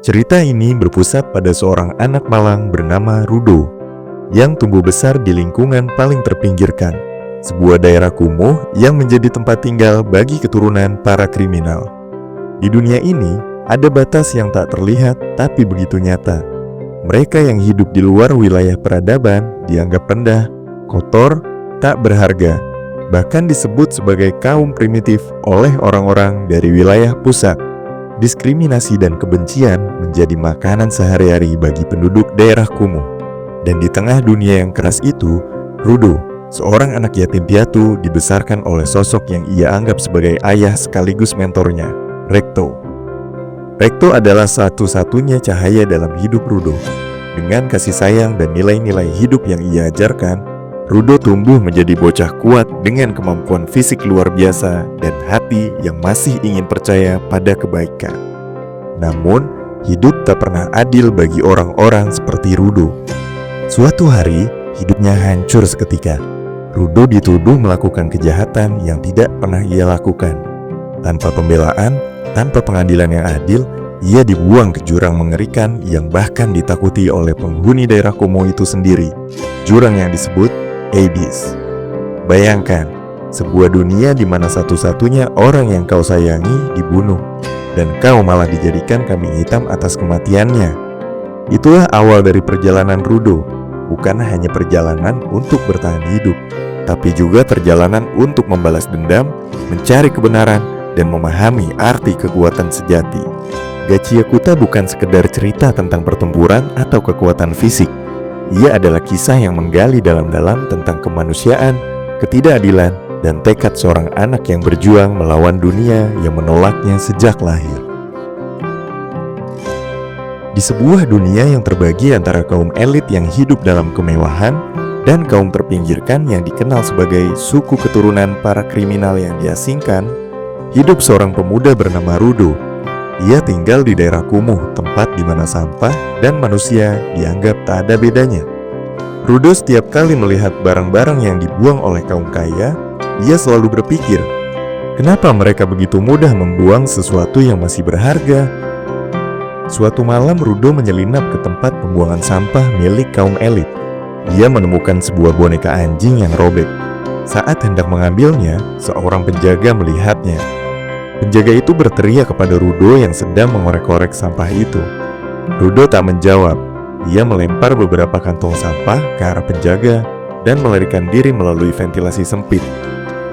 Cerita ini berpusat pada seorang anak malang bernama Rudo yang tumbuh besar di lingkungan paling terpinggirkan, sebuah daerah kumuh yang menjadi tempat tinggal bagi keturunan para kriminal. Di dunia ini, ada batas yang tak terlihat tapi begitu nyata. Mereka yang hidup di luar wilayah peradaban dianggap rendah, kotor, tak berharga, bahkan disebut sebagai kaum primitif oleh orang-orang dari wilayah pusat. Diskriminasi dan kebencian menjadi makanan sehari-hari bagi penduduk daerah kumuh. Dan di tengah dunia yang keras itu, Rudo, seorang anak yatim piatu, dibesarkan oleh sosok yang ia anggap sebagai ayah sekaligus mentornya, Rekto. Rekto adalah satu-satunya cahaya dalam hidup Rudo. Dengan kasih sayang dan nilai-nilai hidup yang ia ajarkan, Rudo tumbuh menjadi bocah kuat dengan kemampuan fisik luar biasa dan hati yang masih ingin percaya pada kebaikan. Namun, hidup tak pernah adil bagi orang-orang seperti Rudo. Suatu hari, hidupnya hancur seketika. Rudo dituduh melakukan kejahatan yang tidak pernah ia lakukan. Tanpa pembelaan, tanpa pengadilan yang adil, ia dibuang ke jurang mengerikan yang bahkan ditakuti oleh penghuni daerah kumuh itu sendiri. Jurang yang disebut Abyss. Bayangkan, sebuah dunia di mana satu-satunya orang yang kau sayangi dibunuh, dan kau malah dijadikan kambing hitam atas kematiannya. Itulah awal dari perjalanan Rudo, bukan hanya perjalanan untuk bertahan hidup, tapi juga perjalanan untuk membalas dendam, mencari kebenaran, dan memahami arti kekuatan sejati. Gachiakuta bukan sekedar cerita tentang pertempuran atau kekuatan fisik. Ia adalah kisah yang menggali dalam-dalam tentang kemanusiaan, ketidakadilan, dan tekad seorang anak yang berjuang melawan dunia yang menolaknya sejak lahir. Di sebuah dunia yang terbagi antara kaum elit yang hidup dalam kemewahan dan kaum terpinggirkan yang dikenal sebagai suku keturunan para kriminal yang diasingkan, hidup seorang pemuda bernama Rudo. Ia tinggal di daerah kumuh, tempat di mana sampah dan manusia dianggap tak ada bedanya. Rudo setiap kali melihat barang-barang yang dibuang oleh kaum kaya, ia selalu berpikir, kenapa mereka begitu mudah membuang sesuatu yang masih berharga? Suatu malam Rudo menyelinap ke tempat pembuangan sampah milik kaum elit. Dia menemukan sebuah boneka anjing yang robek. Saat hendak mengambilnya, seorang penjaga melihatnya. Penjaga itu berteriak kepada Rudo yang sedang mengorek-korek sampah itu. Rudo tak menjawab. Ia melempar beberapa kantong sampah ke arah penjaga dan melarikan diri melalui ventilasi sempit.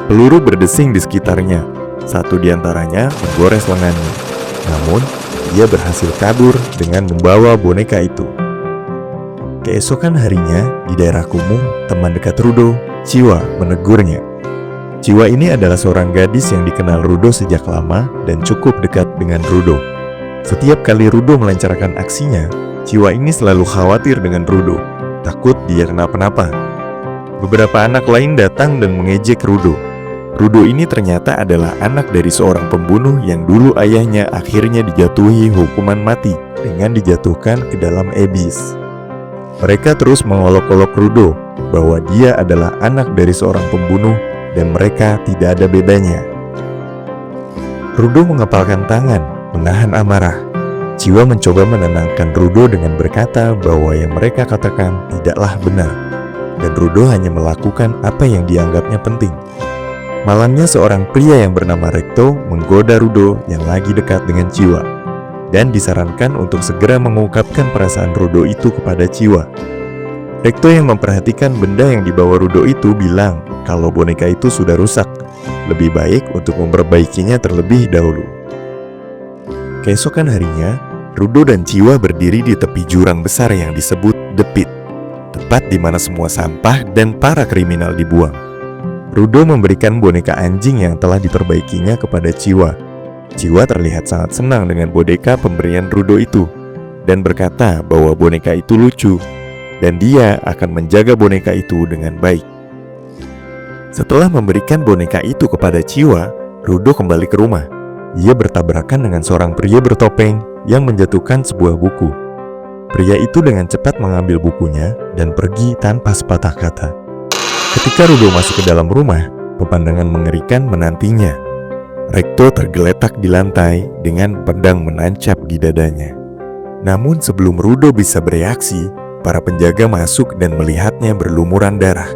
Peluru berdesing di sekitarnya. Satu di antaranya menggores lengannya. Namun, ia berhasil kabur dengan membawa boneka itu. Keesokan harinya, di daerah kumuh, teman dekat Rudo, Chiwa, menegurnya. Chiwa ini adalah seorang gadis yang dikenal Rudo sejak lama dan cukup dekat dengan Rudo. Setiap kali Rudo melancarkan aksinya, Chiwa ini selalu khawatir dengan Rudo, takut dia kenapa-napa. Beberapa anak lain datang dan mengejek Rudo. Rudo ini ternyata adalah anak dari seorang pembunuh yang dulu ayahnya akhirnya dijatuhi hukuman mati dengan dijatuhkan ke dalam Abyss. Mereka terus mengolok-olok Rudo bahwa dia adalah anak dari seorang pembunuh dan mereka tidak ada bedanya. Rudo mengepalkan tangan, menahan amarah. Chiwa mencoba menenangkan Rudo dengan berkata bahwa yang mereka katakan tidaklah benar, dan Rudo hanya melakukan apa yang dianggapnya penting. Malamnya seorang pria yang bernama Rekto menggoda Rudo yang lagi dekat dengan Chiwa, dan disarankan untuk segera mengungkapkan perasaan Rudo itu kepada Chiwa. Rekto yang memperhatikan benda yang dibawa Rudo itu bilang kalau boneka itu sudah rusak, lebih baik untuk memperbaikinya terlebih dahulu. Keesokan harinya, Rudo dan Chiwa berdiri di tepi jurang besar yang disebut The Pit, tempat di mana semua sampah dan para kriminal dibuang. Rudo memberikan boneka anjing yang telah diperbaikinya kepada Chiwa. Chiwa terlihat sangat senang dengan boneka pemberian Rudo itu, dan berkata bahwa boneka itu lucu, dan dia akan menjaga boneka itu dengan baik. Setelah memberikan boneka itu kepada Chiwa, Rudo kembali ke rumah. Ia bertabrakan dengan seorang pria bertopeng yang menjatuhkan sebuah buku. Pria itu dengan cepat mengambil bukunya dan pergi tanpa sepatah kata. Ketika Rudo masuk ke dalam rumah, pemandangan mengerikan menantinya. Rekto tergeletak di lantai dengan pedang menancap di dadanya. Namun sebelum Rudo bisa bereaksi, para penjaga masuk dan melihatnya berlumuran darah.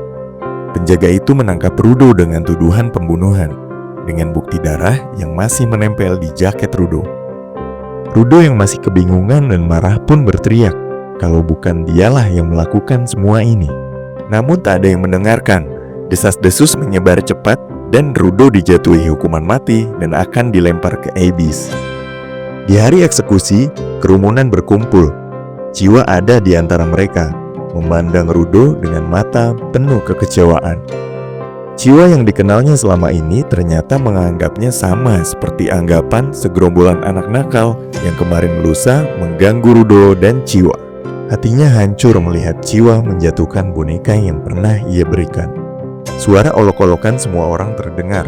Penjaga itu menangkap Rudo dengan tuduhan pembunuhan, dengan bukti darah yang masih menempel di jaket Rudo. Rudo yang masih kebingungan dan marah pun berteriak kalau bukan dialah yang melakukan semua ini. Namun tak ada yang mendengarkan. Desas-desus menyebar cepat dan Rudo dijatuhi hukuman mati dan akan dilempar ke Abyss. Di hari eksekusi, kerumunan berkumpul. Jiwa ada di antara mereka, memandang Rudo dengan mata penuh kekecewaan. Jiwa yang dikenalnya selama ini ternyata menganggapnya sama seperti anggapan segerombolan anak nakal yang kemarin lusa mengganggu Rudo dan Jiwa. Hatinya hancur melihat Jiwa menjatuhkan boneka yang pernah ia berikan. Suara olok-olokan semua orang terdengar.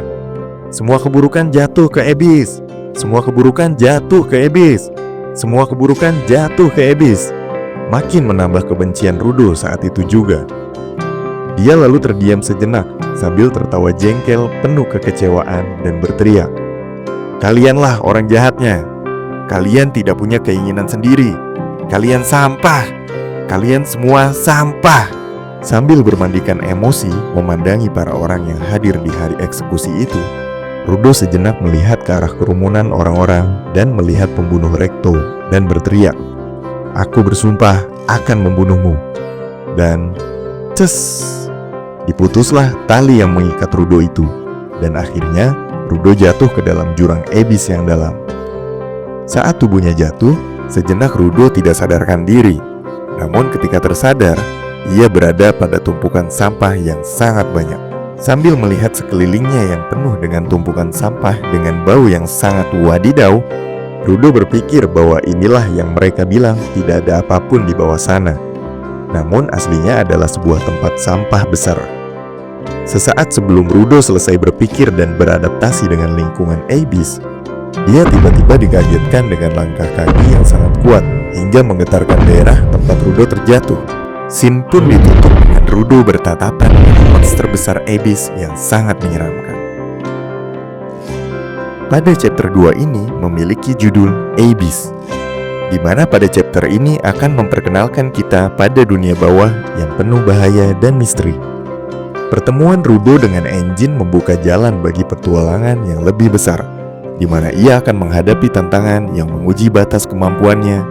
Semua keburukan jatuh ke Abyss. Semua keburukan jatuh ke Abyss. Semua keburukan jatuh ke Abyss. Makin menambah kebencian Rudo saat itu juga. Dia lalu terdiam sejenak sambil tertawa jengkel penuh kekecewaan dan berteriak, "Kalianlah orang jahatnya. Kalian tidak punya keinginan sendiri. Kalian sampah. Kalian semua sampah." Sambil bermandikan emosi memandangi para orang yang hadir di hari eksekusi itu, Rudo sejenak melihat ke arah kerumunan orang-orang dan melihat pembunuh Recto dan berteriak, "Aku bersumpah akan membunuhmu." Dan ces, diputuslah tali yang mengikat Rudo itu, dan akhirnya Rudo jatuh ke dalam jurang Abyss yang dalam. Saat tubuhnya jatuh, sejenak Rudo tidak sadarkan diri. Namun ketika tersadar, ia berada pada tumpukan sampah yang sangat banyak. Sambil melihat sekelilingnya yang penuh dengan tumpukan sampah dengan bau yang sangat wadidaw, Rudo berpikir bahwa inilah yang mereka bilang tidak ada apapun di bawah sana. Namun aslinya adalah sebuah tempat sampah besar. Sesaat sebelum Rudo selesai berpikir dan beradaptasi dengan lingkungan Abyss, dia tiba-tiba dikagetkan dengan langkah kaki yang sangat kuat hingga menggetarkan daerah tempat Rudo terjatuh. Scene pun ditutup dengan Rudo bertatapan dengan monster besar Abyss yang sangat menyeramkan. Pada chapter 2 ini memiliki judul Abyss, di mana pada chapter ini akan memperkenalkan kita pada dunia bawah yang penuh bahaya dan misteri. Pertemuan Rudo dengan Engine membuka jalan bagi petualangan yang lebih besar, di mana ia akan menghadapi tantangan yang menguji batas kemampuannya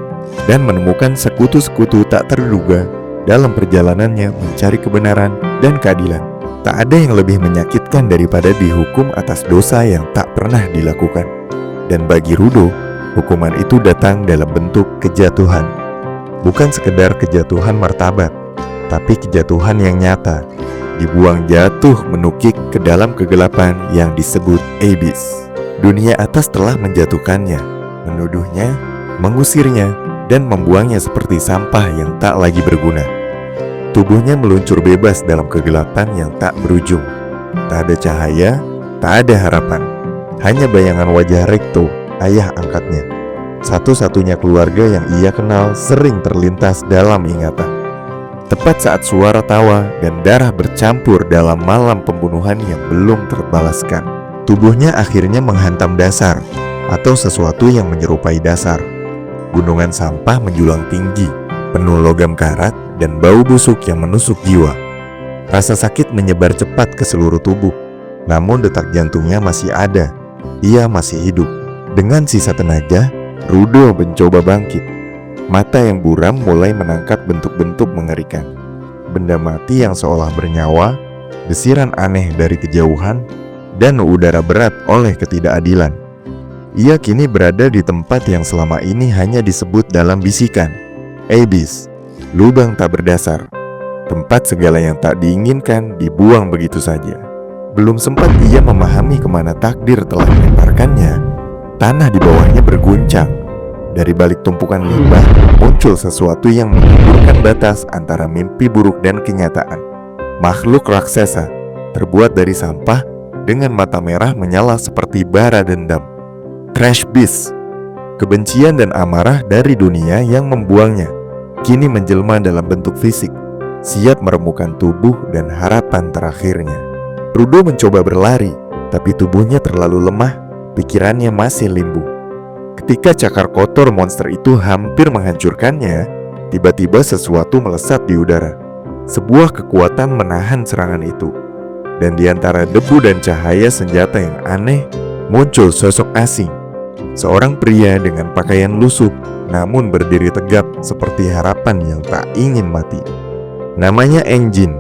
dan menemukan sekutu-sekutu tak terduga dalam perjalanannya mencari kebenaran dan keadilan. Tak ada yang lebih menyakitkan daripada dihukum atas dosa yang tak pernah dilakukan. Dan bagi Rudo, hukuman itu datang dalam bentuk kejatuhan. Bukan sekedar kejatuhan martabat, tapi kejatuhan yang nyata. Dibuang jatuh menukik ke dalam kegelapan yang disebut Abyss. Dunia atas telah menjatuhkannya, menuduhnya, mengusirnya, dan membuangnya seperti sampah yang tak lagi berguna. Tubuhnya meluncur bebas dalam kegelapan yang tak berujung. Tak ada cahaya, tak ada harapan. Hanya bayangan wajah Recto, ayah angkatnya. Satu-satunya keluarga yang ia kenal sering terlintas dalam ingatan. Tepat saat suara tawa dan darah bercampur dalam malam pembunuhan yang belum terbalaskan, tubuhnya akhirnya menghantam dasar, atau sesuatu yang menyerupai dasar. Gunungan sampah menjulang tinggi, penuh logam karat dan bau busuk yang menusuk jiwa. Rasa sakit menyebar cepat ke seluruh tubuh. Namun detak jantungnya masih ada. Ia masih hidup. Dengan sisa tenaga, Rudo mencoba bangkit. Mata yang buram mulai menangkap bentuk-bentuk mengerikan. Benda mati yang seolah bernyawa, desiran aneh dari kejauhan, dan udara berat oleh ketidakadilan. Ia kini berada di tempat yang selama ini hanya disebut dalam bisikan, Abyss. Lubang tak berdasar, tempat segala yang tak diinginkan dibuang begitu saja. Belum sempat ia memahami kemana takdir telah melemparkannya, tanah di bawahnya berguncang. Dari balik tumpukan limbah muncul sesuatu yang mengukurkan batas antara mimpi buruk dan kenyataan. Makhluk raksasa terbuat dari sampah dengan mata merah menyala seperti bara dendam. Trash Beast, kebencian dan amarah dari dunia yang membuangnya, kini menjelma dalam bentuk fisik, siap meremukkan tubuh dan harapan terakhirnya. Rudo mencoba berlari, tapi tubuhnya terlalu lemah, pikirannya masih limbu. Ketika cakar kotor monster itu hampir menghancurkannya, tiba-tiba sesuatu melesat di udara. Sebuah kekuatan menahan serangan itu. Dan di antara debu dan cahaya senjata yang aneh, muncul sosok asing. Seorang pria dengan pakaian lusuh, namun berdiri tegap seperti harapan yang tak ingin mati. Namanya Engine.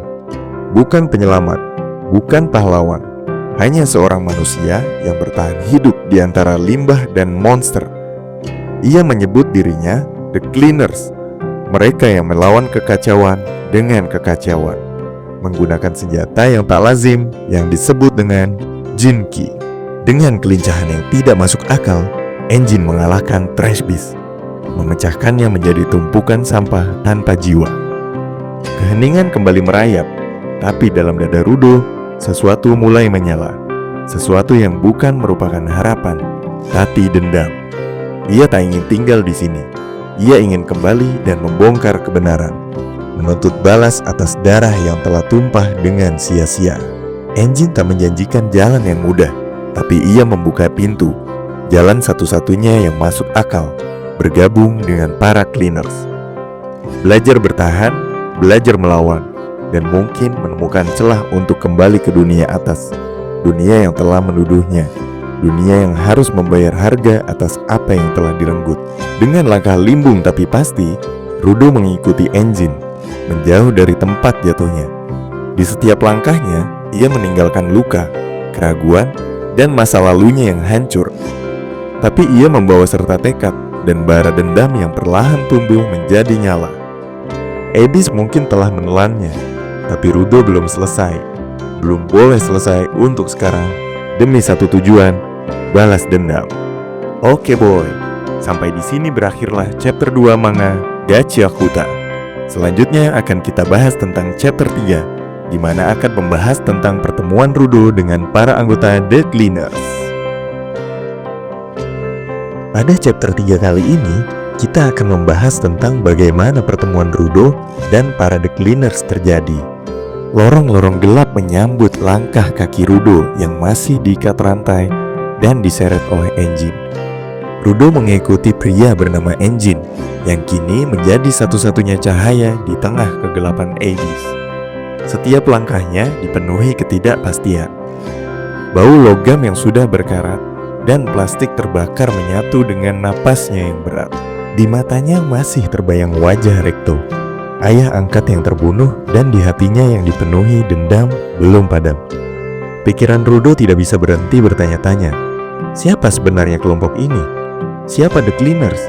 Bukan penyelamat, bukan pahlawan. Hanya seorang manusia yang bertahan hidup di antara limbah dan monster. Ia menyebut dirinya The Cleaners, mereka yang melawan kekacauan dengan kekacauan, menggunakan senjata yang tak lazim yang disebut dengan Jinki. Dengan kelincahan yang tidak masuk akal, Engine mengalahkan Trash Beast, memecahkannya menjadi tumpukan sampah tanpa jiwa. Keheningan kembali merayap, tapi dalam dada Rudo, sesuatu mulai menyala. Sesuatu yang bukan merupakan harapan, tapi dendam. Ia tak ingin tinggal di sini. Ia ingin kembali dan membongkar kebenaran, menuntut balas atas darah yang telah tumpah dengan sia-sia. Engine tak menjanjikan jalan yang mudah, tapi ia membuka pintu. Jalan satu-satunya yang masuk akal, bergabung dengan para Cleaners. Belajar bertahan, belajar melawan, dan mungkin menemukan celah untuk kembali ke dunia atas. Dunia yang telah menuduhnya. Dunia yang harus membayar harga atas apa yang telah direnggut. Dengan langkah limbung tapi pasti, Rudo mengikuti Engine, menjauh dari tempat jatuhnya. Di setiap langkahnya, ia meninggalkan luka, keraguan, dan masa lalunya yang hancur. Tapi ia membawa serta tekad dan bara dendam yang perlahan tumbuh menjadi nyala. Abyss mungkin telah menelannya, tapi Rudo belum selesai. Belum boleh selesai untuk sekarang. Demi satu tujuan, balas dendam. Oke boy, sampai di sini berakhirlah chapter 2 manga Gachiakuta. Selanjutnya akan kita bahas tentang chapter 3, di mana akan membahas tentang pertemuan Rudo dengan para anggota The Cleaners. Pada chapter 3 kali ini, kita akan membahas tentang bagaimana pertemuan Rudo dan para The Cleaners terjadi. Lorong-lorong gelap menyambut langkah kaki Rudo yang masih diikat rantai dan diseret oleh Engine. Rudo mengikuti pria bernama Engine yang kini menjadi satu-satunya cahaya di tengah kegelapan Abyss. Setiap langkahnya dipenuhi ketidakpastian. Bau logam yang sudah berkarat dan plastik terbakar menyatu dengan napasnya yang berat. Di matanya masih terbayang wajah Recto, ayah angkat yang terbunuh, dan di hatinya yang dipenuhi dendam belum padam. Pikiran Rudo tidak bisa berhenti bertanya-tanya, siapa sebenarnya kelompok ini? Siapa The Cleaners?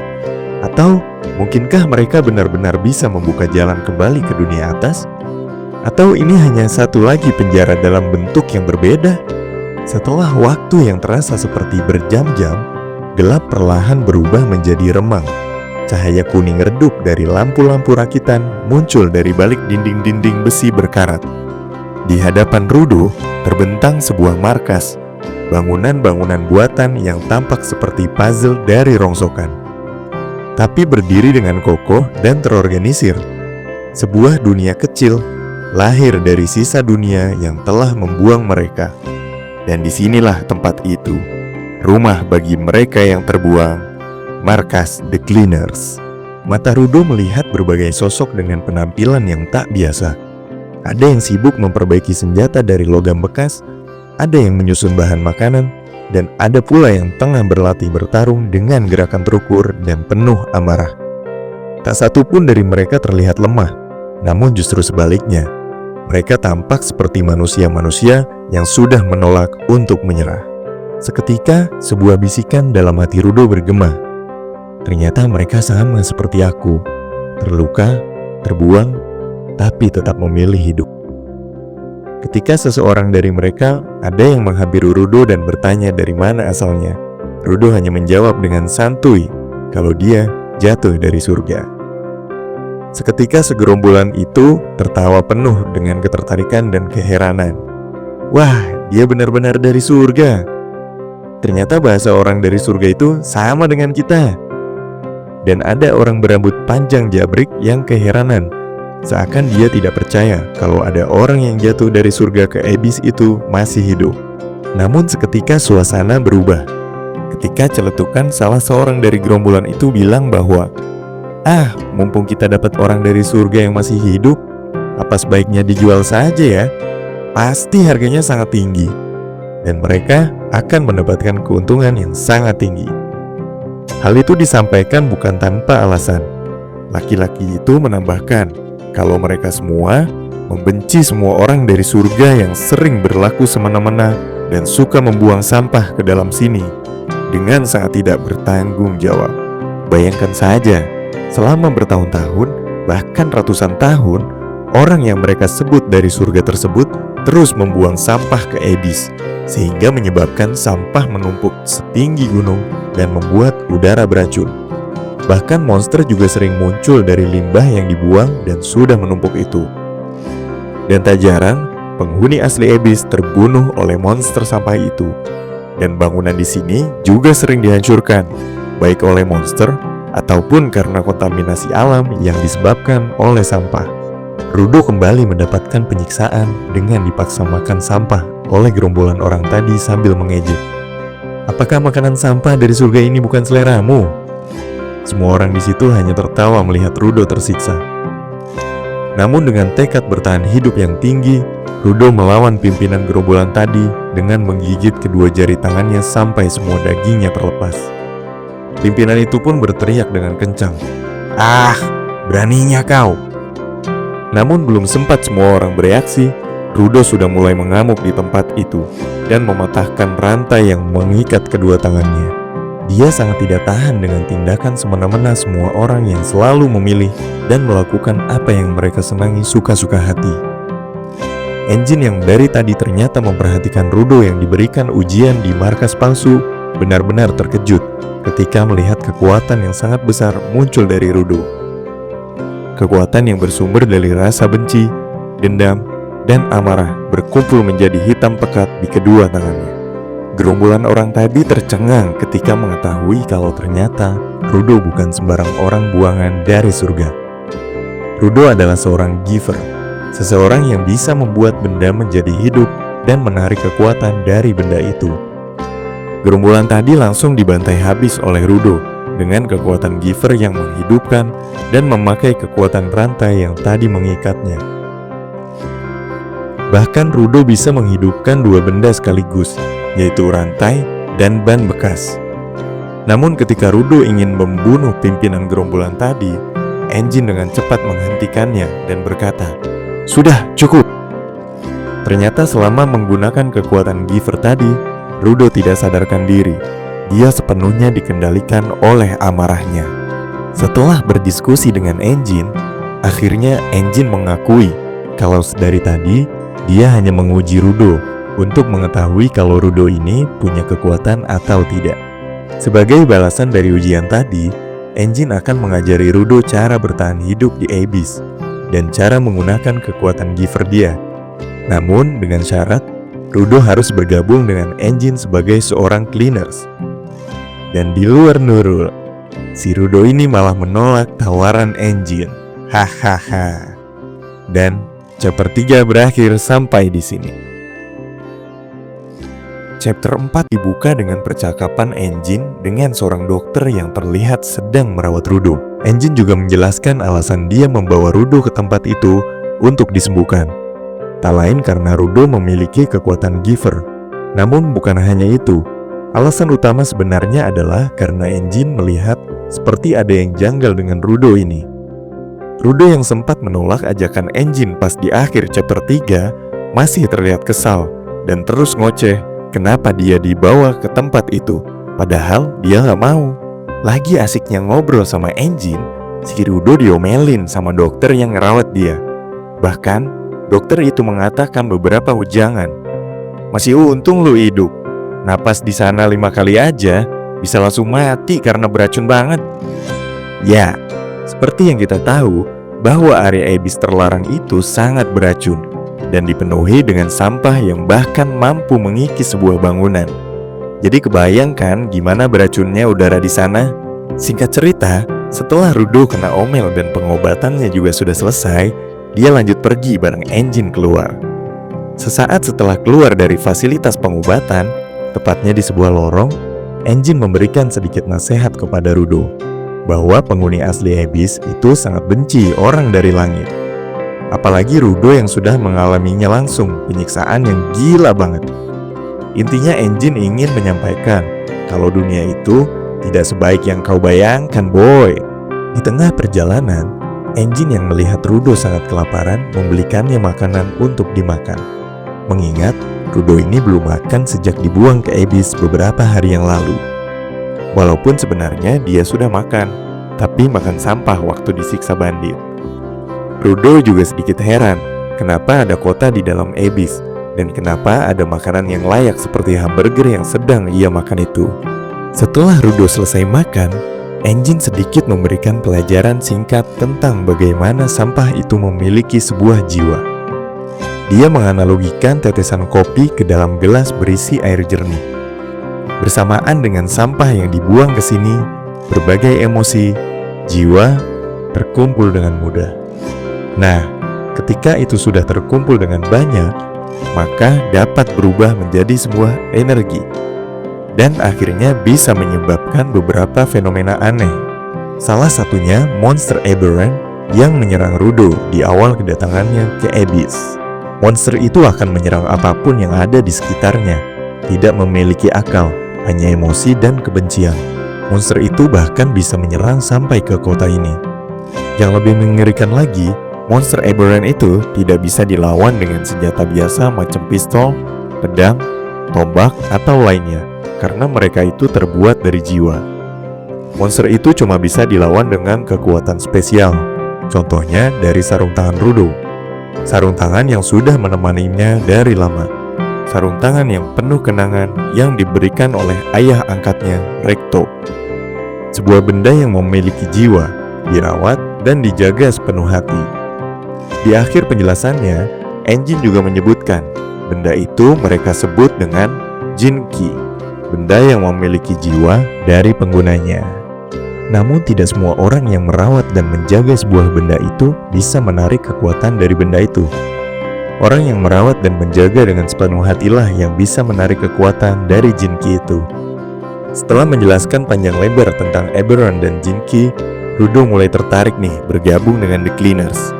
Atau mungkinkah mereka benar-benar bisa membuka jalan kembali ke dunia atas? Atau ini hanya satu lagi penjara dalam bentuk yang berbeda? Setelah waktu yang terasa seperti berjam-jam, gelap perlahan berubah menjadi remang. Cahaya kuning redup dari lampu-lampu rakitan muncul dari balik dinding-dinding besi berkarat. Di hadapan Rudo terbentang sebuah markas, bangunan-bangunan buatan yang tampak seperti puzzle dari rongsokan, tapi berdiri dengan kokoh dan terorganisir. Sebuah dunia kecil lahir dari sisa dunia yang telah membuang mereka. Dan disinilah tempat itu, rumah bagi mereka yang terbuang. Markas The Cleaners. Mata Rudo melihat berbagai sosok dengan penampilan yang tak biasa. Ada yang sibuk memperbaiki senjata dari logam bekas, ada yang menyusun bahan makanan, dan ada pula yang tengah berlatih bertarung dengan gerakan terukur dan penuh amarah. Tak satu pun dari mereka terlihat lemah, namun justru sebaliknya. Mereka tampak seperti manusia-manusia yang sudah menolak untuk menyerah. Seketika, sebuah bisikan dalam hati Rudo bergema. Ternyata mereka sama seperti aku, terluka, terbuang, tapi tetap memilih hidup. Ketika seseorang dari mereka ada yang menghampiri Rudo dan bertanya dari mana asalnya, Rudo hanya menjawab dengan santuy kalau dia jatuh dari surga. Seketika segerombolan itu tertawa penuh dengan ketertarikan dan keheranan. Wah, dia benar-benar dari surga. Ternyata bahasa orang dari surga itu sama dengan kita. Dan ada orang berambut panjang jabrik yang keheranan, seakan dia tidak percaya kalau ada orang yang jatuh dari surga ke Abyss itu masih hidup. Namun seketika suasana berubah. ketika celetukan salah seorang dari gerombolan itu bilang bahwa, mumpung kita dapat orang dari surga yang masih hidup, apa sebaiknya dijual saja ya? Pasti harganya sangat tinggi, dan mereka akan mendapatkan keuntungan yang sangat tinggi. Hal itu disampaikan bukan tanpa alasan. Laki-laki itu menambahkan kalau mereka semua membenci semua orang dari surga yang sering berlaku semena-mena dan suka membuang sampah ke dalam sini dengan sangat tidak bertanggung jawab. Bayangkan saja, selama bertahun-tahun, bahkan ratusan tahun, orang yang mereka sebut dari surga tersebut terus membuang sampah ke Abyss, sehingga menyebabkan sampah menumpuk setinggi gunung dan membuat udara beracun. Bahkan monster juga sering muncul dari limbah yang dibuang dan sudah menumpuk itu. Dan tak jarang, penghuni asli Abyss terbunuh oleh monster sampah itu. Dan bangunan di sini juga sering dihancurkan, baik oleh monster ataupun karena kontaminasi alam yang disebabkan oleh sampah. Rudo kembali mendapatkan penyiksaan dengan dipaksa makan sampah oleh gerombolan orang tadi sambil mengejek. Apakah makanan sampah dari surga ini bukan seleramu? Semua orang di situ hanya tertawa melihat Rudo tersiksa. Namun dengan tekad bertahan hidup yang tinggi, Rudo melawan pimpinan gerombolan tadi dengan menggigit kedua jari tangannya sampai semua dagingnya terlepas. Pimpinan itu pun berteriak dengan kencang, beraninya kau! Namun belum sempat semua orang bereaksi, Rudo sudah mulai mengamuk di tempat itu dan mematahkan rantai yang mengikat kedua tangannya. Dia sangat tidak tahan dengan tindakan semena-mena semua orang yang selalu memilih dan melakukan apa yang mereka senangi suka-suka hati. Engine yang dari tadi ternyata memperhatikan Rudo yang diberikan ujian di markas palsu benar-benar terkejut ketika melihat kekuatan yang sangat besar muncul dari Rudo. Kekuatan yang bersumber dari rasa benci, dendam, dan amarah berkumpul menjadi hitam pekat di kedua tangannya. Gerombolan orang tadi tercengang ketika mengetahui kalau ternyata Rudo bukan sembarang orang buangan dari surga. Rudo adalah seorang giver, seseorang yang bisa membuat benda menjadi hidup dan menarik kekuatan dari benda itu. Gerombolan tadi langsung dibantai habis oleh Rudo dengan kekuatan giver yang menghidupkan dan memakai kekuatan rantai yang tadi mengikatnya. Bahkan Rudo bisa menghidupkan dua benda sekaligus, yaitu rantai dan ban bekas. Namun ketika Rudo ingin membunuh pimpinan gerombolan tadi, Engine dengan cepat menghentikannya dan berkata, "Sudah, cukup!" Ternyata selama menggunakan kekuatan giver tadi, Rudo tidak sadarkan diri. Dia sepenuhnya dikendalikan oleh amarahnya. Setelah berdiskusi dengan Engine, akhirnya Engine mengakui kalau dari tadi dia hanya menguji Rudo untuk mengetahui kalau Rudo ini punya kekuatan atau tidak. Sebagai balasan dari ujian tadi, Engine akan mengajari Rudo cara bertahan hidup di Abyss dan cara menggunakan kekuatan giver dia. Namun dengan syarat, Rudo harus bergabung dengan Engine sebagai seorang cleaners. Dan di luar Nurul, si Rudo ini malah menolak tawaran Engine. Hahaha. Dan chapter 3 berakhir sampai di sini. Chapter 4 dibuka dengan percakapan Engine dengan seorang dokter yang terlihat sedang merawat Rudo. Engine juga menjelaskan alasan dia membawa Rudo ke tempat itu untuk disembuhkan. Tak lain karena Rudo memiliki kekuatan giver. Namun bukan hanya itu. Alasan utama sebenarnya adalah karena Engine melihat seperti ada yang janggal dengan Rudo ini. Rudo yang sempat menolak ajakan Engine pas di akhir chapter 3 masih terlihat kesal dan terus ngoceh kenapa dia dibawa ke tempat itu, padahal dia gak mau. Lagi asiknya ngobrol sama Engine, si Rudo diomelin sama dokter yang ngerawat dia. Bahkan dokter itu mengatakan beberapa ujangan. "Masih untung lu hidup. Napas di sana 5 kali aja bisa langsung mati karena beracun banget." Ya, seperti yang kita tahu bahwa area Abyss terlarang itu sangat beracun dan dipenuhi dengan sampah yang bahkan mampu mengikis sebuah bangunan. Jadi kebayangkan gimana beracunnya udara di sana? Singkat cerita, setelah Rudo kena omel dan pengobatannya juga sudah selesai, dia lanjut pergi bareng Engine keluar. Sesaat setelah keluar dari fasilitas pengobatan, tepatnya di sebuah lorong, Engine memberikan sedikit nasihat kepada Rudo bahwa penghuni asli Abyss itu sangat benci orang dari langit. Apalagi Rudo yang sudah mengalaminya langsung, penyiksaan yang gila banget. Intinya Engine ingin menyampaikan kalau dunia itu tidak sebaik yang kau bayangkan, boy. Di tengah perjalanan, Engine yang melihat Rudo sangat kelaparan membelikannya makanan untuk dimakan. Mengingat Rudo ini belum makan sejak dibuang ke Abyss beberapa hari yang lalu. Walaupun sebenarnya dia sudah makan, tapi makan sampah waktu disiksa bandit. Rudo juga sedikit heran kenapa ada kota di dalam Abyss dan kenapa ada makanan yang layak seperti hamburger yang sedang ia makan itu. Setelah Rudo selesai makan, Engine sedikit memberikan pelajaran singkat tentang bagaimana sampah itu memiliki sebuah jiwa. Dia menganalogikan tetesan kopi ke dalam gelas berisi air jernih. Bersamaan dengan sampah yang dibuang ke sini, berbagai emosi, jiwa terkumpul dengan mudah. Nah, ketika itu sudah terkumpul dengan banyak, maka dapat berubah menjadi sebuah energi. Dan akhirnya bisa menyebabkan beberapa fenomena aneh. Salah satunya monster aberrant yang menyerang Rudo di awal kedatangannya ke Abyss. Monster itu akan menyerang apapun yang ada di sekitarnya, tidak memiliki akal, hanya emosi dan kebencian. Monster itu bahkan bisa menyerang sampai ke kota ini. Yang lebih mengerikan lagi, monster aberrant itu tidak bisa dilawan dengan senjata biasa macam pistol, pedang, tombak, atau lainnya, karena mereka itu terbuat dari jiwa. Monster itu cuma bisa dilawan dengan kekuatan spesial, contohnya dari sarung tangan Rudo. Sarung tangan yang sudah menemaninya dari lama. Sarung tangan yang penuh kenangan yang diberikan oleh ayah angkatnya, Recto. Sebuah benda yang memiliki jiwa, dirawat dan dijaga sepenuh hati. Di akhir penjelasannya, Engine juga menyebutkan benda itu mereka sebut dengan Jinki, benda yang memiliki jiwa dari penggunanya. Namun tidak semua orang yang merawat dan menjaga sebuah benda itu bisa menarik kekuatan dari benda itu. Orang yang merawat dan menjaga dengan sepenuh hatilah yang bisa menarik kekuatan dari Jinki itu. Setelah menjelaskan panjang lebar tentang Aberrant dan Jinki, Rudo mulai tertarik nih bergabung dengan The Cleaners.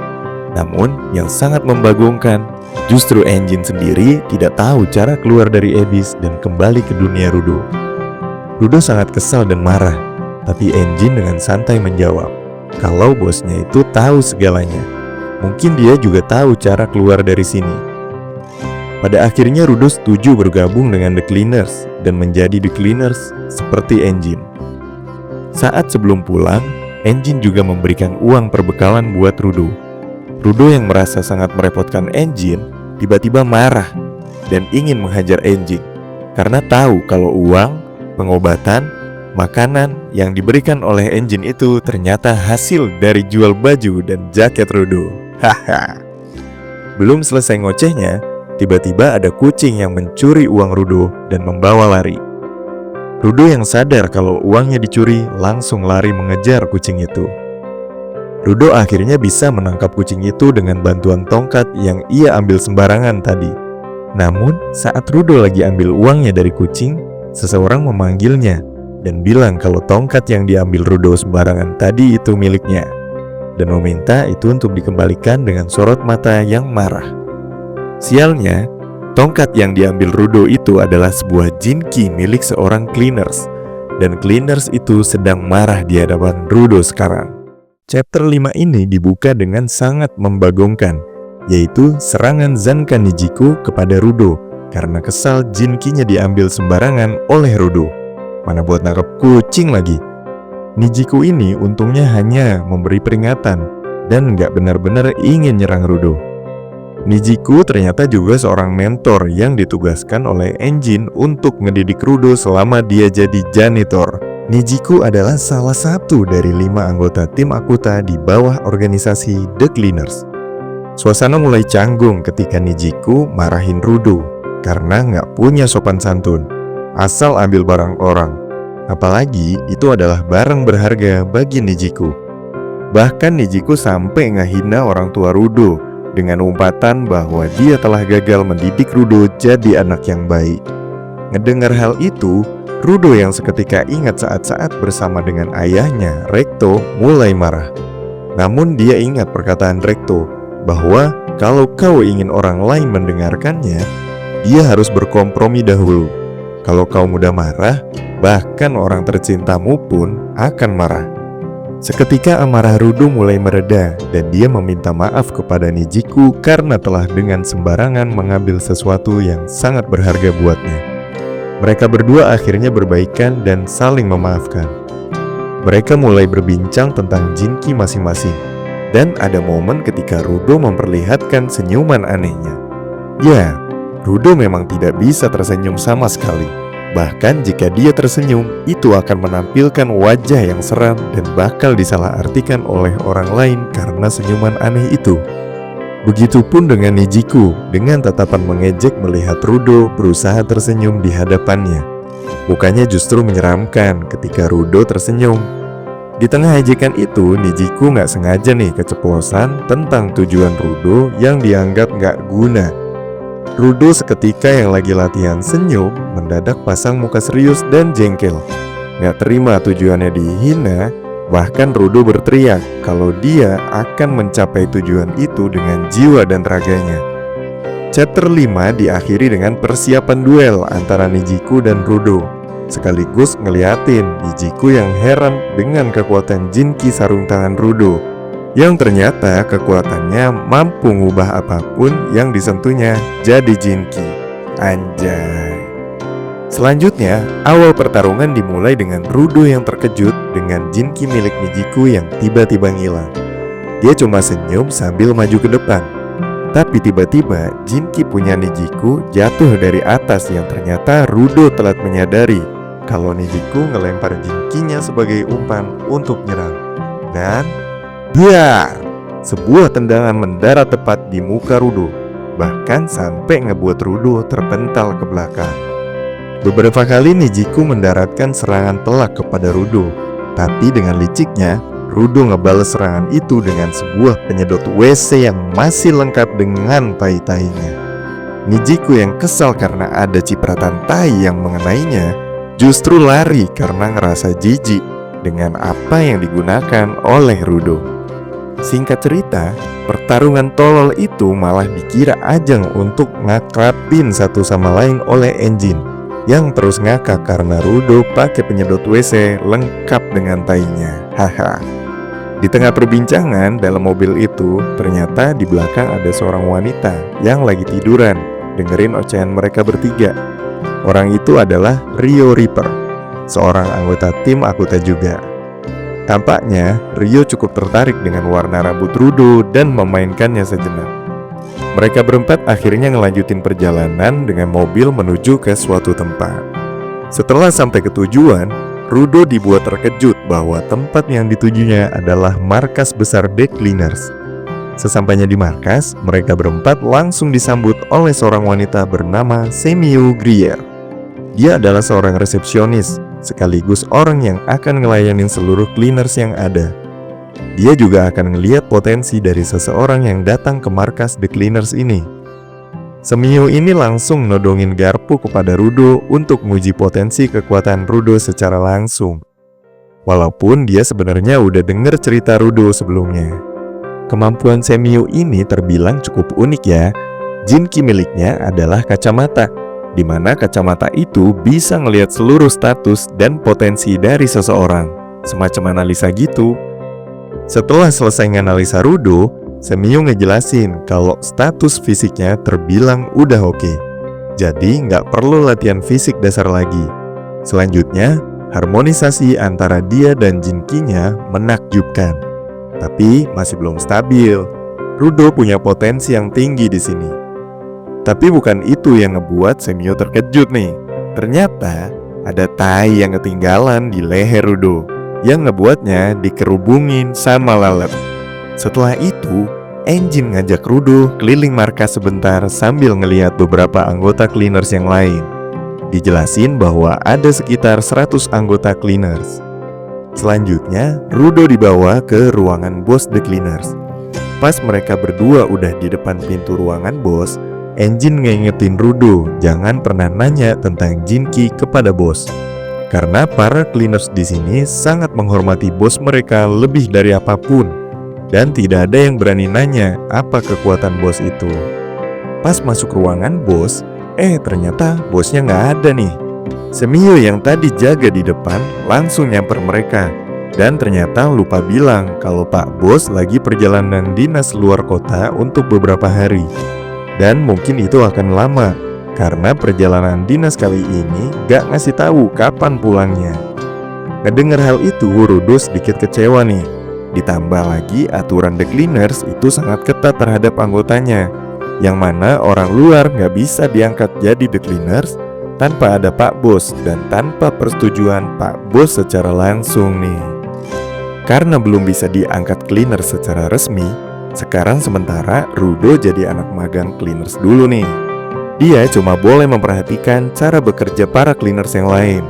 Namun yang sangat membagongkan, justru Engine sendiri tidak tahu cara keluar dari Abyss dan kembali ke dunia Rudo. Rudo sangat kesal dan marah, tapi Engine dengan santai menjawab kalau bosnya itu tahu segalanya. Mungkin dia juga tahu cara keluar dari sini. Pada akhirnya Rudo setuju bergabung dengan The Cleaners dan menjadi The Cleaners seperti Engine. Saat sebelum pulang, Engine juga memberikan uang perbekalan buat Rudo. Rudo yang merasa sangat merepotkan Engine tiba-tiba marah dan ingin menghajar Engine karena tahu kalau uang, pengobatan, makanan yang diberikan oleh Engine itu ternyata hasil dari jual baju dan jaket Rudo. Haha. Belum selesai ngocehnya, tiba-tiba ada kucing yang mencuri uang Rudo dan membawa lari. Rudo yang sadar kalau uangnya dicuri langsung lari mengejar kucing itu. Rudo akhirnya bisa menangkap kucing itu dengan bantuan tongkat yang ia ambil sembarangan tadi. Namun, saat Rudo lagi ambil uangnya dari kucing, seseorang memanggilnya dan bilang kalau tongkat yang diambil Rudo sembarangan tadi itu miliknya, dan meminta itu untuk dikembalikan dengan sorot mata yang marah. Sialnya, tongkat yang diambil Rudo itu adalah sebuah Jinki milik seorang Cleaners, dan Cleaners itu sedang marah di hadapan Rudo sekarang. Chapter 5 ini dibuka dengan sangat membagongkan, yaitu serangan Zanka Nijiku kepada Rudo karena kesal Jinkinya diambil sembarangan oleh Rudo. Mana buat nangkep kucing lagi. Nijiku ini untungnya hanya memberi peringatan dan nggak benar-benar ingin nyerang Rudo. Nijiku ternyata juga seorang mentor yang ditugaskan oleh Engine untuk ngedidik Rudo selama dia jadi janitor. Nijiku adalah salah satu dari 5 anggota tim Akuta di bawah organisasi The Cleaners. Suasana mulai canggung ketika Nijiku marahin Rudo karena nggak punya sopan santun, asal ambil barang orang. Apalagi itu adalah barang berharga bagi Nijiku. Bahkan Nijiku sampai ngehina orang tua Rudo dengan umpatan bahwa dia telah gagal mendidik Rudo jadi anak yang baik. Ngedengar hal itu, Rudo yang seketika ingat saat-saat bersama dengan ayahnya, Recto, mulai marah. Namun dia ingat perkataan Recto bahwa kalau kau ingin orang lain mendengarkannya, dia harus berkompromi dahulu. Kalau kau mudah marah, bahkan orang tercintamu pun akan marah. Seketika amarah Rudo mulai mereda dan dia meminta maaf kepada Nijiku karena telah dengan sembarangan mengambil sesuatu yang sangat berharga buatnya. Mereka berdua akhirnya berbaikan dan saling memaafkan. Mereka mulai berbincang tentang Jinki masing-masing. Dan ada momen ketika Rudo memperlihatkan senyuman anehnya. Ya, Rudo memang tidak bisa tersenyum sama sekali. Bahkan jika dia tersenyum, itu akan menampilkan wajah yang seram dan bakal disalahartikan oleh orang lain karena senyuman aneh itu. Begitupun dengan Nijiku, dengan tatapan mengejek melihat Rudo berusaha tersenyum di hadapannya. Mukanya justru menyeramkan ketika Rudo tersenyum. Di tengah ejekan itu, Nijiku gak sengaja nih keceplosan tentang tujuan Rudo yang dianggap gak guna. Rudo seketika yang lagi latihan senyum mendadak pasang muka serius dan jengkel. Gak terima tujuannya dihina, bahkan Rudo berteriak kalau dia akan mencapai tujuan itu dengan jiwa dan raganya. Chapter 5 diakhiri dengan persiapan duel antara Nijiku dan Rudo, sekaligus ngeliatin Nijiku yang heran dengan kekuatan Jinki sarung tangan Rudo, yang ternyata kekuatannya mampu mengubah apapun yang disentuhnya jadi Jinki. Anjay. Selanjutnya, awal pertarungan dimulai dengan Rudo yang terkejut dengan Jinki milik Nijiku yang tiba-tiba ngilang. Dia cuma senyum sambil maju ke depan. Tapi tiba-tiba Jinki punya Nijiku jatuh dari atas yang ternyata Rudo telat menyadari kalau Nijiku ngelempar Jinkinya sebagai umpan untuk nyerang. Dan biar sebuah tendangan mendarat tepat di muka Rudo, bahkan sampai ngebuat Rudo terpental ke belakang. Beberapa kali Nijiku mendaratkan serangan telak kepada Rudo, tapi dengan liciknya Rudo ngebales serangan itu dengan sebuah penyedot WC yang masih lengkap dengan tai-tainya. Nijiku yang kesal karena ada cipratan tai yang mengenainya justru lari karena ngerasa jijik dengan apa yang digunakan oleh Rudo. Singkat cerita, pertarungan tolol itu malah dikira ajang untuk ngakrapin satu sama lain oleh Enjin yang terus ngakak karena Rudo pakai penyedot WC lengkap dengan tainya. Haha. Di tengah perbincangan dalam mobil itu, ternyata di belakang ada seorang wanita yang lagi tiduran dengerin ocehan mereka bertiga. Orang itu adalah Rio Reaper, seorang anggota tim Akuta juga. Tampaknya Rio cukup tertarik dengan warna rambut Rudo dan memainkannya sejenak. Mereka berempat akhirnya ngelanjutin perjalanan dengan mobil menuju ke suatu tempat. Setelah sampai ke tujuan, Rudo dibuat terkejut bahwa tempat yang ditujunya adalah markas besar Dead Cleaners. Sesampainya di markas, mereka berempat langsung disambut oleh seorang wanita bernama Semiyu Grier. Dia adalah seorang resepsionis, sekaligus orang yang akan ngelayanin seluruh cleaners yang ada. Dia juga akan ngeliat potensi dari seseorang yang datang ke markas The Cleaners ini. Semiyu ini langsung nodongin garpu kepada Rudo untuk menguji potensi kekuatan Rudo secara langsung. Walaupun dia sebenarnya udah denger cerita Rudo sebelumnya. Kemampuan Semiyu ini terbilang cukup unik ya. Jinki miliknya adalah kacamata, di mana kacamata itu bisa ngelihat seluruh status dan potensi dari seseorang, semacam analisa gitu. Setelah selesai nganalisa Rudo, Semiyu ngejelasin kalau status fisiknya terbilang udah oke. Jadi nggak perlu latihan fisik dasar lagi. Selanjutnya, harmonisasi antara dia dan Jinkinya menakjubkan. Tapi masih belum stabil. Rudo punya potensi yang tinggi di sini. Tapi bukan itu yang ngebuat Semiyu terkejut nih. Ternyata ada tai yang ketinggalan di leher Rudo, yang ngebuatnya dikerubungin sama lalat. Setelah itu, Enjin ngajak Rudo keliling markas sebentar sambil ngelihat beberapa anggota cleaners yang lain. Dijelasin bahwa ada sekitar 100 anggota cleaners. Selanjutnya, Rudo dibawa ke ruangan bos The Cleaners. Pas mereka berdua udah di depan pintu ruangan bos, Enjin ngingetin Rudo jangan pernah nanya tentang Jinki kepada bos. Karena para cleaners di sini sangat menghormati bos mereka lebih dari apapun, dan tidak ada yang berani nanya apa kekuatan bos itu. Pas masuk ruangan bos, ternyata bosnya nggak ada nih. Semio yang tadi jaga di depan langsung nyamper mereka, dan ternyata lupa bilang kalau Pak Bos lagi perjalanan dinas luar kota untuk beberapa hari. Dan mungkin itu akan lama, karena perjalanan dinas kali ini gak ngasih tahu kapan pulangnya. Ngedengar hal itu, Rudo sedikit kecewa nih. Ditambah lagi aturan The Cleaners itu sangat ketat terhadap anggotanya, yang mana orang luar gak bisa diangkat jadi The Cleaners tanpa ada Pak Bos dan tanpa persetujuan Pak Bos secara langsung nih. Karena belum bisa diangkat cleaner secara resmi, sekarang sementara Rudo jadi anak magang cleaners dulu nih. Dia cuma boleh memperhatikan cara bekerja para cleaners yang lain.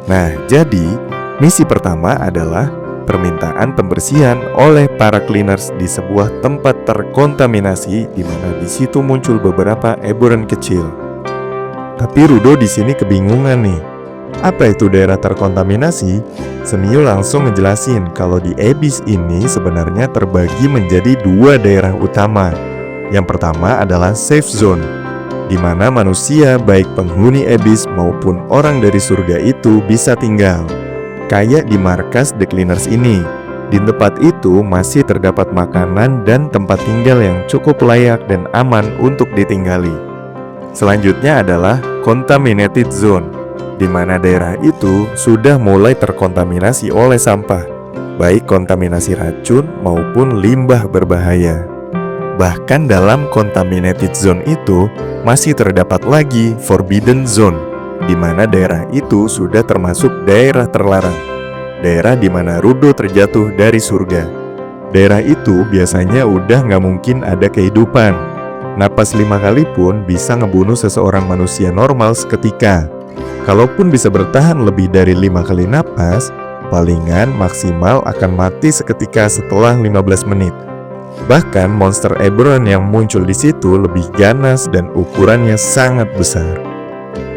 Nah, jadi misi pertama adalah permintaan pembersihan oleh para cleaners di sebuah tempat terkontaminasi, di mana di situ muncul beberapa eburan kecil. Tapi Rudo di sini kebingungan nih. Apa itu daerah terkontaminasi? Semio langsung ngejelasin kalau di Abyss ini sebenarnya terbagi menjadi 2 daerah utama. Yang pertama adalah safe zone, di mana manusia baik penghuni Abyss maupun orang dari surga itu bisa tinggal. Kayak di markas The Cleaners ini. Di tempat itu masih terdapat makanan dan tempat tinggal yang cukup layak dan aman untuk ditinggali. Selanjutnya adalah contaminated zone, di mana daerah itu sudah mulai terkontaminasi oleh sampah, baik kontaminasi racun maupun limbah berbahaya. Bahkan dalam contaminated zone itu masih terdapat lagi forbidden zone, di mana daerah itu sudah termasuk daerah terlarang, daerah di mana Rudo terjatuh dari surga. Daerah itu biasanya udah nggak mungkin ada kehidupan. Napas 5 kali pun bisa ngebunuh seseorang manusia normal seketika. Kalaupun bisa bertahan lebih dari 5 kali napas, palingan maksimal akan mati seketika setelah 15 menit. Bahkan monster Eberron yang muncul di situ lebih ganas dan ukurannya sangat besar.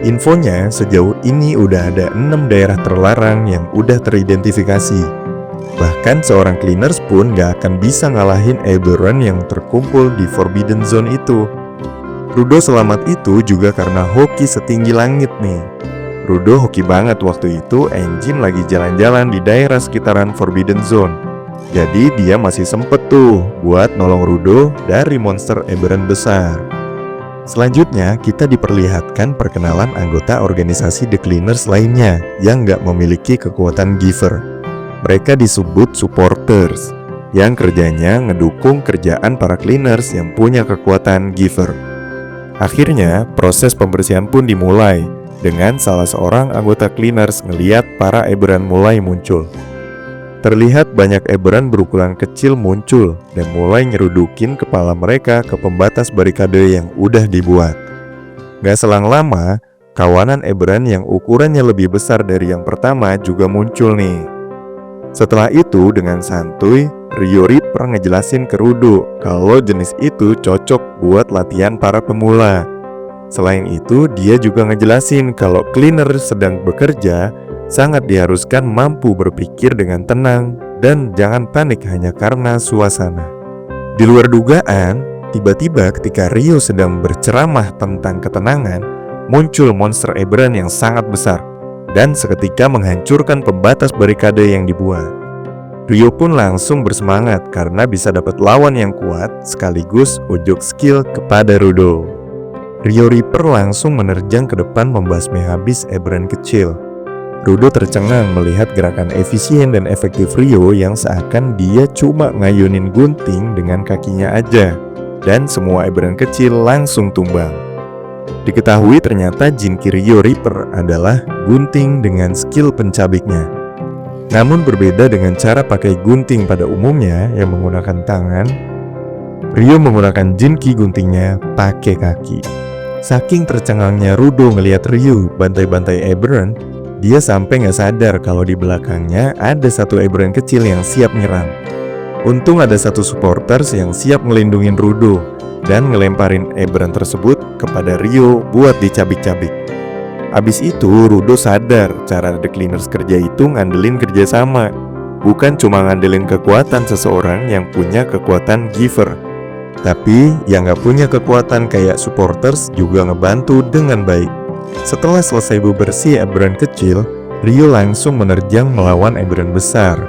Infonya sejauh ini udah ada 6 daerah terlarang yang udah teridentifikasi. Bahkan seorang cleaners pun gak akan bisa ngalahin Eberron yang terkumpul di Forbidden Zone itu. Rudo selamat itu juga karena hoki setinggi langit nih. Rudo hoki banget waktu itu Engine lagi jalan-jalan di daerah sekitaran Forbidden Zone. Jadi dia masih sempet tuh buat nolong Rudo dari monster Eberron besar. Selanjutnya kita diperlihatkan perkenalan anggota organisasi The Cleaners lainnya yang gak memiliki kekuatan giver. Mereka disebut supporters, yang kerjanya ngedukung kerjaan para cleaners yang punya kekuatan giver. Akhirnya, proses pembersihan pun dimulai, dengan salah seorang anggota cleaners ngeliat para Eberron mulai muncul. Terlihat banyak Eberron berukuran kecil muncul, dan mulai nyerudukin kepala mereka ke pembatas barikade yang udah dibuat. Gak selang lama, kawanan Eberron yang ukurannya lebih besar dari yang pertama juga muncul nih. Setelah itu dengan santuy, Rio Reaper ngejelasin ke Rudo kalau jenis itu cocok buat latihan para pemula. Selain itu, dia juga ngejelasin kalau cleaner sedang bekerja sangat diharuskan mampu berpikir dengan tenang dan jangan panik hanya karena suasana. Di luar dugaan, tiba-tiba ketika Rio sedang berceramah tentang ketenangan, muncul monster Eberron yang sangat besar dan seketika menghancurkan pembatas barikade yang dibuat. Rio pun langsung bersemangat karena bisa dapat lawan yang kuat sekaligus ujuk skill kepada Rudo. Rio Reaper langsung menerjang ke depan membasmi habis Eberron kecil. Rudo tercengang melihat gerakan efisien dan efektif Rio yang seakan dia cuma ngayunin gunting dengan kakinya aja, dan semua Eberron kecil langsung tumbang. Diketahui ternyata Jinki Rio Reaper adalah gunting dengan skill pencabiknya. Namun berbeda dengan cara pakai gunting pada umumnya yang menggunakan tangan, Rio menggunakan Jinki guntingnya pakai kaki. Saking tercengangnya Rudo ngelihat Rio bantai-bantai Eberron, dia sampai nggak sadar kalau di belakangnya ada satu Eberron kecil yang siap nyerang. Untung ada satu supporters yang siap ngelindungin Rudo dan ngelemparin Eberron tersebut kepada Rio buat dicabik-cabik. Abis itu Rudo sadar cara The Cleaners kerja itu ngandelin kerjasama, bukan cuma ngandelin kekuatan seseorang yang punya kekuatan giver, tapi yang gak punya kekuatan kayak supporters juga ngebantu dengan baik. Setelah selesai bebersih Aberron kecil, Rio langsung menerjang melawan Aberron besar.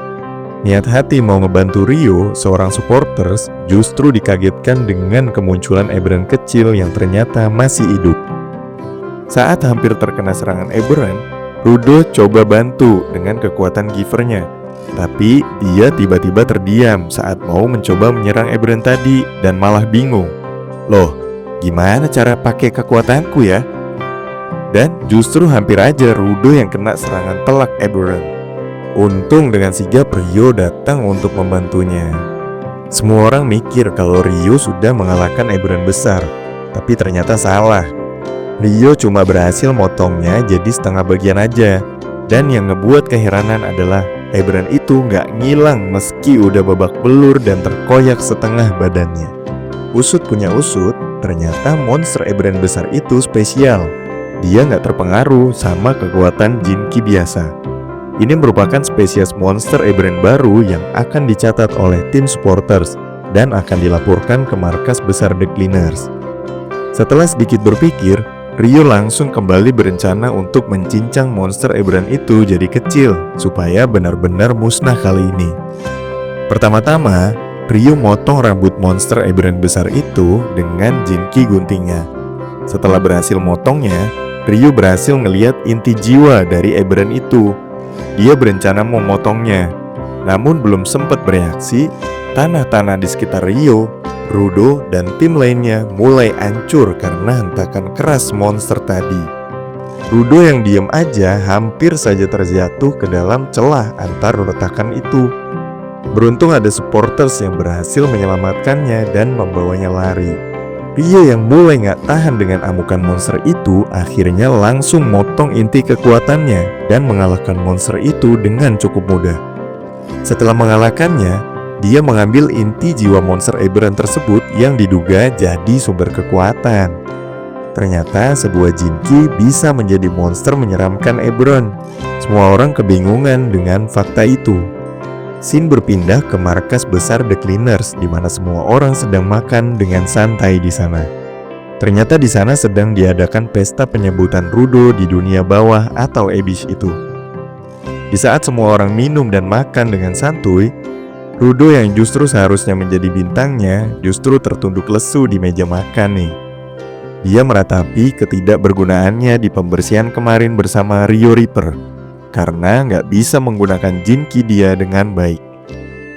Niat hati mau ngebantu Rio, seorang supporters, justru dikagetkan dengan kemunculan Aberron kecil yang ternyata masih hidup. Saat hampir terkena serangan Aberron, Rudo coba bantu dengan kekuatan givernya. Tapi dia tiba-tiba terdiam saat mau mencoba menyerang Aberron tadi dan malah bingung. Loh, gimana cara pakai kekuatanku ya? Dan justru hampir aja Rudo yang kena serangan telak Aberron. Untung dengan sigap Rio datang untuk membantunya. Semua orang mikir kalau Rio sudah mengalahkan Aberron besar, tapi ternyata salah. Rio cuma berhasil motongnya jadi setengah bagian aja. Dan yang ngebuat keheranan adalah Aberron itu nggak ngilang meski udah babak belur dan terkoyak setengah badannya. Usut punya usut, ternyata monster Aberron besar itu spesial. Dia nggak terpengaruh sama kekuatan Jinki biasa. Ini merupakan spesies monster Aberron baru yang akan dicatat oleh tim supporters dan akan dilaporkan ke markas besar The Cleaners. Setelah sedikit berpikir, Rio langsung kembali berencana untuk mencincang monster Aberron itu jadi kecil supaya benar-benar musnah kali ini. Pertama-tama, Rio motong rambut monster Aberron besar itu dengan Jinki guntingnya. Setelah berhasil motongnya, Rio berhasil ngelihat inti jiwa dari Aberron itu. Dia berencana memotongnya, namun belum sempat bereaksi, tanah-tanah di sekitar Rio, Rudo, dan tim lainnya mulai hancur karena hentakan keras monster tadi. Rudo yang diam aja hampir saja terjatuh ke dalam celah antar retakan itu. Beruntung ada supporters yang berhasil menyelamatkannya dan membawanya lari. Rio yang mulai gak tahan dengan amukan monster itu akhirnya langsung motong inti kekuatannya dan mengalahkan monster itu dengan cukup mudah. Setelah mengalahkannya, dia mengambil inti jiwa monster Aberron tersebut yang diduga jadi sumber kekuatan. Ternyata sebuah Jinki bisa menjadi monster menyeramkan Aberron. Semua orang kebingungan dengan fakta itu. Scene berpindah ke markas besar The Cleaners di mana semua orang sedang makan dengan santai di sana. Ternyata di sana sedang diadakan pesta penyebutan Rudo di dunia bawah atau Abyss itu. Di saat semua orang minum dan makan dengan santuy, Rudo yang justru seharusnya menjadi bintangnya justru tertunduk lesu di meja makan nih. Dia meratapi ketidakbergunaannya di pembersihan kemarin bersama Rio Reaper karena nggak bisa menggunakan Jinki dia dengan baik.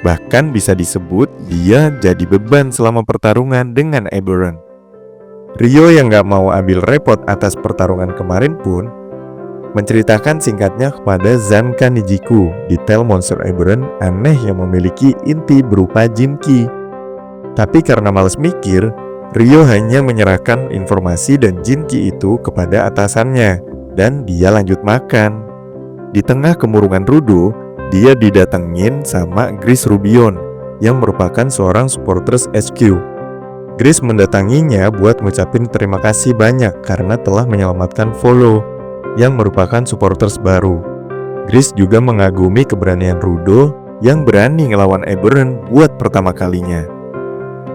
Bahkan bisa disebut dia jadi beban selama pertarungan dengan Aberron. Rio yang nggak mau ambil repot atas pertarungan kemarin pun menceritakan singkatnya kepada Zanka Nijiku detail monster Aberron aneh yang memiliki inti berupa Jinki. Tapi karena males mikir, Rio hanya menyerahkan informasi dan Jinki itu kepada atasannya dan dia lanjut makan. Di tengah kemurungan Rudo, dia didatengin sama Grace Rubion yang merupakan seorang supporters SQ. Grace mendatanginya buat ngucapin terima kasih banyak karena telah menyelamatkan Volo yang merupakan supporters baru. Grace juga mengagumi keberanian Rudo yang berani ngelawan Aberron buat pertama kalinya.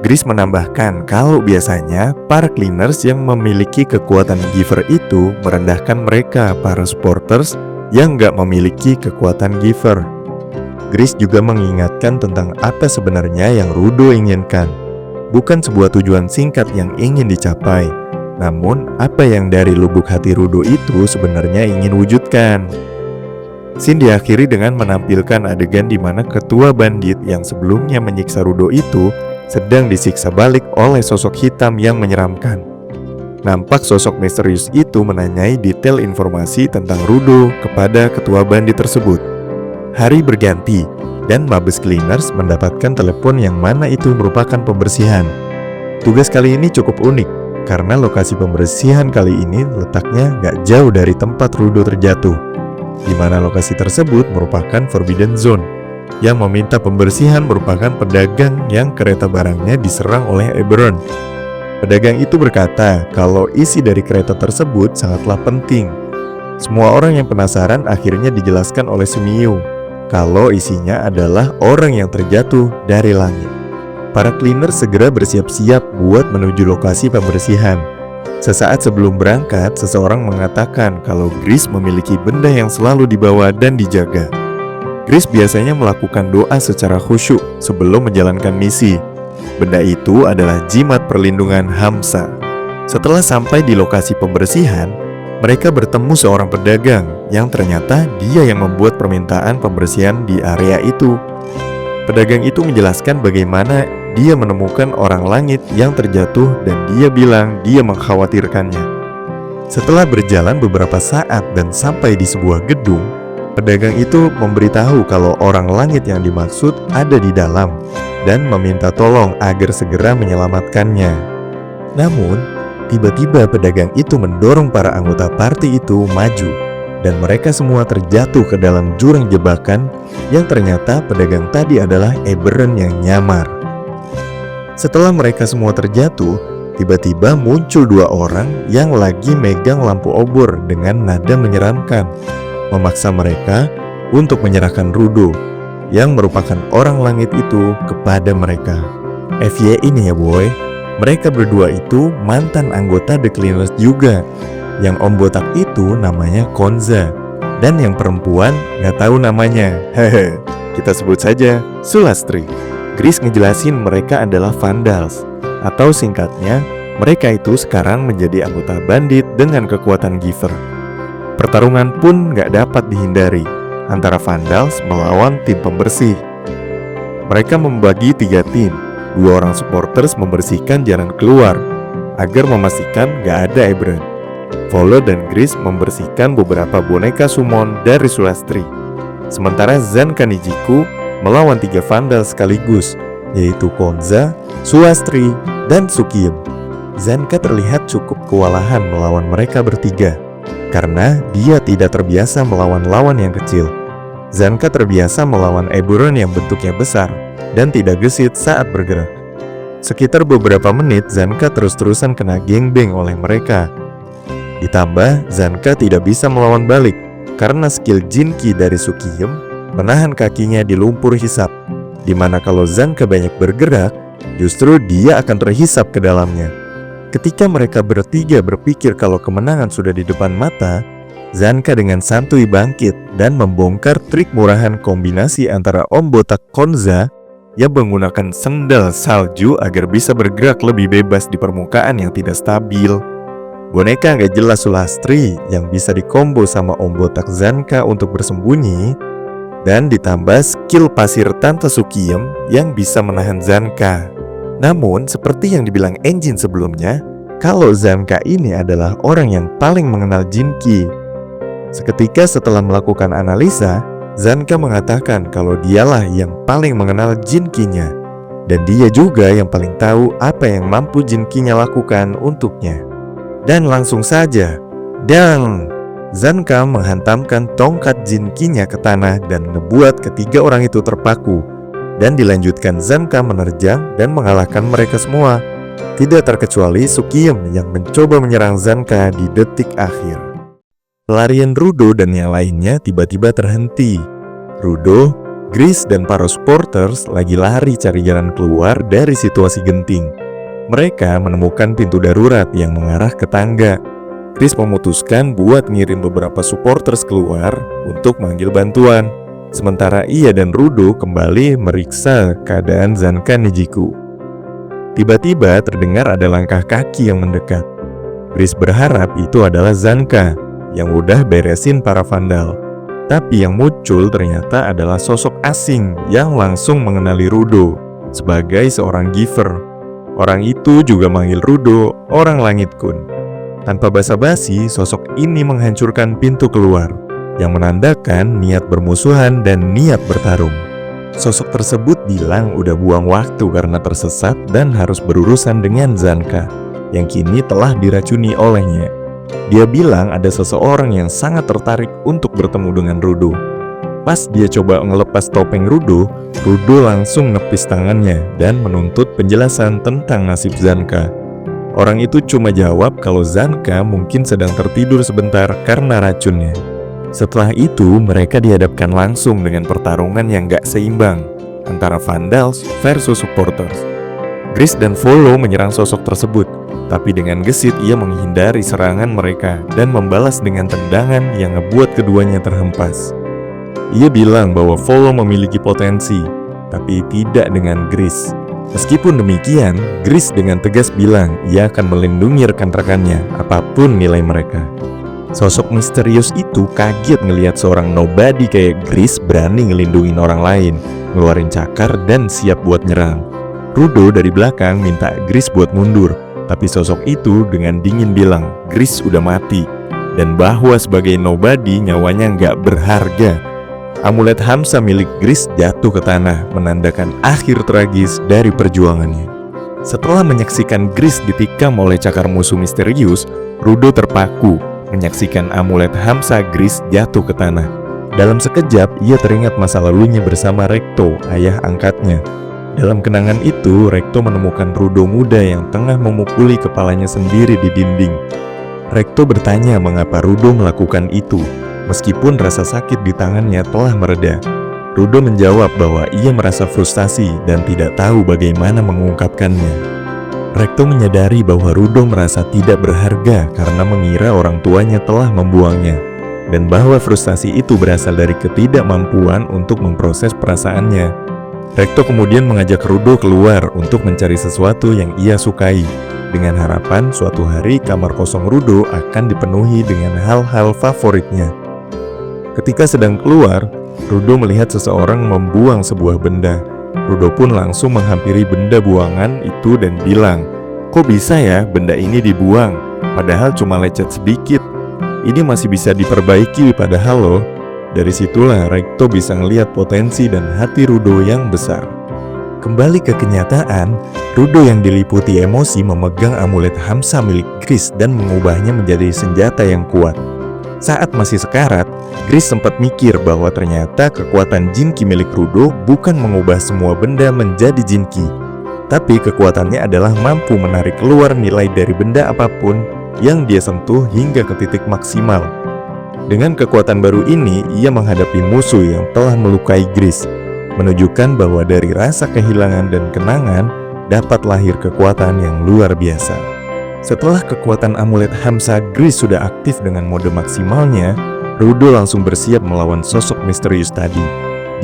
Grace menambahkan kalau biasanya para cleaners yang memiliki kekuatan giver itu merendahkan mereka para supporters yang gak memiliki kekuatan giver. Grace juga mengingatkan tentang apa sebenarnya yang Rudo inginkan. Bukan sebuah tujuan singkat yang ingin dicapai, namun apa yang dari lubuk hati Rudo itu sebenarnya ingin wujudkan. Scene diakhiri dengan menampilkan adegan di mana ketua bandit yang sebelumnya menyiksa Rudo itu sedang disiksa balik oleh sosok hitam yang menyeramkan. Nampak sosok misterius itu menanyai detail informasi tentang Rudo kepada ketua bandit tersebut. Hari berganti dan Mabes Cleaners mendapatkan telepon yang mana itu merupakan pembersihan. Tugas kali ini cukup unik karena lokasi pembersihan kali ini letaknya gak jauh dari tempat Rudo terjatuh, di mana lokasi tersebut merupakan Forbidden Zone. Yang meminta pembersihan merupakan pedagang yang kereta barangnya diserang oleh Aberron. Pedagang itu berkata kalau isi dari kereta tersebut sangatlah penting Semua orang yang penasaran akhirnya dijelaskan oleh Sumiyu kalau isinya adalah orang yang terjatuh dari langit. Para cleaner segera bersiap-siap buat menuju lokasi pembersihan. Sesaat sebelum berangkat, seseorang mengatakan kalau Grace memiliki benda yang selalu dibawa dan dijaga. Grace biasanya melakukan doa secara khusyuk sebelum menjalankan misi. Benda itu adalah jimat perlindungan Hamsa. Setelah sampai di lokasi pembersihan, mereka bertemu seorang pedagang yang ternyata dia yang membuat permintaan pembersihan di area itu. Pedagang itu menjelaskan bagaimana dia menemukan orang langit yang terjatuh dan dia bilang dia mengkhawatirkannya. Setelah berjalan beberapa saat dan sampai di sebuah gedung, pedagang itu memberitahu kalau orang langit yang dimaksud ada di dalam dan meminta tolong agar segera menyelamatkannya. Namun, tiba-tiba pedagang itu mendorong para anggota party itu maju dan mereka semua terjatuh ke dalam jurang jebakan yang ternyata pedagang tadi adalah Eberron yang nyamar. Setelah mereka semua terjatuh, tiba-tiba muncul dua orang yang lagi megang lampu obor dengan nada menyeramkan, memaksa mereka untuk menyerahkan Rudo yang merupakan orang langit itu kepada mereka. FY ini ya boy. Mereka berdua itu mantan anggota The Cleaners juga. Yang om botak itu namanya Konza, dan yang perempuan nggak tahu namanya. Hehe, kita sebut saja Sulastri. Grace ngejelasin mereka adalah Vandals, atau singkatnya, mereka itu sekarang menjadi anggota bandit dengan kekuatan Giver. Pertarungan pun nggak dapat dihindari antara Vandals melawan tim pembersih. Mereka membagi 3 tim. 2 orang supporters membersihkan jalan keluar agar memastikan gak ada Eberron. Volo dan Grace membersihkan beberapa boneka summon dari Sulastri. Sementara Zan Kanijiko melawan 3 Vandal sekaligus, yaitu Konza, Sulastri, dan Sukiem. Zanka terlihat cukup kewalahan melawan mereka bertiga karena dia tidak terbiasa melawan lawan yang kecil. Zanka terbiasa melawan Eberron yang bentuknya besar dan tidak gesit saat bergerak. Sekitar beberapa menit, Zanka terus-terusan kena gangbang oleh mereka. Ditambah, Zanka tidak bisa melawan balik karena skill Jinki dari Sukiem menahan kakinya di lumpur hisap, dimana kalau Zanka banyak bergerak, justru dia akan terhisap ke dalamnya. Ketika mereka bertiga berpikir kalau kemenangan sudah di depan mata, Zanka dengan santuy bangkit dan membongkar trik murahan kombinasi antara Om Botak Konza yang menggunakan sendal salju agar bisa bergerak lebih bebas di permukaan yang tidak stabil. Boneka gak jelas Sulastri yang bisa dikombo sama Om Botak Zanka untuk bersembunyi, dan ditambah skill pasir Tante Sukiem yang bisa menahan Zanka. Namun, seperti yang dibilang Engine sebelumnya, kalau Zanka ini adalah orang yang paling mengenal Jinki. Seketika setelah melakukan analisa, Zanka mengatakan kalau dialah yang paling mengenal Jinkinya, dan dia juga yang paling tahu apa yang mampu Jinkinya lakukan untuknya. Dan langsung saja, dang! Zanka menghantamkan tongkat Jinkinya ke tanah dan ngebuat ketiga orang itu terpaku. Dan dilanjutkan Zanka menerjang dan mengalahkan mereka semua, tidak terkecuali Sukiem yang mencoba menyerang Zanka di detik akhir. Pelarian Rudo dan yang lainnya tiba-tiba terhenti. Rudo, Grace, dan para supporters lagi lari cari jalan keluar dari situasi genting. Mereka menemukan pintu darurat yang mengarah ke tangga. Grace memutuskan buat ngirim beberapa supporters keluar untuk manggil bantuan. Sementara ia dan Rudo kembali meriksa keadaan Zanka Nijiku. Tiba-tiba terdengar ada langkah kaki yang mendekat. Grace berharap itu adalah Zanka yang udah beresin para Vandal. Tapi yang muncul ternyata adalah sosok asing yang langsung mengenali Rudo sebagai seorang Giver. Orang itu juga manggil Rudo orang langit kun. Tanpa basa-basi, sosok ini menghancurkan pintu keluar yang menandakan niat bermusuhan dan niat bertarung. Sosok tersebut bilang udah buang waktu karena tersesat dan harus berurusan dengan Zanka yang kini telah diracuni olehnya. Dia bilang ada seseorang yang sangat tertarik untuk bertemu dengan Rudo. Pas dia coba ngelepas topeng Rudo, Rudo langsung nepis tangannya dan menuntut penjelasan tentang nasib Zanka. Orang itu cuma jawab kalau Zanka mungkin sedang tertidur sebentar karena racunnya. Setelah itu, mereka dihadapkan langsung dengan pertarungan yang gak seimbang antara Vandals versus supporters. Gris dan Volo menyerang sosok tersebut, tapi dengan gesit ia menghindari serangan mereka dan membalas dengan tendangan yang ngebuat keduanya terhempas. Ia bilang bahwa Volo memiliki potensi, tapi tidak dengan Gris. Meskipun demikian, Gris dengan tegas bilang ia akan melindungi rekan-rekannya apapun nilai mereka. Sosok misterius itu kaget ngelihat seorang nobody kayak Gris berani ngelindungin orang lain, ngeluarin cakar dan siap buat nyerang. Rudo dari belakang minta Gris buat mundur, tapi sosok itu dengan dingin bilang Gris udah mati dan bahwa sebagai nobody nyawanya nggak berharga. Amulet Hamsa milik Gris jatuh ke tanah, menandakan akhir tragis dari perjuangannya. Setelah menyaksikan Gris ditikam oleh cakar musuh misterius, Rudo terpaku menyaksikan amulet Hamsa Gris jatuh ke tanah. Dalam sekejap, ia teringat masa lalunya bersama Rekto, ayah angkatnya. Dalam kenangan itu, Rekto menemukan Rudo muda yang tengah memukuli kepalanya sendiri di dinding. Rekto bertanya mengapa Rudo melakukan itu, meskipun rasa sakit di tangannya telah mereda. Rudo menjawab bahwa ia merasa frustasi dan tidak tahu bagaimana mengungkapkannya. Rekto menyadari bahwa Rudo merasa tidak berharga karena mengira orang tuanya telah membuangnya, dan bahwa frustasi itu berasal dari ketidakmampuan untuk memproses perasaannya. Rekto kemudian mengajak Rudo keluar untuk mencari sesuatu yang ia sukai, dengan harapan suatu hari kamar kosong Rudo akan dipenuhi dengan hal-hal favoritnya. Ketika sedang keluar, Rudo melihat seseorang membuang sebuah benda. Rudo pun langsung menghampiri benda buangan itu dan bilang, "Kok bisa ya benda ini dibuang? Padahal cuma lecet sedikit. Ini masih bisa diperbaiki padahal loh." Dari situlah Rekto bisa ngelihat potensi dan hati Rudo yang besar. Kembali ke kenyataan, Rudo yang diliputi emosi memegang amulet Hamsa milik Gris dan mengubahnya menjadi senjata yang kuat. Saat masih sekarat, Gris sempat mikir bahwa ternyata kekuatan Jinki milik Rudo bukan mengubah semua benda menjadi Jinki, tapi kekuatannya adalah mampu menarik keluar nilai dari benda apapun yang dia sentuh hingga ke titik maksimal. Dengan kekuatan baru ini, ia menghadapi musuh yang telah melukai Gris, menunjukkan bahwa dari rasa kehilangan dan kenangan dapat lahir kekuatan yang luar biasa. Setelah kekuatan amulet Hamsa Gris sudah aktif dengan mode maksimalnya, Rudo langsung bersiap melawan sosok misterius tadi.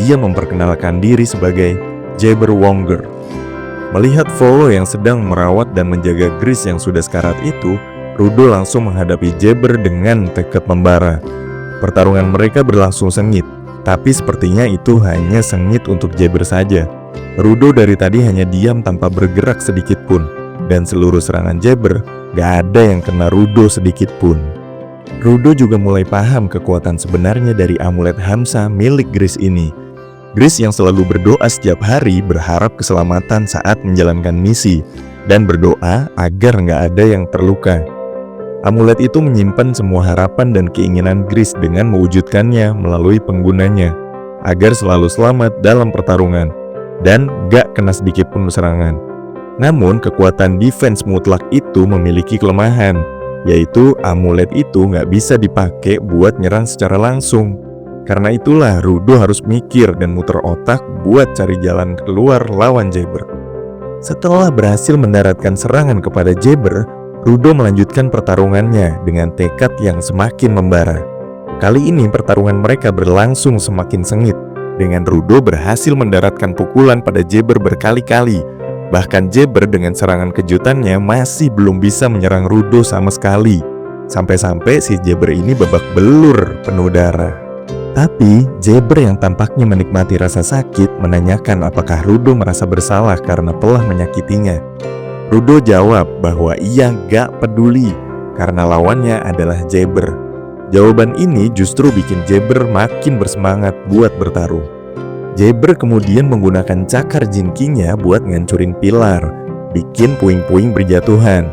Dia memperkenalkan diri sebagai Jabberwonger. Melihat Volo yang sedang merawat dan menjaga Gris yang sudah sekarat itu, Rudo langsung menghadapi Jabber dengan tekad membara. Pertarungan mereka berlangsung sengit, tapi sepertinya itu hanya sengit untuk Jabber saja. Rudo dari tadi hanya diam tanpa bergerak sedikit pun, dan seluruh serangan Jabber gak ada yang kena Rudo sedikit pun. Rudo juga mulai paham kekuatan sebenarnya dari amulet Hamsa milik Gris ini. Gris yang selalu berdoa setiap hari berharap keselamatan saat menjalankan misi, dan berdoa agar gak ada yang terluka. Amulet itu menyimpan semua harapan dan keinginan Gris dengan mewujudkannya melalui penggunanya, agar selalu selamat dalam pertarungan, dan gak kena sedikit pun serangan. Namun kekuatan defense mutlak itu memiliki kelemahan, yaitu amulet itu nggak bisa dipakai buat nyerang secara langsung. Karena itulah Rudo harus mikir dan muter otak buat cari jalan keluar lawan Jabber. Setelah berhasil mendaratkan serangan kepada Jabber, Rudo melanjutkan pertarungannya dengan tekad yang semakin membara. Kali ini pertarungan mereka berlangsung semakin sengit, dengan Rudo berhasil mendaratkan pukulan pada Jabber berkali-kali. Bahkan Jabber dengan serangan kejutannya masih belum bisa menyerang Rudo sama sekali. Sampai-sampai si Jabber ini babak belur penuh darah. Tapi Jabber yang tampaknya menikmati rasa sakit menanyakan apakah Rudo merasa bersalah karena telah menyakitinya. Rudo jawab bahwa ia gak peduli karena lawannya adalah Jabber. Jawaban ini justru bikin Jabber makin bersemangat buat bertarung. Jabber kemudian menggunakan cakar Jinkinya buat ngancurin pilar, bikin puing-puing berjatuhan.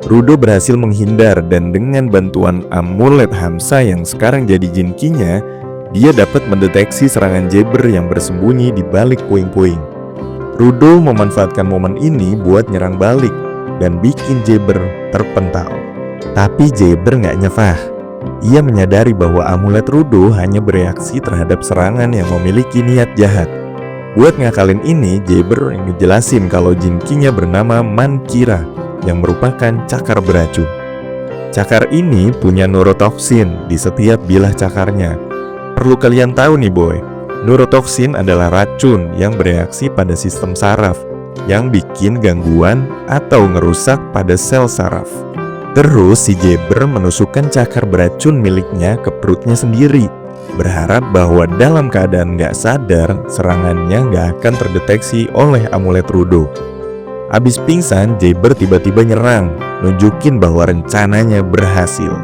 Rudo berhasil menghindar dan dengan bantuan amulet Hamsa yang sekarang jadi Jinkinya, dia dapat mendeteksi serangan Jabber yang bersembunyi di balik puing-puing. Rudo memanfaatkan momen ini buat nyerang balik. dan bikin Jabber terpental. Tapi Jabber nggak nyerah. Ia menyadari bahwa amulet Rudo hanya bereaksi terhadap serangan yang memiliki niat jahat. Buat ngakalin ini, Jabber ngejelasin kalau jin Qi-nya bernama Mankira yang merupakan cakar beracun. Cakar ini punya neurotoksin di setiap bilah cakarnya. Perlu kalian tahu nih boy, neurotoksin adalah racun yang bereaksi pada sistem saraf yang bikin gangguan atau ngerusak pada sel saraf. Terus si Jabber menusukkan cakar beracun miliknya ke perutnya sendiri, berharap bahwa dalam keadaan nggak sadar, serangannya nggak akan terdeteksi oleh amulet Rudo. Abis pingsan, Jabber tiba-tiba nyerang, nunjukin bahwa rencananya berhasil.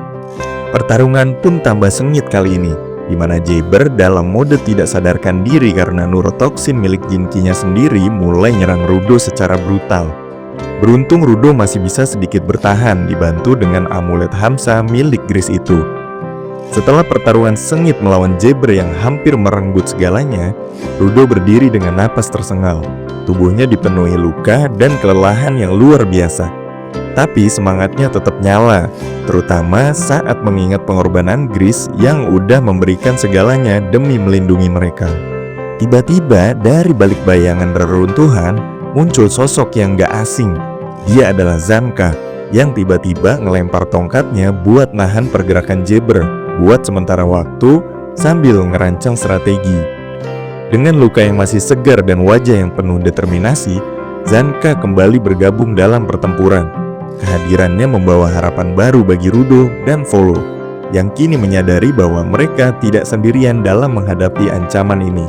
Pertarungan pun tambah sengit kali ini, di mana Jabber dalam mode tidak sadarkan diri karena neurotoksin milik jin Qi-nya sendiri mulai nyerang Rudo secara brutal. Beruntung Rudo masih bisa sedikit bertahan dibantu dengan amulet Hamsa milik Gris itu. Setelah pertarungan sengit melawan Jabber yang hampir merenggut segalanya, Rudo berdiri dengan napas tersengal. Tubuhnya dipenuhi luka dan kelelahan yang luar biasa. Tapi semangatnya tetap nyala, terutama saat mengingat pengorbanan Gris yang udah memberikan segalanya demi melindungi mereka. Tiba-tiba dari balik bayangan reruntuhan muncul sosok yang gak asing. Dia adalah Zanka yang tiba-tiba ngelempar tongkatnya buat nahan pergerakan Jabber buat sementara waktu sambil ngerancang strategi. Dengan luka yang masih segar dan wajah yang penuh determinasi, Zanka kembali bergabung dalam pertempuran. Kehadirannya membawa harapan baru bagi Rudo dan Volo, yang kini menyadari bahwa mereka tidak sendirian dalam menghadapi ancaman ini.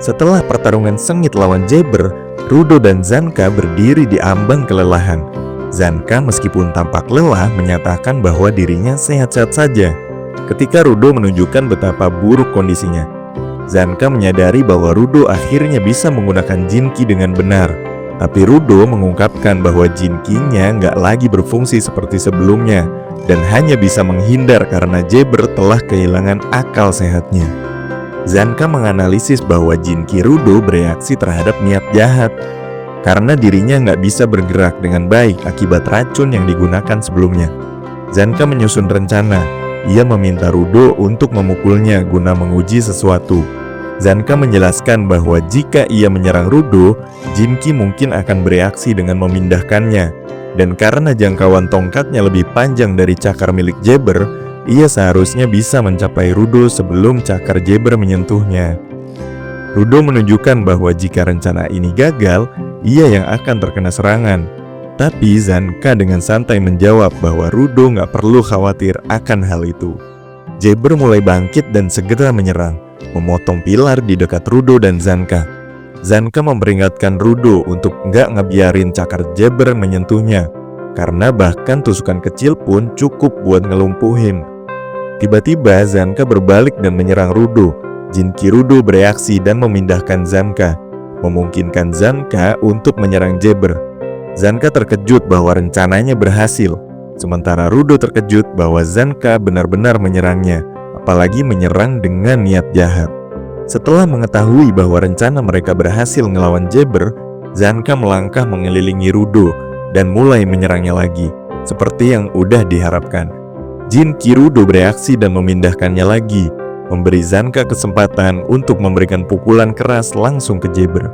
Setelah pertarungan sengit lawan Jabber, Rudo dan Zanka berdiri di ambang kelelahan. Zanka meskipun tampak lelah menyatakan bahwa dirinya sehat-sehat saja. Ketika Rudo menunjukkan betapa buruk kondisinya, Zanka menyadari bahwa Rudo akhirnya bisa menggunakan jin Qi dengan benar. Tapi Rudo mengungkapkan bahwa jin Qi-nya nggak lagi berfungsi seperti sebelumnya dan hanya bisa menghindar karena Jabber telah kehilangan akal sehatnya. Zanka menganalisis bahwa jin Qi Rudo bereaksi terhadap niat jahat karena dirinya nggak bisa bergerak dengan baik akibat racun yang digunakan sebelumnya. Zanka menyusun rencana. Ia meminta Rudo untuk memukulnya guna menguji sesuatu. Zanka menjelaskan bahwa jika ia menyerang Rudo, jin Qi mungkin akan bereaksi dengan memindahkannya. Dan karena jangkauan tongkatnya lebih panjang dari cakar milik Jabber, ia seharusnya bisa mencapai Rudo sebelum cakar Jabber menyentuhnya. Rudo menunjukkan bahwa jika rencana ini gagal, ia yang akan terkena serangan. Tapi Zanka dengan santai menjawab bahwa Rudo nggak perlu khawatir akan hal itu. Jabber mulai bangkit dan segera menyerang, memotong pilar di dekat Rudo dan Zanka. Zanka memperingatkan Rudo untuk nggak ngebiarin cakar Jabber menyentuhnya, karena bahkan tusukan kecil pun cukup buat ngelumpuhin. Tiba-tiba Zanka berbalik dan menyerang Rudo. Jin Qi Rudo bereaksi dan memindahkan Zanka, memungkinkan Zanka untuk menyerang Jabber. Zanka terkejut bahwa rencananya berhasil, sementara Rudo terkejut bahwa Zanka benar-benar menyerangnya, apalagi menyerang dengan niat jahat. Setelah mengetahui bahwa rencana mereka berhasil ngelawan Jabber, Zanka melangkah mengelilingi Rudo dan mulai menyerangnya lagi, seperti yang udah diharapkan. Jin Qi Rudo bereaksi dan memindahkannya lagi, memberi Zanka kesempatan untuk memberikan pukulan keras langsung ke Jabber.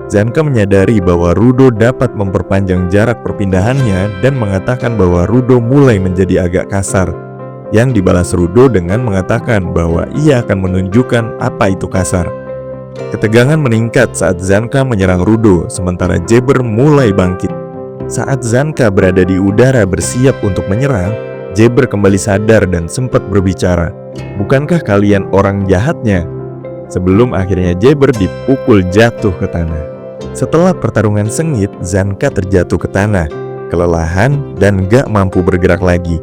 Zanka menyadari bahwa Rudo dapat memperpanjang jarak perpindahannya dan mengatakan bahwa Rudo mulai menjadi agak kasar, yang dibalas Rudo dengan mengatakan bahwa ia akan menunjukkan apa itu kasar. Ketegangan meningkat saat Zanka menyerang Rudo, sementara Jabber mulai bangkit. Saat Zanka berada di udara bersiap untuk menyerang, Jabber kembali sadar dan sempat berbicara, "Bukankah kalian orang jahatnya?" Sebelum akhirnya Jabber dipukul jatuh ke tanah. Setelah pertarungan sengit, Zanka terjatuh ke tanah, kelelahan dan gak mampu bergerak lagi.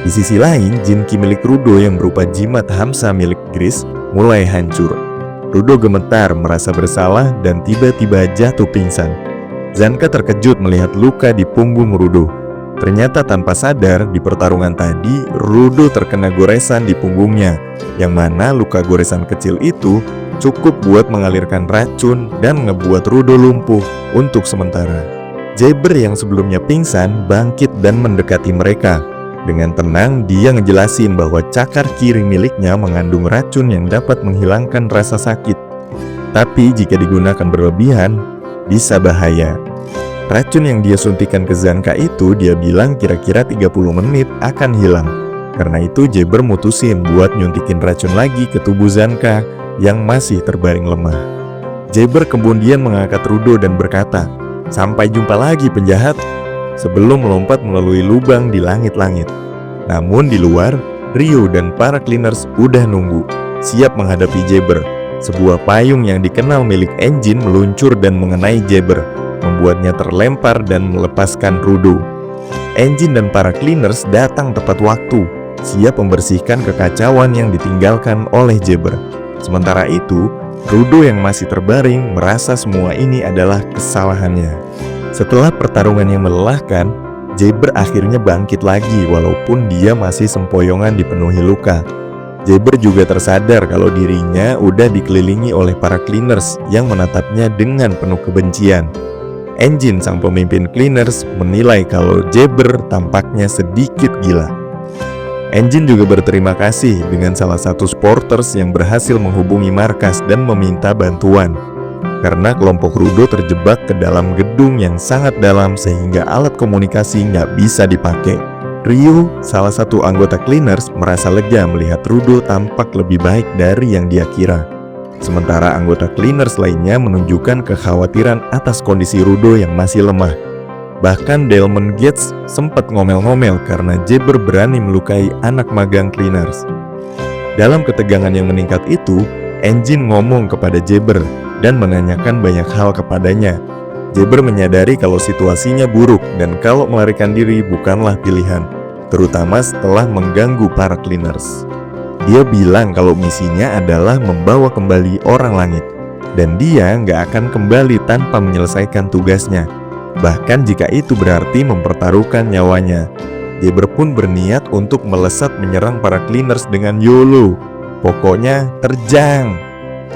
Di sisi lain, jin Qi milik Rudo yang berupa jimat Hamsa milik Gris mulai hancur. Rudo gemetar, merasa bersalah dan tiba-tiba jatuh pingsan. Zanka terkejut melihat luka di punggung Rudo. Ternyata tanpa sadar, di pertarungan tadi, Rudo terkena goresan di punggungnya, yang mana luka goresan kecil itu cukup buat mengalirkan racun dan ngebuat Rudo lumpuh untuk sementara. Jabber yang sebelumnya pingsan bangkit dan mendekati mereka. Dengan tenang, dia ngejelasin bahwa cakar kiri miliknya mengandung racun yang dapat menghilangkan rasa sakit. Tapi jika digunakan berlebihan, bisa bahaya. Racun yang dia suntikan ke Zanka itu dia bilang kira-kira 30 menit akan hilang. Karena itu Jabber mutusin buat nyuntikin racun lagi ke tubuh Zanka yang masih terbaring lemah. Jabber kemudian mengangkat Rudo dan berkata, "Sampai jumpa lagi penjahat," sebelum melompat melalui lubang di langit-langit. Namun di luar, Ryo dan para cleaners udah nunggu, siap menghadapi Jabber. Sebuah payung yang dikenal milik Engine meluncur dan mengenai Jabber, membuatnya terlempar dan melepaskan Rudo. Engine dan para cleaners datang tepat waktu, siap membersihkan kekacauan yang ditinggalkan oleh Jabber. Sementara itu, Rudo yang masih terbaring merasa semua ini adalah kesalahannya. Setelah pertarungan yang melelahkan, Jabber akhirnya bangkit lagi walaupun dia masih sempoyongan dipenuhi luka. Jabber juga tersadar kalau dirinya udah dikelilingi oleh para cleaners yang menatapnya dengan penuh kebencian. Engine sang pemimpin cleaners menilai kalau Jabber tampaknya sedikit gila. Engine juga berterima kasih dengan salah satu sporters yang berhasil menghubungi markas dan meminta bantuan. Karena kelompok Rudo terjebak ke dalam gedung yang sangat dalam sehingga alat komunikasi nggak bisa dipakai. Ryo, salah satu anggota cleaners, merasa lega melihat Rudo tampak lebih baik dari yang dia kira. Sementara anggota cleaners lainnya menunjukkan kekhawatiran atas kondisi Rudo yang masih lemah. Bahkan Delmon Gates sempat ngomel-ngomel karena Jabber berani melukai anak magang cleaners. Dalam ketegangan yang meningkat itu, Engine ngomong kepada Jabber dan menanyakan banyak hal kepadanya. Jabber menyadari kalau situasinya buruk dan kalau melarikan diri bukanlah pilihan, terutama setelah mengganggu para cleaners. Dia bilang kalau misinya adalah membawa kembali orang langit, dan dia nggak akan kembali tanpa menyelesaikan tugasnya, bahkan jika itu berarti mempertaruhkan nyawanya. Jabber pun berniat untuk melesat menyerang para cleaners dengan YOLO, pokoknya terjang.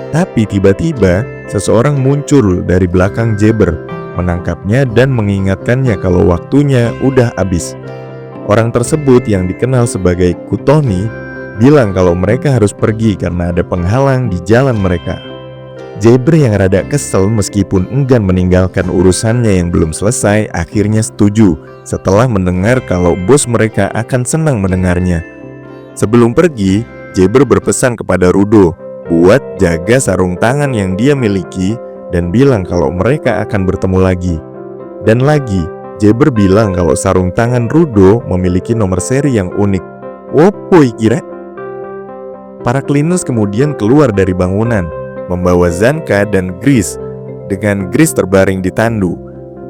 Tapi tiba-tiba seseorang muncul dari belakang Jabber, menangkapnya dan mengingatkannya kalau waktunya udah habis. Orang tersebut yang dikenal sebagai Kutoni bilang kalau mereka harus pergi karena ada penghalang di jalan mereka. Jabber yang rada kesel meskipun enggan meninggalkan urusannya yang belum selesai akhirnya setuju setelah mendengar kalau bos mereka akan senang mendengarnya. Sebelum pergi, Jabber berpesan kepada Rudo buat jaga sarung tangan yang dia miliki dan bilang kalau mereka akan bertemu lagi. Dan lagi, Jabber bilang kalau sarung tangan Rudo memiliki nomor seri yang unik. Wopoi kira? Para cleaners kemudian keluar dari bangunan, membawa Zanka dan Gris. Dengan Gris terbaring di tandu,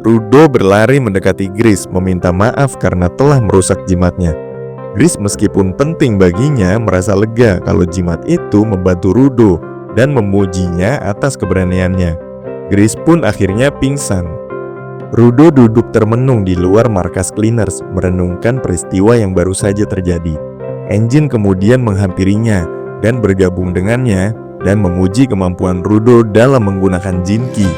Rudo berlari mendekati Gris meminta maaf karena telah merusak jimatnya. Gris meskipun penting baginya merasa lega kalau jimat itu membantu Rudo dan memujinya atas keberaniannya. Gris pun akhirnya pingsan. Rudo duduk termenung di luar markas cleaners merenungkan peristiwa yang baru saja terjadi. Engine kemudian menghampirinya dan bergabung dengannya dan memuji kemampuan Rudo dalam menggunakan Jinki.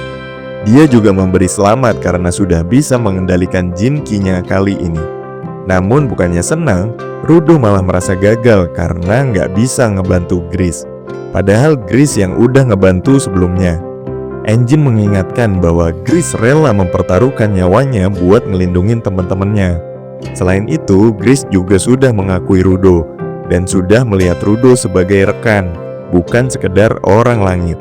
Dia juga memberi selamat karena sudah bisa mengendalikan Jinki-nya kali ini. Namun bukannya senang, Rudo malah merasa gagal karena nggak bisa ngebantu Gris. Padahal Gris yang udah ngebantu sebelumnya. Engine mengingatkan bahwa Gris rela mempertaruhkan nyawanya buat ngelindungin teman-temannya. Selain itu, Gris juga sudah mengakui Rudo dan sudah melihat Rudo sebagai rekan, bukan sekedar orang langit.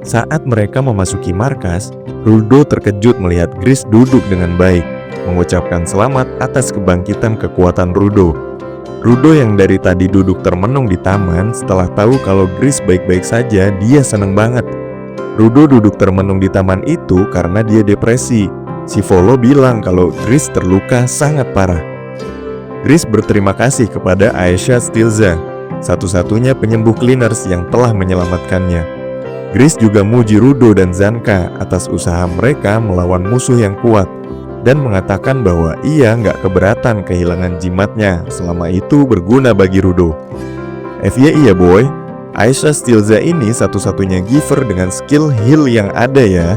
Saat mereka memasuki markas, Rudo terkejut melihat Gris duduk dengan baik, mengucapkan selamat atas kebangkitan kekuatan Rudo. Rudo yang dari tadi duduk termenung di taman setelah tahu kalau Gris baik-baik saja, dia seneng banget. Rudo duduk termenung di taman itu karena dia depresi. Si Volo bilang kalau Gris terluka sangat parah. Gris berterima kasih kepada Aisha Stilza, satu-satunya penyembuh cleaners yang telah menyelamatkannya. Gris juga muji Rudo dan Zanka atas usaha mereka melawan musuh yang kuat dan mengatakan bahwa ia nggak keberatan kehilangan jimatnya selama itu berguna bagi Rudo. FYI ya boy, Aisha Stilza ini satu-satunya giver dengan skill heal yang ada ya.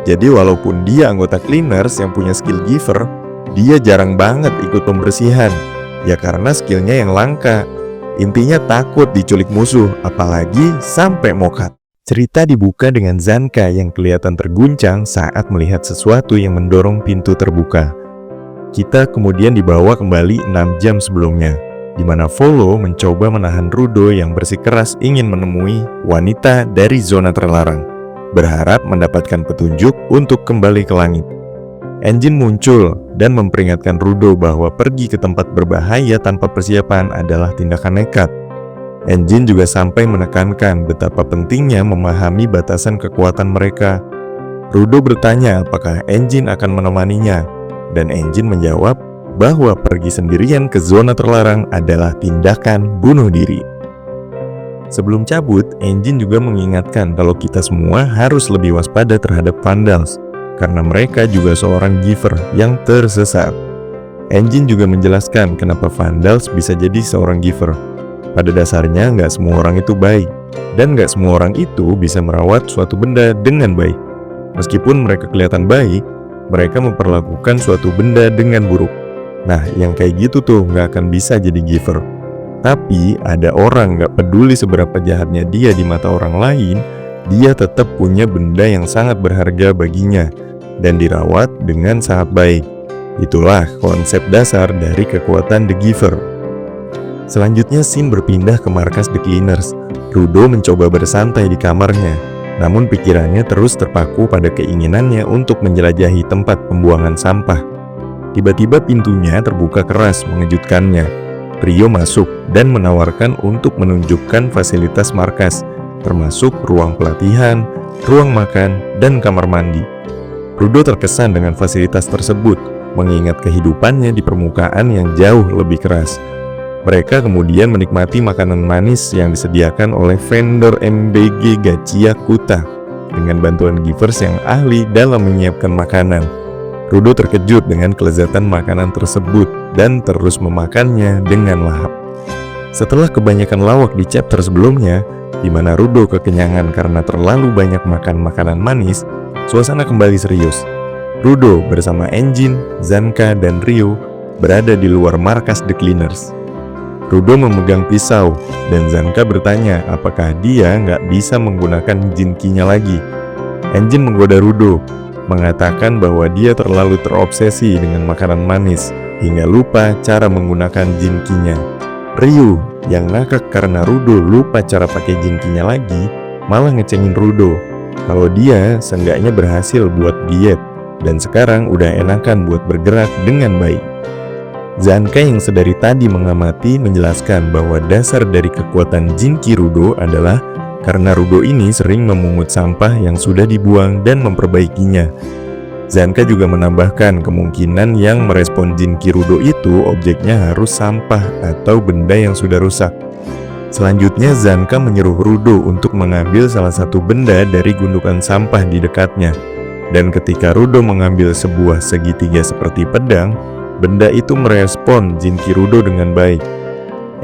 Jadi walaupun dia anggota Cleaners yang punya skill giver, dia jarang banget ikut pembersihan. Ya karena skillnya yang langka. Intinya takut diculik musuh, apalagi sampai mokat. Cerita dibuka dengan Zanka yang kelihatan terguncang saat melihat sesuatu yang mendorong pintu terbuka. Kita kemudian dibawa kembali 6 jam sebelumnya, di mana Volo mencoba menahan Rudo yang bersikeras ingin menemui wanita dari zona terlarang, berharap mendapatkan petunjuk untuk kembali ke langit. Engine muncul dan memperingatkan Rudo bahwa pergi ke tempat berbahaya tanpa persiapan adalah tindakan nekat. Engine juga sampai menekankan betapa pentingnya memahami batasan kekuatan mereka. Rudo bertanya apakah Engine akan menemaninya, dan Engine menjawab bahwa pergi sendirian ke zona terlarang adalah tindakan bunuh diri. Sebelum cabut, Engine juga mengingatkan kalau kita semua harus lebih waspada terhadap Vandals, karena mereka juga seorang giver yang tersesat. Engine juga menjelaskan kenapa Vandals bisa jadi seorang giver. Pada dasarnya nggak semua orang itu baik, dan nggak semua orang itu bisa merawat suatu benda dengan baik. Meskipun mereka kelihatan baik, mereka memperlakukan suatu benda dengan buruk. Nah, yang kayak gitu tuh nggak akan bisa jadi giver. Tapi ada orang nggak peduli seberapa jahatnya dia di mata orang lain, dia tetap punya benda yang sangat berharga baginya dan dirawat dengan sangat baik. Itulah konsep dasar dari kekuatan The Giver. Selanjutnya scene berpindah ke markas The Cleaners. Rudo mencoba bersantai di kamarnya, namun pikirannya terus terpaku pada keinginannya untuk menjelajahi tempat pembuangan sampah. Tiba-tiba pintunya terbuka keras mengejutkannya. Rio masuk dan menawarkan untuk menunjukkan fasilitas markas, termasuk ruang pelatihan, ruang makan, dan kamar mandi. Rudo terkesan dengan fasilitas tersebut, mengingat kehidupannya di permukaan yang jauh lebih keras. Mereka kemudian menikmati makanan manis yang disediakan oleh vendor MBG Gachia Kuta dengan bantuan givers yang ahli dalam menyiapkan makanan. Rudo terkejut dengan kelezatan makanan tersebut dan terus memakannya dengan lahap. Setelah kebanyakan lawak di chapter sebelumnya, di mana Rudo kekenyangan karena terlalu banyak makan makanan manis, suasana kembali serius. Rudo bersama Engine, Zanka, dan Rio berada di luar markas The Cleaners. Rudo memegang pisau, dan Zanka bertanya apakah dia nggak bisa menggunakan jinkinya lagi. Engine menggoda Rudo, mengatakan bahwa dia terlalu terobsesi dengan makanan manis, hingga lupa cara menggunakan jinkinya. Ryu, yang ngakak karena Rudo lupa cara pakai jinkinya lagi, malah ngecengin Rudo kalau dia seenggaknya berhasil buat diet, dan sekarang udah enakan buat bergerak dengan baik. Zanka yang sedari tadi mengamati menjelaskan bahwa dasar dari kekuatan Jinki Rudo adalah karena Rudo ini sering memungut sampah yang sudah dibuang dan memperbaikinya. Zanka juga menambahkan kemungkinan yang merespon Jinki Rudo itu objeknya harus sampah atau benda yang sudah rusak. Selanjutnya Zanka menyuruh Rudo untuk mengambil salah satu benda dari gundukan sampah di dekatnya. Dan ketika Rudo mengambil sebuah segitiga seperti pedang, benda itu merespon Jinki Rudo dengan baik.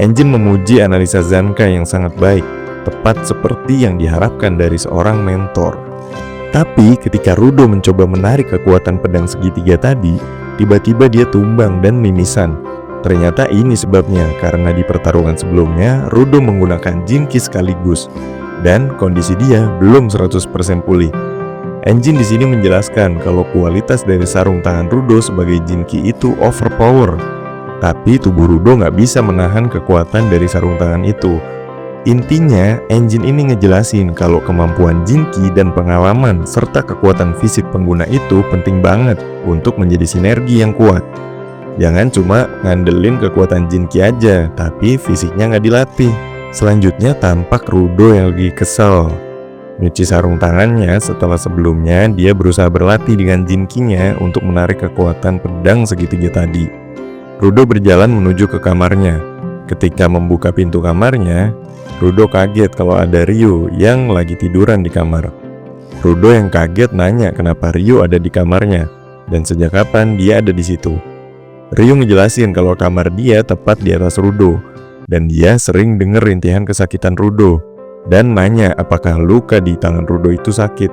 Engine memuji analisa Zanka yang sangat baik, tepat seperti yang diharapkan dari seorang mentor. Tapi ketika Rudo mencoba menarik kekuatan pedang segitiga tadi, tiba-tiba dia tumbang dan mimisan. Ternyata ini sebabnya karena di pertarungan sebelumnya Rudo menggunakan Jinki sekaligus dan kondisi dia belum 100% pulih. Engine di sini menjelaskan kalau kualitas dari sarung tangan Rudo sebagai Jinki itu overpower, tapi tubuh Rudo nggak bisa menahan kekuatan dari sarung tangan itu. Intinya, Engine ini ngejelasin kalau kemampuan Jinki dan pengalaman serta kekuatan fisik pengguna itu penting banget untuk menjadi sinergi yang kuat. Jangan cuma ngandelin kekuatan Jinki aja, tapi fisiknya nggak dilatih. Selanjutnya tampak Rudo yang lagi kesel nyuci sarung tangannya setelah sebelumnya dia berusaha berlatih dengan jinkinya untuk menarik kekuatan pedang segitiga tadi. Rudo berjalan menuju ke kamarnya. Ketika membuka pintu kamarnya, Rudo kaget kalau ada Ryu yang lagi tiduran di kamar. Rudo yang kaget nanya kenapa Ryu ada di kamarnya dan sejak kapan dia ada di situ. Ryu ngejelasin kalau kamar dia tepat di atas Rudo dan dia sering denger rintihan kesakitan Rudo, dan nanya apakah luka di tangan Rudo itu sakit.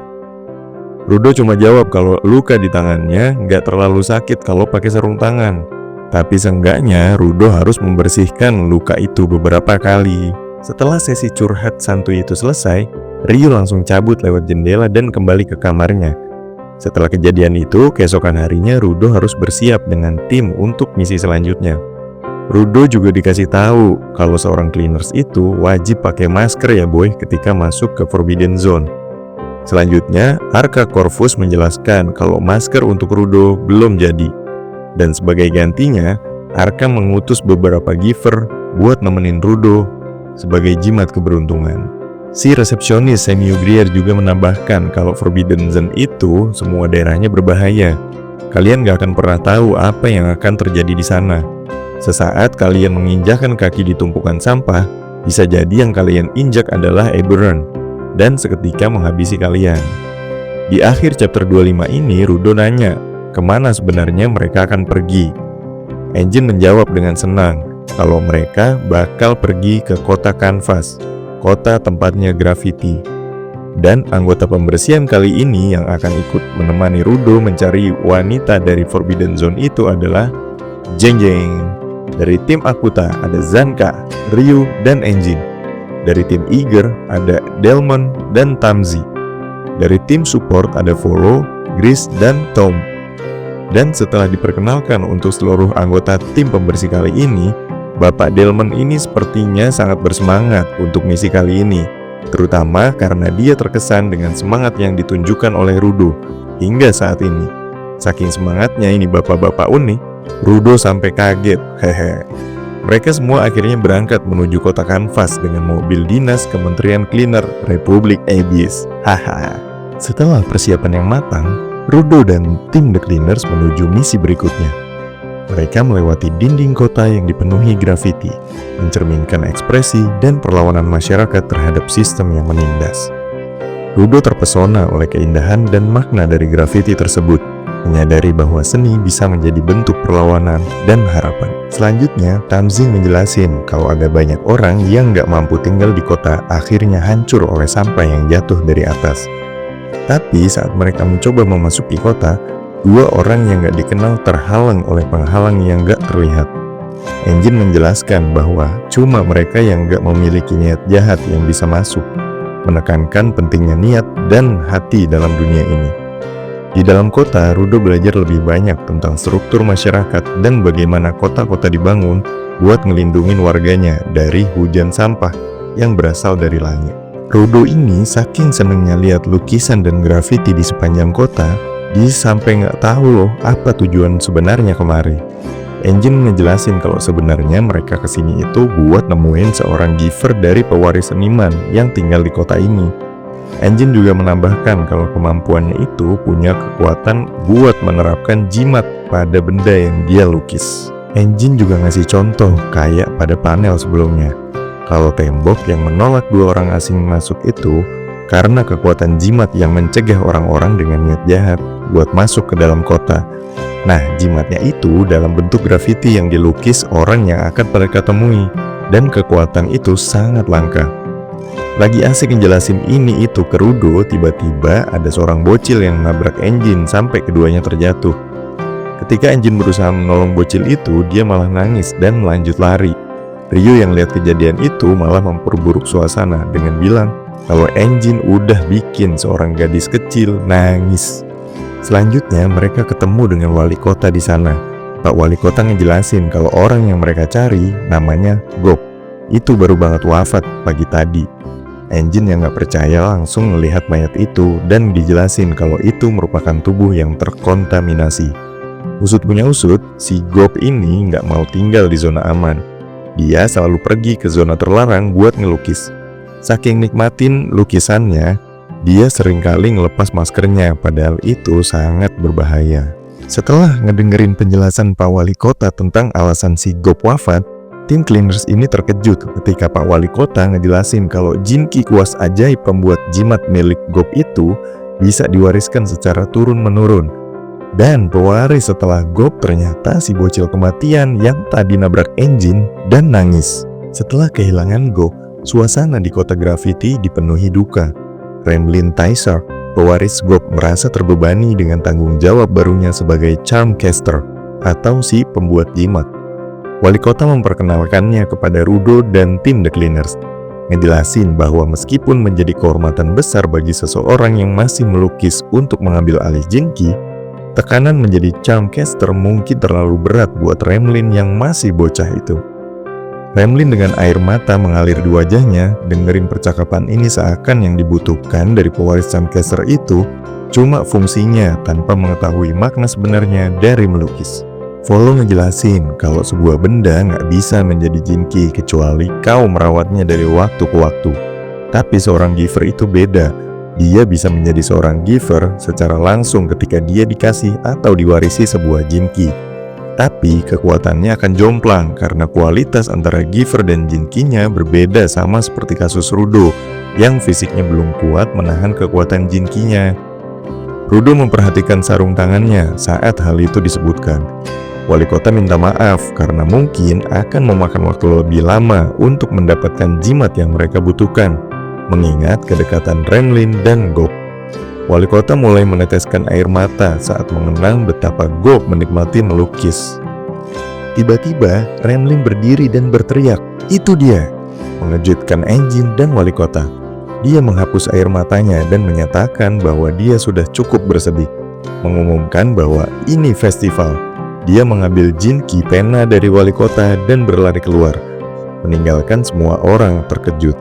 Rudo cuma jawab kalau luka di tangannya nggak terlalu sakit kalau pakai sarung tangan. Tapi seenggaknya Rudo harus membersihkan luka itu beberapa kali. Setelah sesi curhat santuy itu selesai, Ryu langsung cabut lewat jendela dan kembali ke kamarnya. Setelah kejadian itu, keesokan harinya Rudo harus bersiap dengan tim untuk misi selanjutnya. Rudo juga dikasih tahu kalau seorang cleaners itu wajib pakai masker ya boy ketika masuk ke Forbidden Zone. Selanjutnya, Arca Corvus menjelaskan kalau masker untuk Rudo belum jadi. Dan sebagai gantinya, Arca mengutus beberapa giver buat nemenin Rudo sebagai jimat keberuntungan. Si resepsionis Semi-Ugrier juga menambahkan kalau Forbidden Zone itu semua daerahnya berbahaya. Kalian gak akan pernah tahu apa yang akan terjadi di sana. Sesaat kalian menginjakkan kaki di tumpukan sampah, bisa jadi yang kalian injak adalah Eberron dan seketika menghabisi kalian. Di akhir chapter 25 ini, Rudo nanya kemana sebenarnya mereka akan pergi. Engine menjawab dengan senang kalau mereka bakal pergi ke kota Canvas, kota tempatnya Gravity. Dan anggota pembersihan kali ini yang akan ikut menemani Rudo mencari wanita dari Forbidden Zone itu adalah Jeng Jeng. Dari tim Akuta ada Zanka, Ryu, dan Engine. Dari tim Eager ada Delmon dan Tamzi. Dari tim support ada Volo, Gris, dan Tom. Dan setelah diperkenalkan untuk seluruh anggota tim pembersih kali ini, Bapak Delmon ini sepertinya sangat bersemangat untuk misi kali ini, terutama karena dia terkesan dengan semangat yang ditunjukkan oleh Rudo hingga saat ini. Saking semangatnya ini bapak-bapak unik, Rudo sampai kaget. Hehe. Mereka semua akhirnya berangkat menuju kota Canvas dengan mobil dinas Kementerian Cleaner Republik Abyss. Haha. Setelah persiapan yang matang, Rudo dan tim The Cleaners menuju misi berikutnya. Mereka melewati dinding kota yang dipenuhi grafiti, mencerminkan ekspresi dan perlawanan masyarakat terhadap sistem yang menindas. Rudo terpesona oleh keindahan dan makna dari grafiti tersebut, menyadari bahwa seni bisa menjadi bentuk perlawanan dan harapan. Selanjutnya, Tamzi menjelasin kalau ada banyak orang yang gak mampu tinggal di kota akhirnya hancur oleh sampah yang jatuh dari atas. Tapi saat mereka mencoba memasuki kota, dua orang yang gak dikenal terhalang oleh penghalang yang gak terlihat. Engine menjelaskan bahwa cuma mereka yang gak memiliki niat jahat yang bisa masuk, menekankan pentingnya niat dan hati dalam dunia ini. Di dalam kota, Rudo belajar lebih banyak tentang struktur masyarakat dan bagaimana kota-kota dibangun buat ngelindungin warganya dari hujan sampah yang berasal dari langit. Rudo ini saking senengnya lihat lukisan dan grafiti di sepanjang kota, dia sampai nggak tahu loh apa tujuan sebenarnya kemari. Engine ngejelasin kalau sebenarnya mereka kesini itu buat nemuin seorang giver dari pewaris seniman yang tinggal di kota ini. Engine juga menambahkan kalau kemampuannya itu punya kekuatan buat menerapkan jimat pada benda yang dia lukis. Engine juga ngasih contoh kayak pada panel sebelumnya, kalau tembok yang menolak dua orang asing masuk itu karena kekuatan jimat yang mencegah orang-orang dengan niat jahat buat masuk ke dalam kota. Nah, jimatnya itu dalam bentuk grafiti yang dilukis orang yang akan mereka temui, dan kekuatan itu sangat langka. Lagi asik ngejelasin ini itu ke Rudo, tiba-tiba ada seorang bocil yang nabrak Engine sampai keduanya terjatuh. Ketika Engine berusaha menolong bocil itu, dia malah nangis dan melanjut lari. Ryu yang lihat kejadian itu malah memperburuk suasana dengan bilang kalau Engine udah bikin seorang gadis kecil nangis. Selanjutnya mereka ketemu dengan wali kota di sana. Pak wali kota ngejelasin kalau orang yang mereka cari namanya Gop. Itu baru banget wafat pagi tadi. Engine yang gak percaya langsung melihat mayat itu dan dijelasin kalau itu merupakan tubuh yang terkontaminasi. Usut punya usut, si Gop ini gak mau tinggal di zona aman. Dia selalu pergi ke zona terlarang buat ngelukis. Saking nikmatin lukisannya, dia seringkali ngelepas maskernya, padahal itu sangat berbahaya. Setelah ngedengerin penjelasan Pak Wali Kota tentang alasan si Gop wafat, tim Cleaners ini terkejut ketika Pak Wali Kota ngejelasin kalau Jinki kuas ajaib pembuat jimat milik Gop itu bisa diwariskan secara turun-menurun. Dan pewaris setelah Gop ternyata si bocil kematian yang tadi nabrak Engine dan nangis. Setelah kehilangan Gop, suasana di kota Gravity dipenuhi duka. Remlin Taisar, pewaris Gob merasa terbebani dengan tanggung jawab barunya sebagai Charmcaster atau si pembuat jimat. Wali kota memperkenalkannya kepada Rudo dan tim The Cleaners, ngejelasin bahwa meskipun menjadi kehormatan besar bagi seseorang yang masih melukis untuk mengambil alih Jinki, tekanan menjadi Charmcaster mungkin terlalu berat buat Remlin yang masih bocah itu. Remlin dengan air mata mengalir di wajahnya, dengerin percakapan ini seakan yang dibutuhkan dari pewaris Charmcaster itu cuma fungsinya tanpa mengetahui makna sebenarnya dari melukis. Volo ngejelasin kalau sebuah benda nggak bisa menjadi Jinki kecuali kau merawatnya dari waktu ke waktu. Tapi seorang giver itu beda. Dia bisa menjadi seorang giver secara langsung ketika dia dikasih atau diwarisi sebuah Jinki. Tapi kekuatannya akan jomplang karena kualitas antara giver dan Jinkinya berbeda, sama seperti kasus Rudo yang fisiknya belum kuat menahan kekuatan Jinkinya. Rudo memperhatikan sarung tangannya saat hal itu disebutkan. Wali kota minta maaf karena mungkin akan memakan waktu lebih lama untuk mendapatkan jimat yang mereka butuhkan, mengingat kedekatan Remlin dan Gob. Wali kota mulai meneteskan air mata saat mengenang betapa Gob menikmati melukis. Tiba-tiba Remlin berdiri dan berteriak, "Itu dia!" Mengejutkan Engine dan wali kota. Dia menghapus air matanya dan menyatakan bahwa dia sudah cukup bersedih, mengumumkan bahwa ini festival. Dia mengambil Jinki pena dari wali kota dan berlari keluar, meninggalkan semua orang terkejut.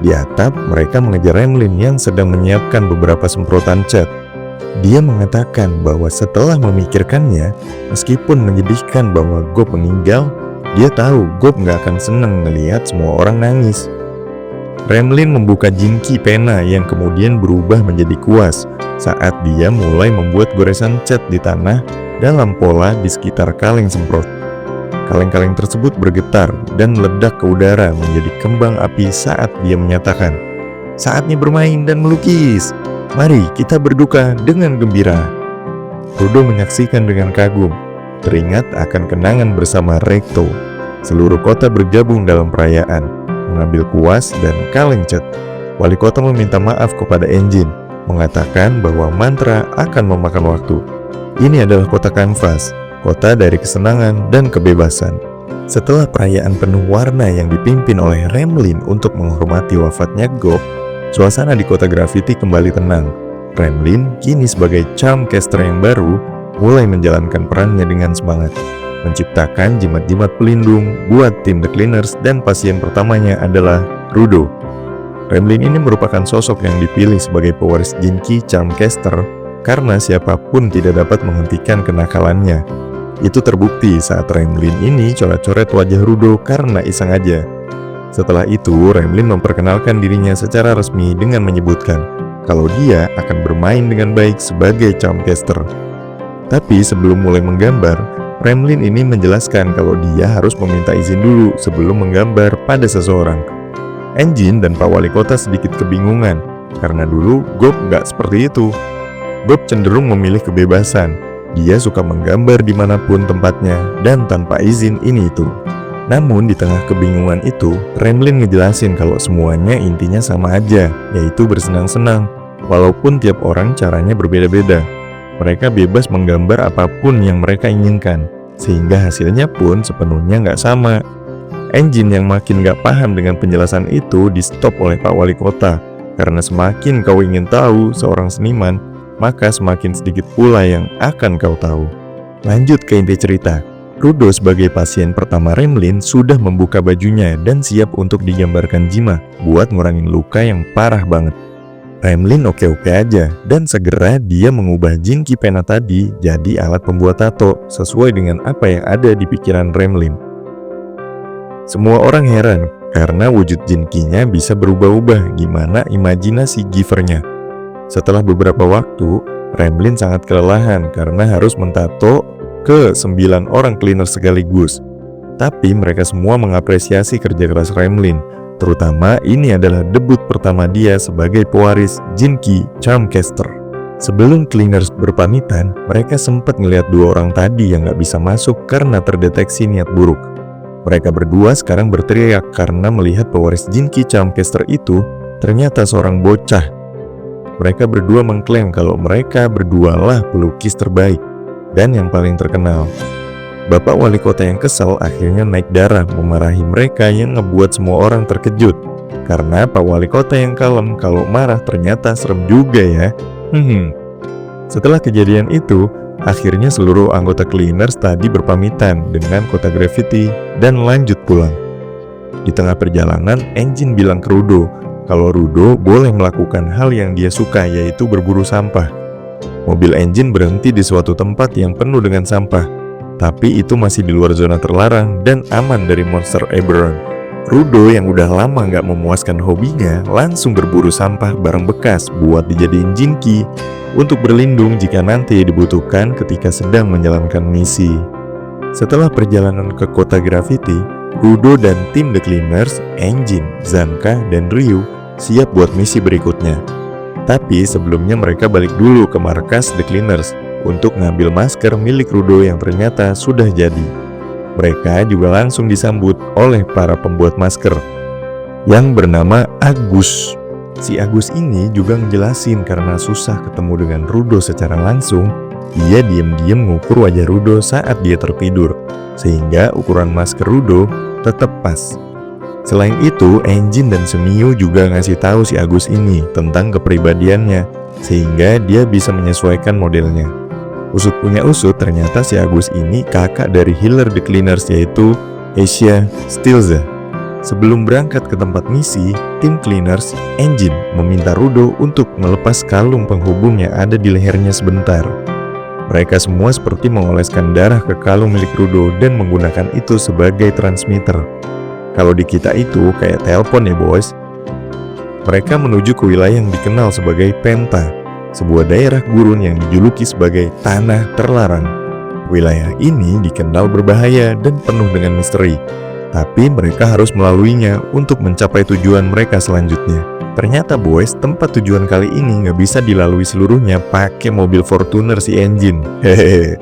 Di atap, mereka mengejar Remlin yang sedang menyiapkan beberapa semprotan cat. Dia mengatakan bahwa setelah memikirkannya, meskipun menyedihkan bahwa Gob meninggal, dia tahu Gob nggak akan senang melihat semua orang nangis. Remlin membuka Jinki pena yang kemudian berubah menjadi kuas saat dia mulai membuat goresan cat di tanah dalam pola di sekitar kaleng semprot. Kaleng-kaleng tersebut bergetar dan meledak ke udara menjadi kembang api saat dia menyatakan, "Saatnya bermain dan melukis. Mari kita berduka dengan gembira." Rudo menyaksikan dengan kagum, teringat akan kenangan bersama Recto. Seluruh kota bergabung dalam perayaan, mengambil kuas dan kaleng cat. Wali kota meminta maaf kepada Engine, mengatakan bahwa mantra akan memakan waktu. Ini adalah kota kanvas, kota dari kesenangan dan kebebasan. Setelah perayaan penuh warna yang dipimpin oleh Remlin untuk menghormati wafatnya Gob, suasana di kota grafiti kembali tenang. Remlin kini sebagai Charmcaster yang baru mulai menjalankan perannya dengan semangat, menciptakan jimat-jimat pelindung buat tim The Cleaners, dan pasien pertamanya adalah Rudo. Remlin ini merupakan sosok yang dipilih sebagai pewaris Jinki Charmcaster karena siapapun tidak dapat menghentikan kenakalannya. Itu terbukti saat Remlin ini coret-coret wajah Rudo karena iseng aja. Setelah itu, Remlin memperkenalkan dirinya secara resmi dengan menyebutkan kalau dia akan bermain dengan baik sebagai Charmcaster. Tapi sebelum mulai menggambar, Remlin ini menjelaskan kalau dia harus meminta izin dulu sebelum menggambar pada seseorang. Engine dan Pak Wali Kota sedikit kebingungan karena dulu Gob nggak seperti itu. Gob cenderung memilih kebebasan. Dia suka menggambar dimanapun tempatnya dan tanpa izin ini itu. Namun di tengah kebingungan itu, Remlin ngejelasin kalau semuanya intinya sama aja, yaitu bersenang-senang. Walaupun tiap orang caranya berbeda-beda, mereka bebas menggambar apapun yang mereka inginkan, sehingga hasilnya pun sepenuhnya nggak sama. Engine yang makin nggak paham dengan penjelasan itu di-stop oleh Pak Wali Kota, karena semakin kau ingin tahu seorang seniman, maka semakin sedikit pula yang akan kau tahu. Lanjut ke inti cerita. Rudo sebagai pasien pertama Remlin sudah membuka bajunya dan siap untuk digambarkan jimat buat ngurangin luka yang parah banget. Remlin oke-oke aja dan segera dia mengubah Jinki pena tadi jadi alat pembuat tato sesuai dengan apa yang ada di pikiran Remlin. Semua orang heran karena wujud Jinkinya bisa berubah-ubah gimana imajinasi givernya. Setelah beberapa waktu, Remlin sangat kelelahan karena harus mentato ke 9 orang cleaner sekaligus. Tapi mereka semua mengapresiasi kerja keras Remlin, terutama ini adalah debut pertama dia sebagai pewaris Jinki Charmcaster. Sebelum cleaners berpamitan, mereka sempat ngelihat 2 orang tadi yang gak bisa masuk karena terdeteksi niat buruk. Mereka berdua sekarang berteriak karena melihat pewaris Jinki Charmcaster itu ternyata seorang bocah. mereka berdua mengklaim kalau mereka berdualah pelukis terbaik dan yang paling terkenal. Bapak wali kota yang kesal akhirnya naik darah memarahi mereka yang ngebuat semua orang terkejut. Karena Pak Wali Kota yang kalem kalau marah ternyata serem juga ya. Setelah kejadian itu, akhirnya seluruh anggota Cleaners tadi berpamitan dengan kota Gravity dan lanjut pulang. Di tengah perjalanan, Engine bilang ke Rudo kalau Rudo boleh melakukan hal yang dia suka, yaitu berburu sampah. Mobil Engine berhenti di suatu tempat yang penuh dengan sampah, tapi itu masih di luar zona terlarang dan aman dari monster Eberron. Rudo yang udah lama nggak memuaskan hobinya langsung berburu sampah barang bekas buat dijadiin jinki untuk berlindung jika nanti dibutuhkan ketika sedang menjalankan misi. Setelah perjalanan ke kota Gravity, Rudo dan tim The Cleaners, Engine, Zanka, dan Ryu siap buat misi berikutnya. Tapi sebelumnya mereka balik dulu ke markas The Cleaners untuk ngambil masker milik Rudo yang ternyata sudah jadi. Mereka juga langsung disambut oleh para pembuat masker yang bernama Agus. Si Agus ini juga ngejelasin karena susah ketemu dengan Rudo secara langsung, dia diam-diam ngukur wajah Rudo saat dia tertidur, sehingga ukuran masker Rudo tetap pas. Selain itu, Engine dan Sumiyu juga ngasih tahu si Agus ini tentang kepribadiannya, sehingga dia bisa menyesuaikan modelnya. Usut punya usut, ternyata si Agus ini kakak dari healer The Cleaners, yaitu Asia Stilza. Sebelum berangkat ke tempat misi, tim Cleaners, Engine meminta Rudo untuk melepas kalung penghubung yang ada di lehernya sebentar. Mereka semua seperti mengoleskan darah ke kalung milik Rudo dan menggunakan itu sebagai transmitter. Kalau di kita itu kayak telepon ya boys. Mereka menuju ke wilayah yang dikenal sebagai Penta, sebuah daerah gurun yang dijuluki sebagai Tanah Terlarang. Wilayah ini dikenal berbahaya dan penuh dengan misteri, tapi mereka harus melaluinya untuk mencapai tujuan mereka selanjutnya. Ternyata boys, tempat tujuan kali ini nggak bisa dilalui seluruhnya pakai mobil Fortuner si Engine. Hehehe.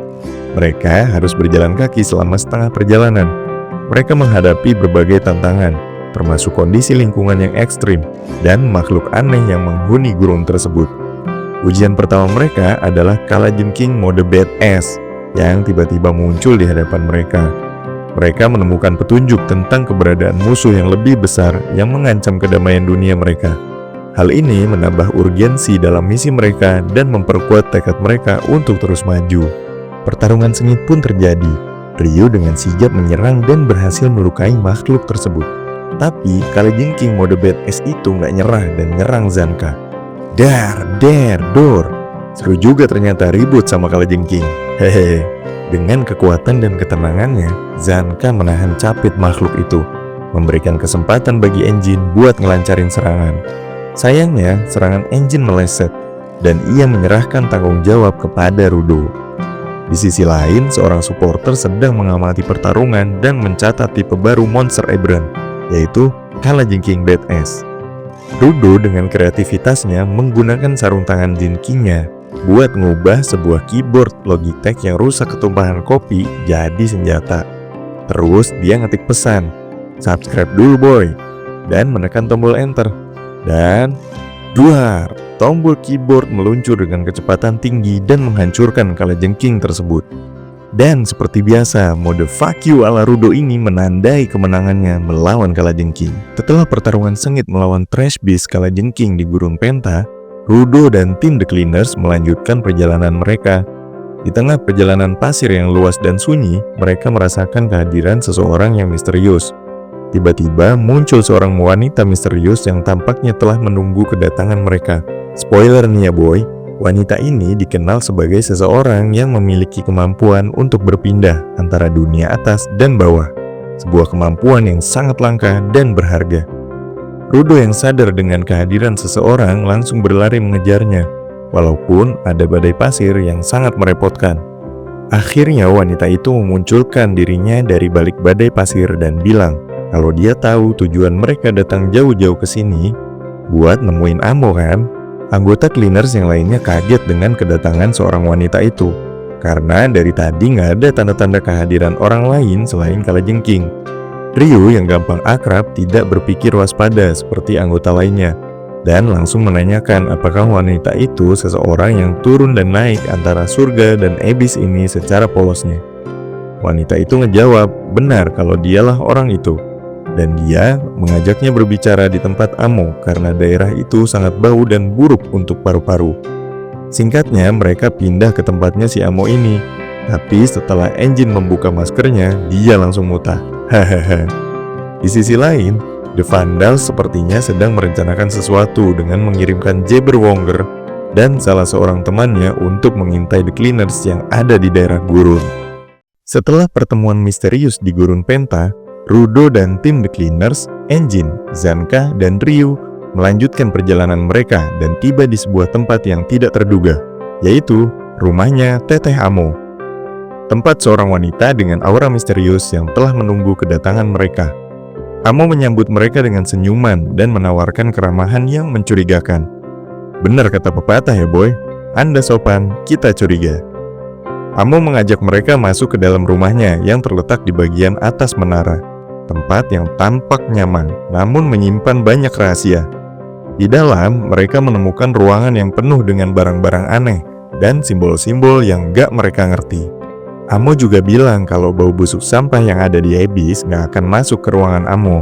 Mereka harus berjalan kaki selama setengah perjalanan. Mereka menghadapi berbagai tantangan, termasuk kondisi lingkungan yang ekstrim dan makhluk aneh yang menghuni gurun tersebut. Ujian pertama mereka adalah Kalajengking mode Badass yang tiba-tiba muncul di hadapan mereka. Mereka menemukan petunjuk tentang keberadaan musuh yang lebih besar yang mengancam kedamaian dunia mereka. Hal ini menambah urgensi dalam misi mereka dan memperkuat tekad mereka untuk terus maju. Pertarungan sengit pun terjadi. Ryu dengan sigap menyerang dan berhasil melukai makhluk tersebut. Tapi Kalajengking mode Badass itu nggak nyerah dan nyerang Zanka. Dor. Seru juga ternyata ribut sama Kalajengking. Hehe. Dengan kekuatan dan ketenangannya, Zanka menahan capit makhluk itu, memberikan kesempatan bagi Engine buat ngelancarin serangan. Sayangnya, serangan Engine meleset, dan ia menyerahkan tanggung jawab kepada Rudo. Di sisi lain, seorang supporter sedang mengamati pertarungan dan mencatat tipe baru monster Eberron, yaitu Kalajengking Badass. Rudo dengan kreativitasnya menggunakan sarung tangan Jinkinya buat ngubah sebuah keyboard Logitech yang rusak ketumpahan kopi jadi senjata. Terus dia ngetik pesan, "Subscribe dulu boy," dan menekan tombol enter. Dan duar, tombol keyboard meluncur dengan kecepatan tinggi dan menghancurkan Kalajengking tersebut. Dan seperti biasa, mode fuck you ala Rudo ini menandai kemenangannya melawan Kalajengking. Setelah pertarungan sengit melawan Trash Beast Kalajengking di Gurun Penta, Rudo dan tim The Cleaners melanjutkan perjalanan mereka. Di tengah perjalanan pasir yang luas dan sunyi, mereka merasakan kehadiran seseorang yang misterius. Tiba-tiba muncul seorang wanita misterius yang tampaknya telah menunggu kedatangan mereka. Spoiler nih ya boy, wanita ini dikenal sebagai seseorang yang memiliki kemampuan untuk berpindah antara dunia atas dan bawah. Sebuah kemampuan yang sangat langka dan berharga. Rudo yang sadar dengan kehadiran seseorang langsung berlari mengejarnya, walaupun ada badai pasir yang sangat merepotkan. Akhirnya wanita itu memunculkan dirinya dari balik badai pasir dan bilang kalau dia tahu tujuan mereka datang jauh-jauh ke sini buat nemuin Amo kan. Anggota Cleaners yang lainnya kaget dengan kedatangan seorang wanita itu, karena dari tadi nggak ada tanda-tanda kehadiran orang lain selain Kalajengking. Ryu yang gampang akrab tidak berpikir waspada seperti anggota lainnya. dan langsung menanyakan apakah wanita itu seseorang yang turun dan naik antara surga dan iblis ini secara polosnya. Wanita itu ngejawab benar kalau dialah orang itu, dan dia mengajaknya berbicara di tempat Amo karena daerah itu sangat bau dan buruk untuk paru-paru. Singkatnya, mereka pindah ke tempatnya si Amo ini, tapi setelah Engine membuka maskernya, dia langsung muntah. Hahaha. Di sisi lain, The Vandals sepertinya sedang merencanakan sesuatu dengan mengirimkan Jabberwonger dan salah seorang temannya untuk mengintai The Cleaners yang ada di daerah gurun. Setelah pertemuan misterius di gurun Penta, Rudo dan tim The Cleaners, Engine, Zanka, dan Ryu melanjutkan perjalanan mereka dan tiba di sebuah tempat yang tidak terduga, yaitu rumahnya Teteh Amo. Tempat seorang wanita dengan aura misterius yang telah menunggu kedatangan mereka. Amo menyambut mereka dengan senyuman dan menawarkan keramahan yang mencurigakan. Benar kata pepatah ya boy, Anda sopan, kita curiga. Amo mengajak mereka masuk ke dalam rumahnya yang terletak di bagian atas menara. Tempat yang tampak nyaman, namun menyimpan banyak rahasia. Di dalam, mereka menemukan ruangan yang penuh dengan barang-barang aneh dan simbol-simbol yang gak mereka ngerti. Amo juga bilang kalau bau busuk sampah yang ada di Abyss gak akan masuk ke ruangan Amo.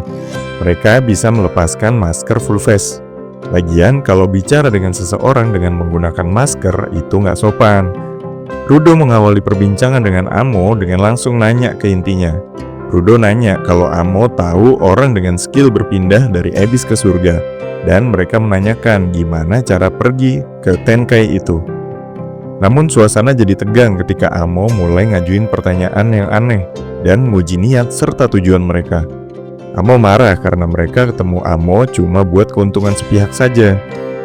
Mereka bisa melepaskan masker full face. Lagian, kalau bicara dengan seseorang dengan menggunakan masker, itu gak sopan. Rudo mengawali perbincangan dengan Amo dengan langsung nanya ke intinya. Rudo nanya kalau Amo tahu orang dengan skill berpindah dari Abyss ke surga, dan mereka menanyakan gimana cara pergi ke Tenkai itu. Namun suasana jadi tegang ketika Amo mulai ngajuin pertanyaan yang aneh dan muji niat serta tujuan mereka. Amo marah karena mereka ketemu Amo cuma buat keuntungan sepihak saja.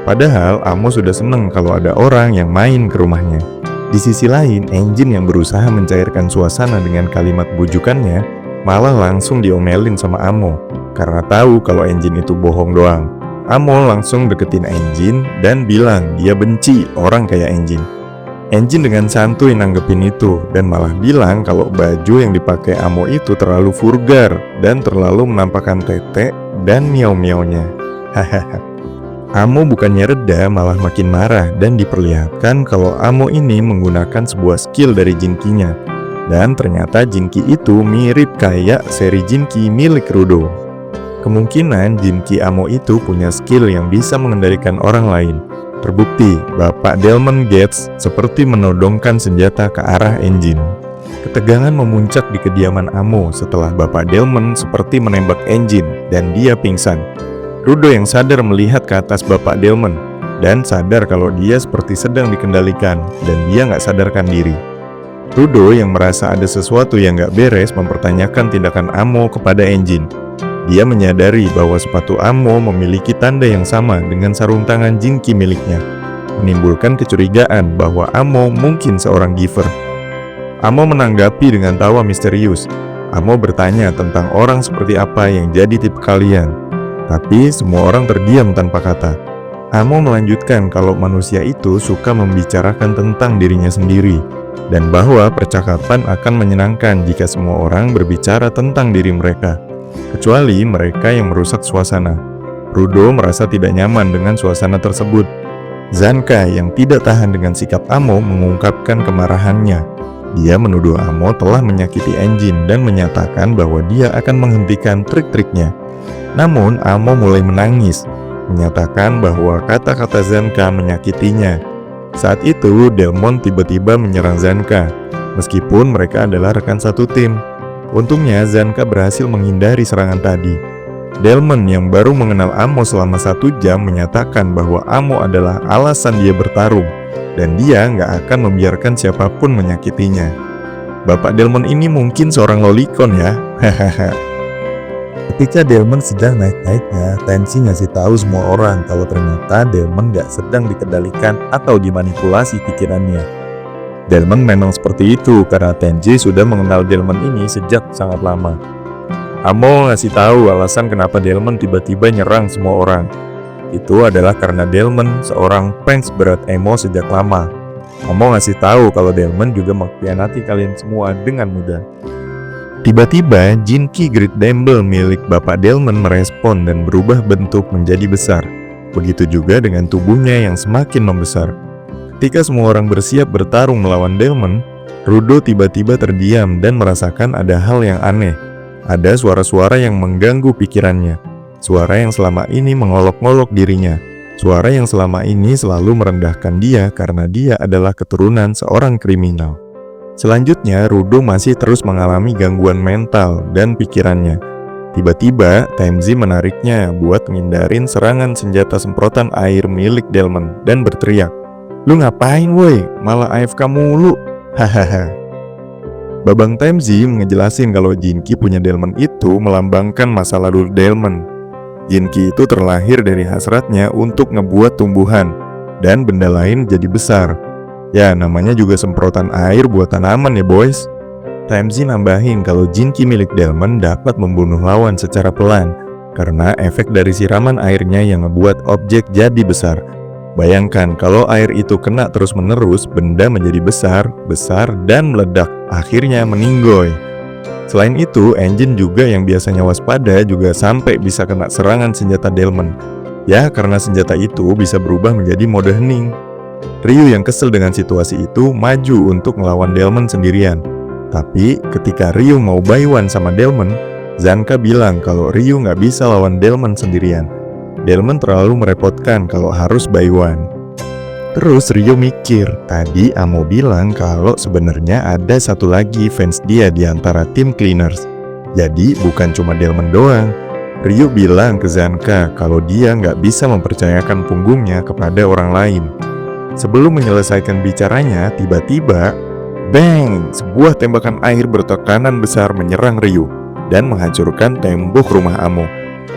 Padahal Amo sudah seneng kalau ada orang yang main ke rumahnya. Di sisi lain, Engine yang berusaha mencairkan suasana dengan kalimat bujukannya malah langsung diomelin sama Amo karena tahu kalau Engine itu bohong doang. Amo langsung deketin Engine dan bilang dia benci orang kayak Engine. Engine dengan santuy nanggepin itu dan malah bilang kalau baju yang dipakai Amo itu terlalu vulgar dan terlalu menampakkan tete dan miau-miaunya. Hahaha. Amo bukannya reda, malah makin marah dan diperlihatkan kalau Amo ini menggunakan sebuah skill dari Jinkinya. Dan ternyata Jinki itu mirip kayak seri Jinki milik Rudo. Kemungkinan Jinki Amo itu punya skill yang bisa mengendalikan orang lain. Terbukti, Bapak Delmon Gates seperti menodongkan senjata ke arah Engine. Ketegangan memuncak di kediaman Amo setelah Bapak Delmon seperti menembak Engine dan dia pingsan. Rudo yang sadar melihat ke atas Bapak Delmon dan sadar kalau dia seperti sedang dikendalikan dan dia nggak sadarkan diri. Rudo yang merasa ada sesuatu yang nggak beres mempertanyakan tindakan Amo kepada Engine. Dia menyadari bahwa sepatu Amo memiliki tanda yang sama dengan sarung tangan Jinki miliknya, menimbulkan kecurigaan bahwa Amo mungkin seorang giver. Amo menanggapi dengan tawa misterius. Amo bertanya tentang orang seperti apa yang jadi tipe kalian. Tapi semua orang terdiam tanpa kata. Amo melanjutkan kalau manusia itu suka membicarakan tentang dirinya sendiri, dan bahwa percakapan akan menyenangkan jika semua orang berbicara tentang diri mereka, kecuali mereka yang merusak suasana. Rudo merasa tidak nyaman dengan suasana tersebut. Zanka yang tidak tahan dengan sikap Amo mengungkapkan kemarahannya. Dia menuduh Amo telah menyakiti Engine dan menyatakan bahwa dia akan menghentikan trik-triknya. Namun Amo mulai menangis, menyatakan bahwa kata-kata Zanka menyakitinya. Saat itu Delmon tiba-tiba menyerang Zanka, meskipun mereka adalah rekan satu tim. Untungnya Zanka berhasil menghindari serangan tadi. Delmon yang baru mengenal Amo selama 1 jam menyatakan bahwa Amo adalah alasan dia bertarung, dan dia nggak akan membiarkan siapapun menyakitinya. Bapak Delmon ini mungkin seorang lolicon ya, hahaha. Ketika Delmon sedang naik-naiknya, Tenchi ngasih tahu semua orang kalau ternyata Delmon gak sedang dikendalikan atau dimanipulasi pikirannya. Delmon memang seperti itu karena Tenchi sudah mengenal Delmon ini sejak sangat lama. Amo ngasih tahu alasan kenapa Delmon tiba-tiba nyerang semua orang. Itu adalah karena Delmon seorang fans berat emo sejak lama. Amo ngasih tahu kalau Delmon juga mengkhianati kalian semua dengan mudah. Tiba-tiba, Jinki Great Dumbbell milik Bapak Delmon merespon dan berubah bentuk menjadi besar. Begitu juga dengan tubuhnya yang semakin membesar. Ketika semua orang bersiap bertarung melawan Delmon, Rudo tiba-tiba terdiam dan merasakan ada hal yang aneh. Ada suara-suara yang mengganggu pikirannya. Suara yang selama ini mengolok-ngolok dirinya. Suara yang selama ini selalu merendahkan dia karena dia adalah keturunan seorang kriminal. Selanjutnya, Rudo masih terus mengalami gangguan mental dan pikirannya. Tiba-tiba, Temzi menariknya buat ngindarin serangan senjata semprotan air milik Delmon dan berteriak, "Lu ngapain woi? Malah AFK mulu." Hahaha. Babang Temzi ngejelasin kalau Jinki punya Delmon itu melambangkan masa lalu Delmon. Jinki itu terlahir dari hasratnya untuk ngebuat tumbuhan dan benda lain jadi besar. Ya, namanya juga semprotan air buat tanaman ya boys. Temzi nambahin kalau Jinki milik Delmon dapat membunuh lawan secara pelan karena efek dari siraman airnya yang ngebuat objek jadi besar. Bayangkan kalau air itu kena terus-menerus, benda menjadi besar, dan meledak, akhirnya meninggoy. Selain itu, engine juga yang biasanya waspada juga sampai bisa kena serangan senjata Delmon. Ya, karena senjata itu bisa berubah menjadi mode hening. Ryu yang kesel dengan situasi itu maju untuk melawan Delmon sendirian. Tapi ketika Ryu mau buy one sama Delmon, Zanka bilang kalau Ryu nggak bisa lawan Delmon sendirian. Delmon terlalu merepotkan kalau harus buy one. Terus Ryu mikir, tadi Amo bilang kalau sebenarnya ada satu lagi fans dia di antara tim Cleaners. Jadi bukan cuma Delmon doang. Ryu bilang ke Zanka kalau dia nggak bisa mempercayakan punggungnya kepada orang lain. Sebelum menyelesaikan bicaranya, tiba-tiba bang! Sebuah tembakan air bertekanan besar menyerang Ryu dan menghancurkan tembok rumah Amo.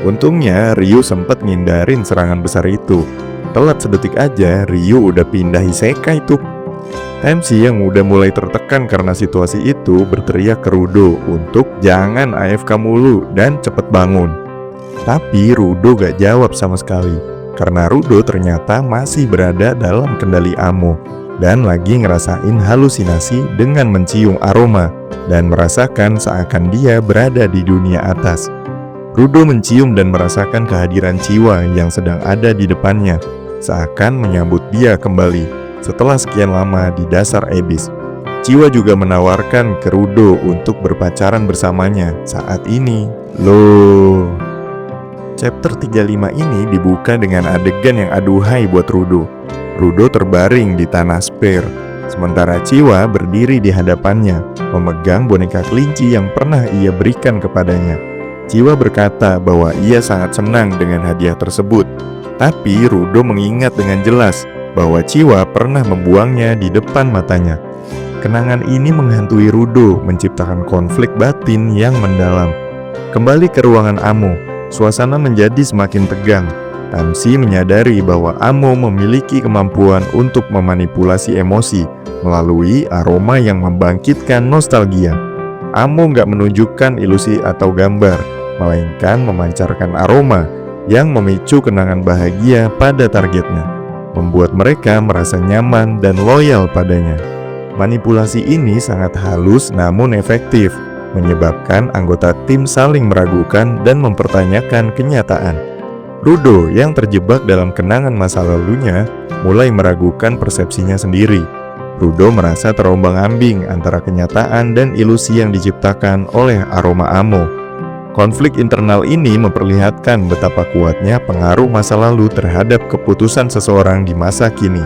Untungnya Ryu sempat ngindarin serangan besar itu. Telat sedetik aja, Ryu udah pindah isekai tuh. Temzi yang udah mulai tertekan karena situasi itu berteriak ke Rudo untuk jangan AFK mulu dan cepet bangun. Tapi Rudo gak jawab sama sekali karena Rudo ternyata masih berada dalam kendali Amo dan lagi ngerasain halusinasi dengan mencium aroma dan merasakan seakan dia berada di dunia atas. Rudo mencium dan merasakan kehadiran Chiwa yang sedang ada di depannya, seakan menyambut dia kembali setelah sekian lama di dasar Abyss. Chiwa juga menawarkan ke Rudo untuk berpacaran bersamanya saat ini. Loh. Chapter 35 ini dibuka dengan adegan yang aduhai buat Rudo. Rudo terbaring di tanah spare, sementara Chiwa berdiri di hadapannya, memegang boneka kelinci yang pernah ia berikan kepadanya. Chiwa berkata bahwa ia sangat senang dengan hadiah tersebut, tapi Rudo mengingat dengan jelas bahwa Chiwa pernah membuangnya di depan matanya. Kenangan ini menghantui Rudo, menciptakan konflik batin yang mendalam. Kembali ke ruangan Amo, suasana menjadi semakin tegang. Tamsi menyadari bahwa Amo memiliki kemampuan untuk memanipulasi emosi melalui aroma yang membangkitkan nostalgia. Amo nggak menunjukkan ilusi atau gambar, melainkan memancarkan aroma yang memicu kenangan bahagia pada targetnya, membuat mereka merasa nyaman dan loyal padanya. Manipulasi ini sangat halus namun efektif, menyebabkan anggota tim saling meragukan dan mempertanyakan kenyataan. Rudo yang terjebak dalam kenangan masa lalunya mulai meragukan persepsinya sendiri. Rudo merasa terombang-ambing antara kenyataan dan ilusi yang diciptakan oleh aroma Amo. Konflik internal ini memperlihatkan betapa kuatnya pengaruh masa lalu terhadap keputusan seseorang di masa kini.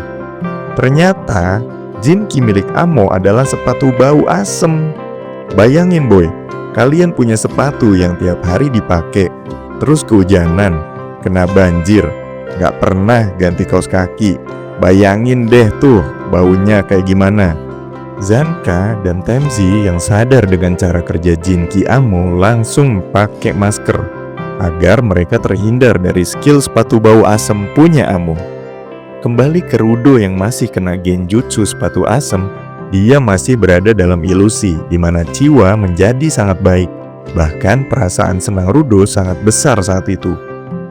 Ternyata, Jinki milik Amo adalah sepatu bau asem. Bayangin boy, kalian punya sepatu yang tiap hari dipakai, terus kehujanan, kena banjir, gak pernah ganti kaos kaki. Bayangin deh tuh baunya kayak gimana. Zanka dan Temzi yang sadar dengan cara kerja Jinki Amo langsung pakai masker agar mereka terhindar dari skill sepatu bau asem punya Amo. Kembali ke Rudo yang masih kena genjutsu sepatu asem, dia masih berada dalam ilusi di mana Chiwa menjadi sangat baik. Bahkan perasaan senang Rudo sangat besar saat itu.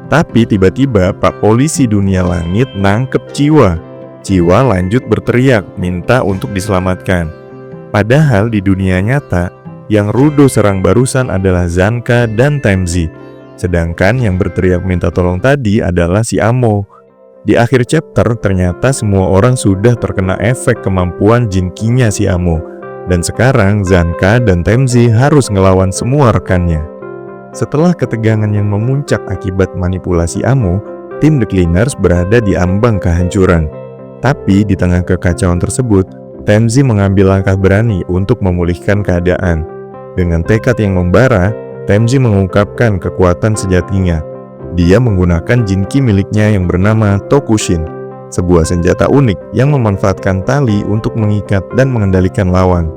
Tapi tiba-tiba Pak Polisi Dunia Langit nangkep Chiwa. Chiwa lanjut berteriak minta untuk diselamatkan. Padahal di dunia nyata, yang Rudo serang barusan adalah Zanka dan Temzi. Sedangkan yang berteriak minta tolong tadi adalah si Amo. Di akhir chapter, ternyata semua orang sudah terkena efek kemampuan Jinkinya si Amo. Dan sekarang Zanka dan Temzi harus ngelawan semua rekannya. Setelah ketegangan yang memuncak akibat manipulasi Amo, tim The Cleaners berada di ambang kehancuran. Tapi di tengah kekacauan tersebut, Temzi mengambil langkah berani untuk memulihkan keadaan. Dengan tekad yang membara, Temzi mengungkapkan kekuatan sejatinya. Dia menggunakan Jinki miliknya yang bernama Tokushin, sebuah senjata unik yang memanfaatkan tali untuk mengikat dan mengendalikan lawan.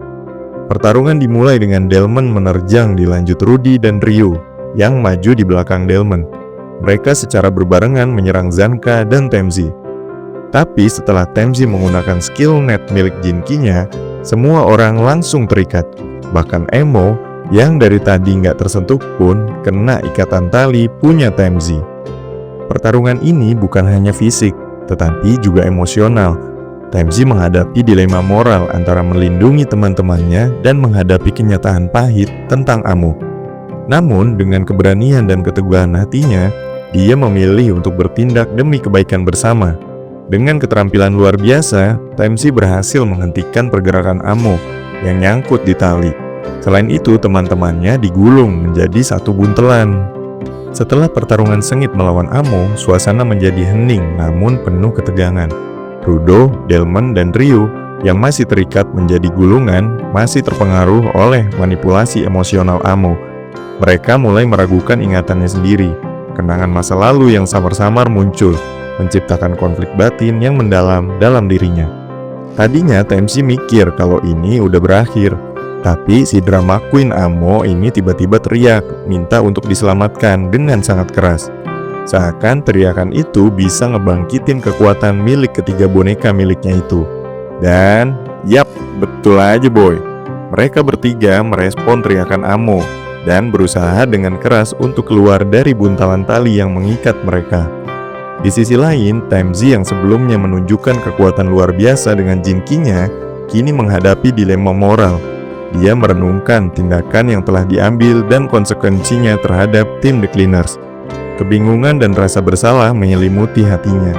Pertarungan dimulai dengan Delman menerjang dilanjut Rudy dan Ryu yang maju di belakang Delman. Mereka secara berbarengan menyerang Zanka dan Temzi. Tapi setelah Temzi menggunakan skill net milik Jinkinya, semua orang langsung terikat. Bahkan Emo yang dari tadi nggak tersentuh pun kena ikatan tali punya Temzi. Pertarungan ini bukan hanya fisik, tetapi juga emosional. Temzi menghadapi dilema moral antara melindungi teman-temannya dan menghadapi kenyataan pahit tentang Amo. Namun dengan keberanian dan keteguhan hatinya, dia memilih untuk bertindak demi kebaikan bersama. Dengan keterampilan luar biasa, Temzi berhasil menghentikan pergerakan Amo yang nyangkut di tali. Selain itu, teman-temannya digulung menjadi satu buntelan. Setelah pertarungan sengit melawan Amo, suasana menjadi hening namun penuh ketegangan. Rudo, Delman, dan Ryu yang masih terikat menjadi gulungan masih terpengaruh oleh manipulasi emosional Amo. Mereka mulai meragukan ingatannya sendiri. Kenangan masa lalu yang samar-samar muncul, menciptakan konflik batin yang mendalam dalam dirinya. Tadinya Temzi mikir kalau ini udah berakhir. Tapi si drama queen Amo ini tiba-tiba teriak, minta untuk diselamatkan dengan sangat keras. Seakan teriakan itu bisa ngebangkitin kekuatan milik ketiga boneka miliknya itu. Dan, yap, betul aja boy. Mereka bertiga merespon teriakan Amo dan berusaha dengan keras untuk keluar dari buntalan tali yang mengikat mereka. Di sisi lain, Temzi yang sebelumnya menunjukkan kekuatan luar biasa dengan Jinkinya, kini menghadapi dilema moral. Dia merenungkan tindakan yang telah diambil dan konsekuensinya terhadap tim The Cleaners. Kebingungan dan rasa bersalah menyelimuti hatinya,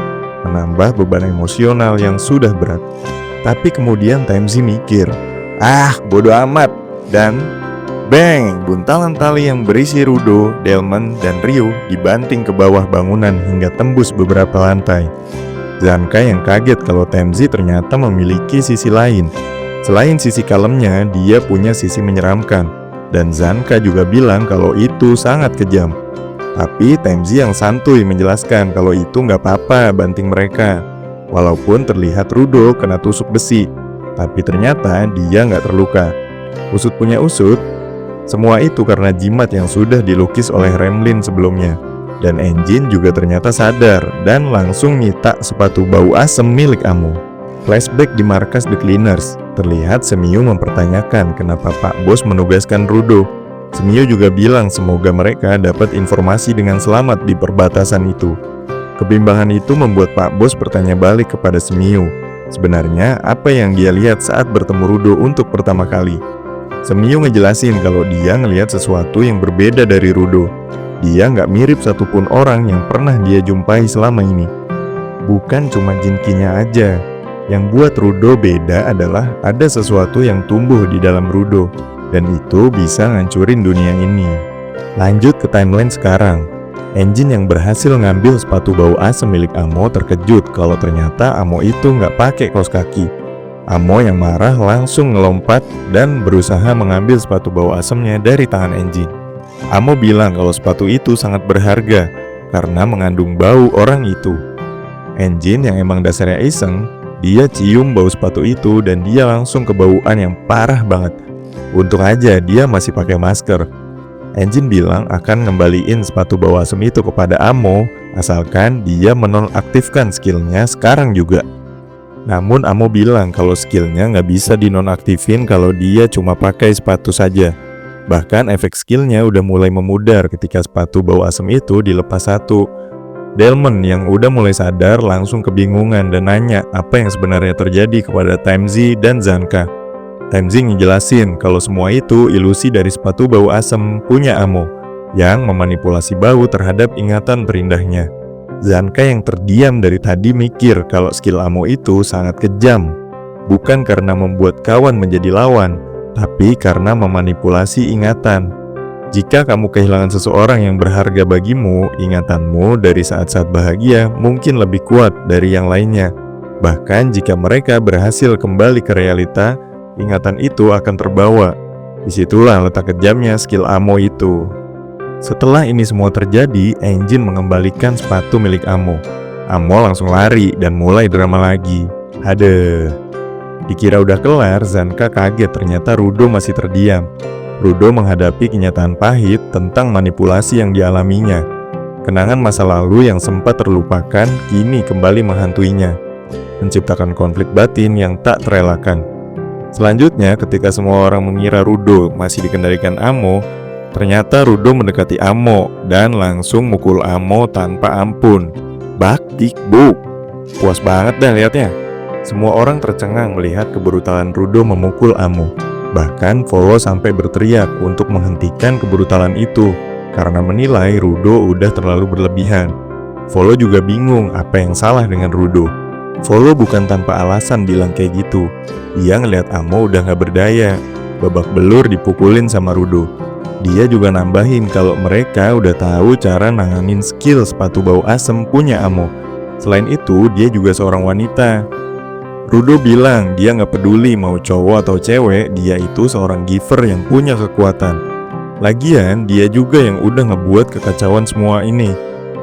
menambah beban emosional yang sudah berat. Tapi kemudian Temzi mikir, bodo amat. Dan bang, buntalan tali yang berisi Rudo, Delman, dan Ryu dibanting ke bawah bangunan hingga tembus beberapa lantai. Zanka yang kaget kalau Temzi ternyata memiliki sisi lain. Selain sisi kalemnya, dia punya sisi menyeramkan. Dan Zanka juga bilang kalau itu sangat kejam. Tapi Temzi yang santuy menjelaskan kalau itu nggak apa-apa banting mereka. Walaupun terlihat Rudo kena tusuk besi, tapi ternyata dia nggak terluka. Usut punya usut, semua itu karena jimat yang sudah dilukis oleh Remlin sebelumnya. Dan Engine juga ternyata sadar dan langsung nyita sepatu bau asem milik Amo. Flashback di markas The Cleaners, terlihat Semiyu mempertanyakan kenapa Pak Bos menugaskan Rudo. Semiyu juga bilang semoga mereka dapat informasi dengan selamat di perbatasan itu. Kebimbangan itu membuat Pak Bos bertanya balik kepada Semiyu. Sebenarnya apa yang dia lihat saat bertemu Rudo untuk pertama kali? Semiyu ngejelasin kalau dia ngelihat sesuatu yang berbeda dari Rudo. Dia nggak mirip satupun orang yang pernah dia jumpai selama ini. Bukan cuma Jinkinya aja. Yang buat Rudo beda adalah ada sesuatu yang tumbuh di dalam Rudo, dan itu bisa ngancurin dunia ini. Lanjut ke timeline sekarang. Engine yang berhasil ngambil sepatu bau asem milik Amo terkejut kalau ternyata Amo itu nggak pakai kaos kaki. Amo yang marah langsung ngelompat dan berusaha mengambil sepatu bau asemnya dari tangan Engine. Amo bilang kalau sepatu itu sangat berharga karena mengandung bau orang itu. Engine yang emang dasarnya iseng, dia cium bau sepatu itu dan dia langsung kebauan yang parah banget. Untung aja dia masih pakai masker. Engine bilang akan ngembaliin sepatu bau asem itu kepada Amo asalkan dia menonaktifkan skillnya sekarang juga. Namun Amo bilang kalau skillnya nggak bisa dinonaktifin kalau dia cuma pakai sepatu saja. Bahkan efek skillnya udah mulai memudar ketika sepatu bau asem itu dilepas satu. Delman yang udah mulai sadar langsung kebingungan dan nanya apa yang sebenarnya terjadi kepada Temzi dan Zanka. Temzi ngejelasin kalau semua itu ilusi dari sepatu bau asem punya Amo. yang memanipulasi Bau terhadap ingatan terindahnya. Zanka yang terdiam dari tadi mikir kalau skill Amo itu sangat kejam, bukan karena membuat kawan menjadi lawan, tapi karena memanipulasi ingatan. Jika kamu kehilangan seseorang yang berharga bagimu, ingatanmu dari saat-saat bahagia mungkin lebih kuat dari yang lainnya. Bahkan jika mereka berhasil kembali ke realita, ingatan itu akan terbawa. Disitulah letak kejamnya skill Amo itu. Setelah ini semua terjadi, Engine mengembalikan sepatu milik Amo. Amo langsung lari dan mulai drama lagi. Hadeh. Dikira udah kelar, Zanka kaget ternyata Rudo masih terdiam. Rudo menghadapi kenyataan pahit tentang manipulasi yang dialaminya. Kenangan masa lalu yang sempat terlupakan kini kembali menghantuinya, menciptakan konflik batin yang tak terelakkan. Selanjutnya, ketika semua orang mengira Rudo masih dikendalikan Amo, ternyata Rudo mendekati Amo dan langsung mukul Amo tanpa ampun. Baktik, bu. Puas banget dah liatnya. Semua orang tercengang melihat kebrutalan Rudo memukul Amo. Bahkan Volo sampai berteriak untuk menghentikan kebrutalan itu karena menilai Rudo udah terlalu berlebihan. Volo juga bingung apa yang salah dengan Rudo. Volo bukan tanpa alasan bilang kayak gitu. Dia ngeliat Amo udah gak berdaya, babak belur dipukulin sama Rudo. Dia juga nambahin kalau mereka udah tahu cara nanganin skill sepatu bau asem punya Amo. Selain itu, dia juga seorang wanita. Rudo bilang dia gak peduli mau cowok atau cewek, dia itu seorang giver yang punya kekuatan. Lagian, dia juga yang udah ngebuat kekacauan semua ini,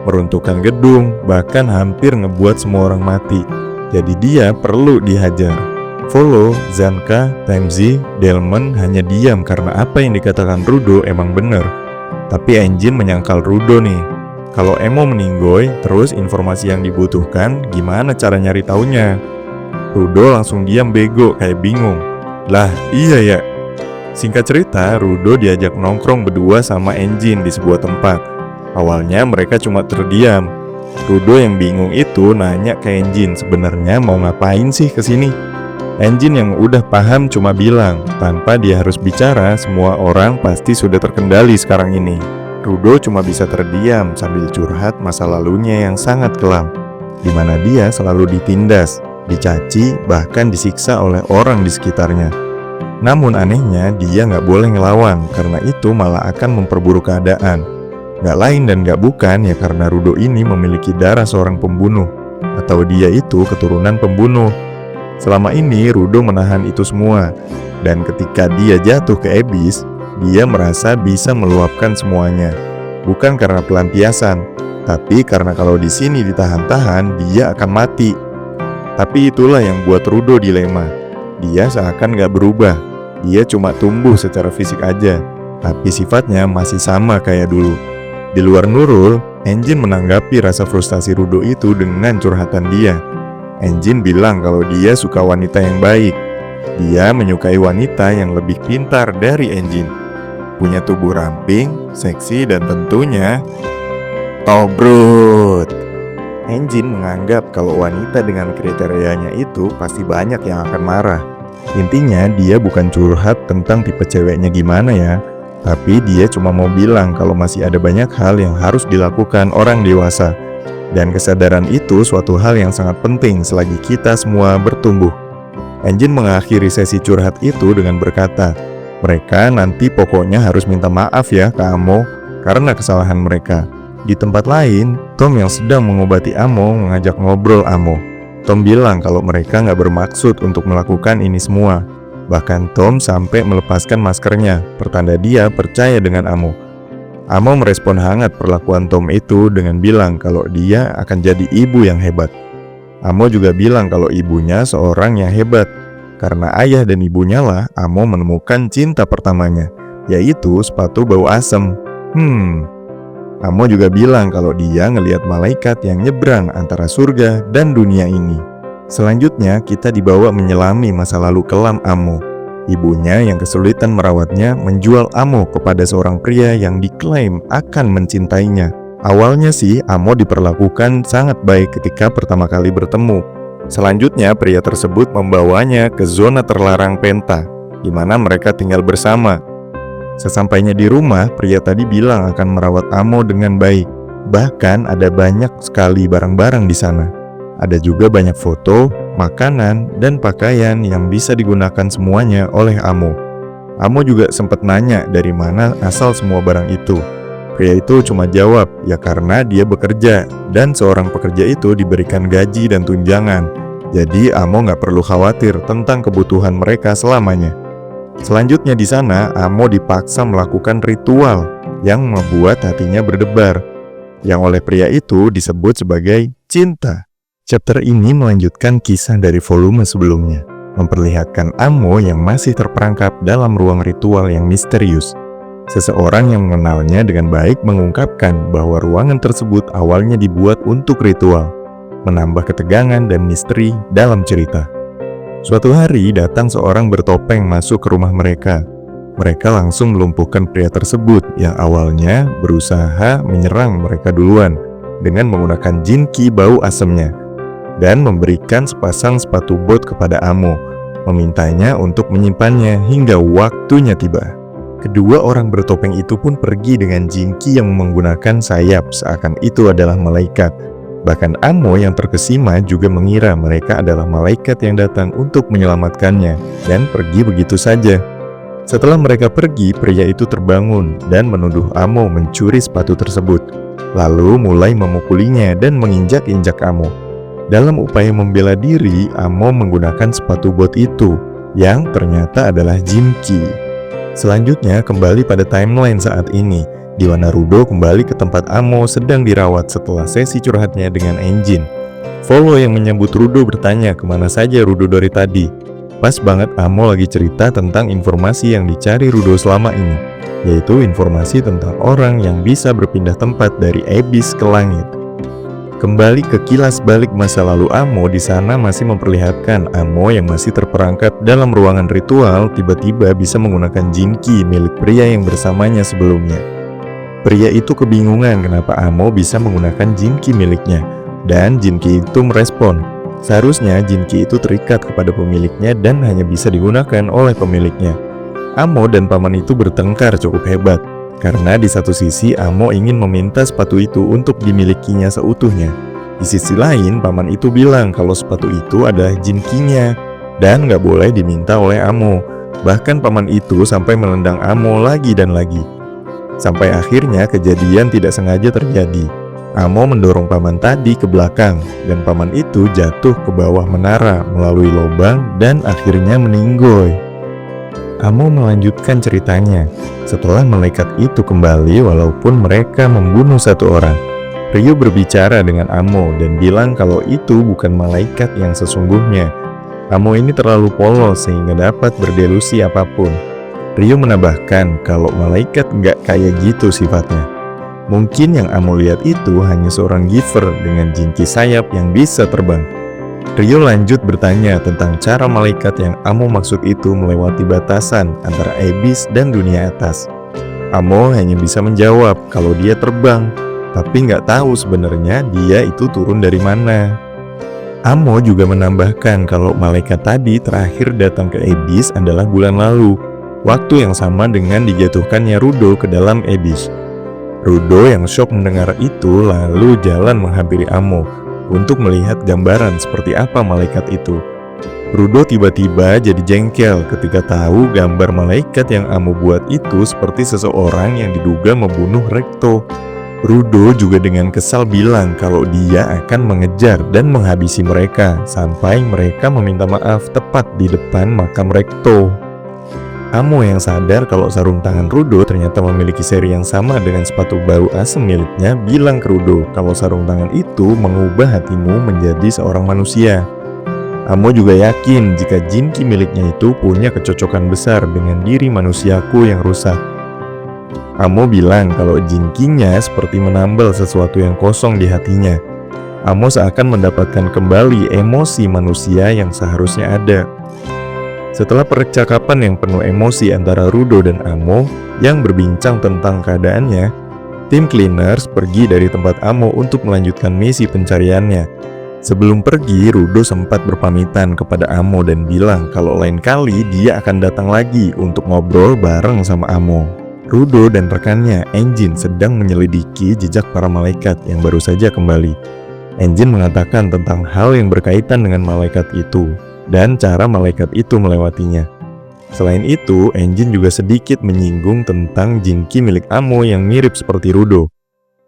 meruntuhkan gedung, bahkan hampir ngebuat semua orang mati. Jadi dia perlu dihajar. Volo, Zanka, Temzi, Delman hanya diam karena apa yang dikatakan Rudo emang bener. Tapi Engine menyangkal Rudo nih. Kalau Emo meninggoy, terus informasi yang dibutuhkan, gimana cara nyari taunya? Rudo langsung diam bego kayak bingung. Lah iya ya. Singkat cerita, Rudo diajak nongkrong berdua sama Engine di sebuah tempat. Awalnya mereka cuma terdiam. Rudo yang bingung itu nanya ke Engine sebenarnya mau ngapain sih kesini. Engine yang udah paham cuma bilang, tanpa dia harus bicara, semua orang pasti sudah terkendali sekarang ini. Rudo cuma bisa terdiam sambil curhat masa lalunya yang sangat kelam, di mana dia selalu ditindas, dicaci, bahkan disiksa oleh orang di sekitarnya. Namun anehnya dia nggak boleh ngelawan karena itu malah akan memperburuk keadaan. Nggak lain dan nggak bukan ya karena Rudo ini memiliki darah seorang pembunuh, atau dia itu keturunan pembunuh. Selama ini Rudo menahan itu semua, dan ketika dia jatuh ke Abyss, dia merasa bisa meluapkan semuanya. Bukan karena pelampiasan, tapi karena kalau di sini ditahan-tahan dia akan mati. Tapi itulah yang buat Rudo dilema. Dia seakan gak berubah. Dia cuma tumbuh secara fisik aja, tapi sifatnya masih sama kayak dulu. Di luar Nurul, Engine menanggapi rasa frustasi Rudo itu dengan curhatan dia. Engine bilang kalau dia suka wanita yang baik. Dia menyukai wanita yang lebih pintar dari Engine, punya tubuh ramping, seksi, dan tentunya tobrut. Engine menganggap kalau wanita dengan kriterianya itu pasti banyak yang akan marah. Intinya dia bukan curhat tentang tipe ceweknya gimana ya, tapi dia cuma mau bilang kalau masih ada banyak hal yang harus dilakukan orang dewasa. Dan kesadaran itu suatu hal yang sangat penting selagi kita semua bertumbuh. Engine mengakhiri sesi curhat itu dengan berkata, mereka nanti pokoknya harus minta maaf ya ke Amo karena kesalahan mereka. Di tempat lain, Tom yang sedang mengobati Amo mengajak ngobrol Amo. Tom bilang kalau mereka nggak bermaksud untuk melakukan ini semua. Bahkan Tom sampai melepaskan maskernya, pertanda dia percaya dengan Amo. Amo merespon hangat perlakuan Tom itu dengan bilang kalau dia akan jadi ibu yang hebat. Amo juga bilang kalau ibunya seorang yang hebat. Karena ayah dan ibunya lah Amo menemukan cinta pertamanya, yaitu sepatu bau asem. Amo juga bilang kalau dia ngelihat malaikat yang nyebrang antara surga dan dunia ini. Selanjutnya kita dibawa menyelami masa lalu kelam Amo. Ibunya yang kesulitan merawatnya menjual Amo kepada seorang pria yang diklaim akan mencintainya. Awalnya sih Amo diperlakukan sangat baik ketika pertama kali bertemu. Selanjutnya pria tersebut membawanya ke zona terlarang Penta, di mana mereka tinggal bersama. Sesampainya di rumah, pria tadi bilang akan merawat Amo dengan baik. Bahkan ada banyak sekali barang-barang di sana. Ada juga banyak foto, makanan, dan pakaian yang bisa digunakan semuanya oleh Amo. Amo juga sempat nanya dari mana asal semua barang itu. Pria itu cuma jawab, ya karena dia bekerja, dan seorang pekerja itu diberikan gaji dan tunjangan. Jadi Amo nggak perlu khawatir tentang kebutuhan mereka selamanya. Selanjutnya di sana, Amo dipaksa melakukan ritual yang membuat hatinya berdebar, yang oleh pria itu disebut sebagai cinta. Chapter ini melanjutkan kisah dari volume sebelumnya, memperlihatkan Amo yang masih terperangkap dalam ruang ritual yang misterius. Seseorang yang mengenalnya dengan baik mengungkapkan bahwa ruangan tersebut awalnya dibuat untuk ritual, menambah ketegangan dan misteri dalam cerita. Suatu hari datang seorang bertopeng masuk ke rumah mereka. Mereka langsung melumpuhkan pria tersebut yang awalnya berusaha menyerang mereka duluan dengan menggunakan jinki bau asemnya dan memberikan sepasang sepatu bot kepada Amo, memintanya untuk menyimpannya hingga waktunya tiba. Kedua orang bertopeng itu pun pergi dengan jinki yang menggunakan sayap seakan itu adalah malaikat. Bahkan Amo yang terkesima juga mengira mereka adalah malaikat yang datang untuk menyelamatkannya dan pergi begitu saja. Setelah mereka pergi, pria itu terbangun dan menuduh Amo mencuri sepatu tersebut. Lalu mulai memukulinya dan menginjak-injak Amo. Dalam upaya membela diri, Amo menggunakan sepatu bot itu yang ternyata adalah jinki. Selanjutnya kembali pada timeline saat ini, di mana Rudo kembali ke tempat Amo sedang dirawat setelah sesi curhatnya dengan Engine. Follow yang menyambut Rudo bertanya kemana saja Rudo dari tadi. Pas banget Amo lagi cerita tentang informasi yang dicari Rudo selama ini, yaitu informasi tentang orang yang bisa berpindah tempat dari Abyss ke langit. Kembali ke kilas balik masa lalu Amo, di sana masih memperlihatkan Amo yang masih terperangkap dalam ruangan ritual tiba-tiba bisa menggunakan jinki milik pria yang bersamanya sebelumnya. Pria itu kebingungan kenapa Amo bisa menggunakan jinki miliknya, dan jinki itu merespon. Seharusnya jinki itu terikat kepada pemiliknya dan hanya bisa digunakan oleh pemiliknya. Amo dan paman itu bertengkar cukup hebat, karena di satu sisi Amo ingin meminta sepatu itu untuk dimilikinya seutuhnya. Di sisi lain, paman itu bilang kalau sepatu itu adalah jinkinya dan nggak boleh diminta oleh Amo. Bahkan paman itu sampai menendang Amo lagi dan lagi. Sampai akhirnya kejadian tidak sengaja terjadi. Amo mendorong paman tadi ke belakang dan paman itu jatuh ke bawah menara melalui lubang dan akhirnya meninggoy. Amo melanjutkan ceritanya. Setelah malaikat itu kembali walaupun mereka membunuh satu orang, Ryu berbicara dengan Amo dan bilang kalau itu bukan malaikat yang sesungguhnya. Amo ini terlalu polos sehingga dapat berdelusi apapun. Ryu menambahkan kalau malaikat nggak kayak gitu sifatnya. Mungkin yang Amo lihat itu hanya seorang giver dengan jinki sayap yang bisa terbang. Ryu lanjut bertanya tentang cara malaikat yang Amo maksud itu melewati batasan antara Abyss dan dunia atas. Amo hanya bisa menjawab kalau dia terbang, tapi nggak tahu sebenarnya dia itu turun dari mana. Amo juga menambahkan kalau malaikat tadi terakhir datang ke Abyss adalah bulan lalu, waktu yang sama dengan dijatuhkannya Rudo ke dalam Abyss. Rudo yang shock mendengar itu lalu jalan menghampiri Amo untuk melihat gambaran seperti apa malaikat itu. Rudo tiba-tiba jadi jengkel ketika tahu gambar malaikat yang Amo buat itu seperti seseorang yang diduga membunuh Recto. Rudo juga dengan kesal bilang kalau dia akan mengejar dan menghabisi mereka sampai mereka meminta maaf tepat di depan makam Recto. Amo yang sadar kalau sarung tangan Rudo ternyata memiliki seri yang sama dengan sepatu bau asem miliknya bilang ke Rudo kalau sarung tangan itu mengubah hatimu menjadi seorang manusia. Amo juga yakin jika jinki miliknya itu punya kecocokan besar dengan diri manusiaku yang rusak. Amo bilang kalau jinkinya seperti menambal sesuatu yang kosong di hatinya. Amo seakan mendapatkan kembali emosi manusia yang seharusnya ada. Setelah percakapan yang penuh emosi antara Rudo dan Amo yang berbincang tentang keadaannya, tim Cleaners pergi dari tempat Amo untuk melanjutkan misi pencariannya. Sebelum pergi, Rudo sempat berpamitan kepada Amo dan bilang kalau lain kali dia akan datang lagi untuk ngobrol bareng sama Amo. Rudo dan rekannya, Engine, sedang menyelidiki jejak para malaikat yang baru saja kembali. Engine mengatakan tentang hal yang berkaitan dengan malaikat itu dan cara malaikat itu melewatinya. Selain itu, Engine juga sedikit menyinggung tentang Jinki milik Amo yang mirip seperti Rudo.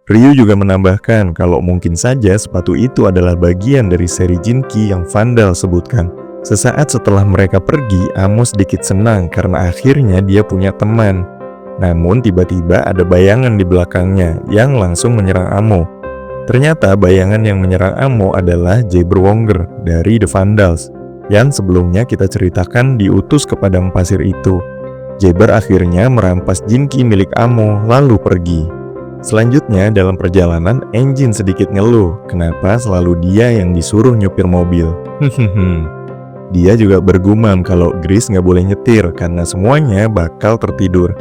Ryu juga menambahkan kalau mungkin saja sepatu itu adalah bagian dari seri Jinki yang Vandal sebutkan. Sesaat setelah mereka pergi, Amo sedikit senang karena akhirnya dia punya teman. Namun tiba-tiba ada bayangan di belakangnya yang langsung menyerang Amo. Ternyata bayangan yang menyerang Amo adalah Jabberwonger dari The Vandals yang sebelumnya kita ceritakan diutus ke padang pasir itu. Jabber akhirnya merampas Jinki milik Amo lalu pergi. Selanjutnya dalam perjalanan, Engine sedikit ngeluh kenapa selalu dia yang disuruh nyupir mobil. Dia juga bergumam kalau Grace nggak boleh nyetir karena semuanya bakal tertidur.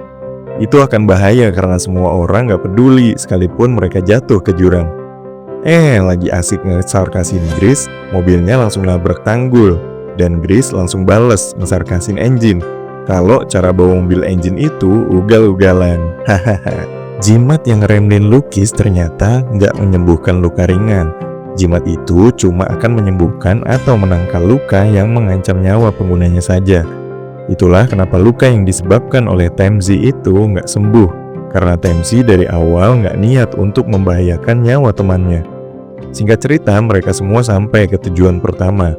Itu akan bahaya karena semua orang gak peduli sekalipun mereka jatuh ke jurang. Lagi asik ngesarkasin Grace, mobilnya langsung nabrak tanggul. Dan Grace langsung bales ngesarkasin Engine kalau cara bawa mobil Engine itu ugal-ugalan. Hahaha. Jimat yang Remlin lukis ternyata gak menyembuhkan luka ringan. Jimat itu cuma akan menyembuhkan atau menangkal luka yang mengancam nyawa penggunanya saja. Itulah kenapa luka yang disebabkan oleh Temzi itu nggak sembuh, karena Temzi dari awal nggak niat untuk membahayakan nyawa temannya. Singkat cerita, mereka semua sampai ke tujuan pertama,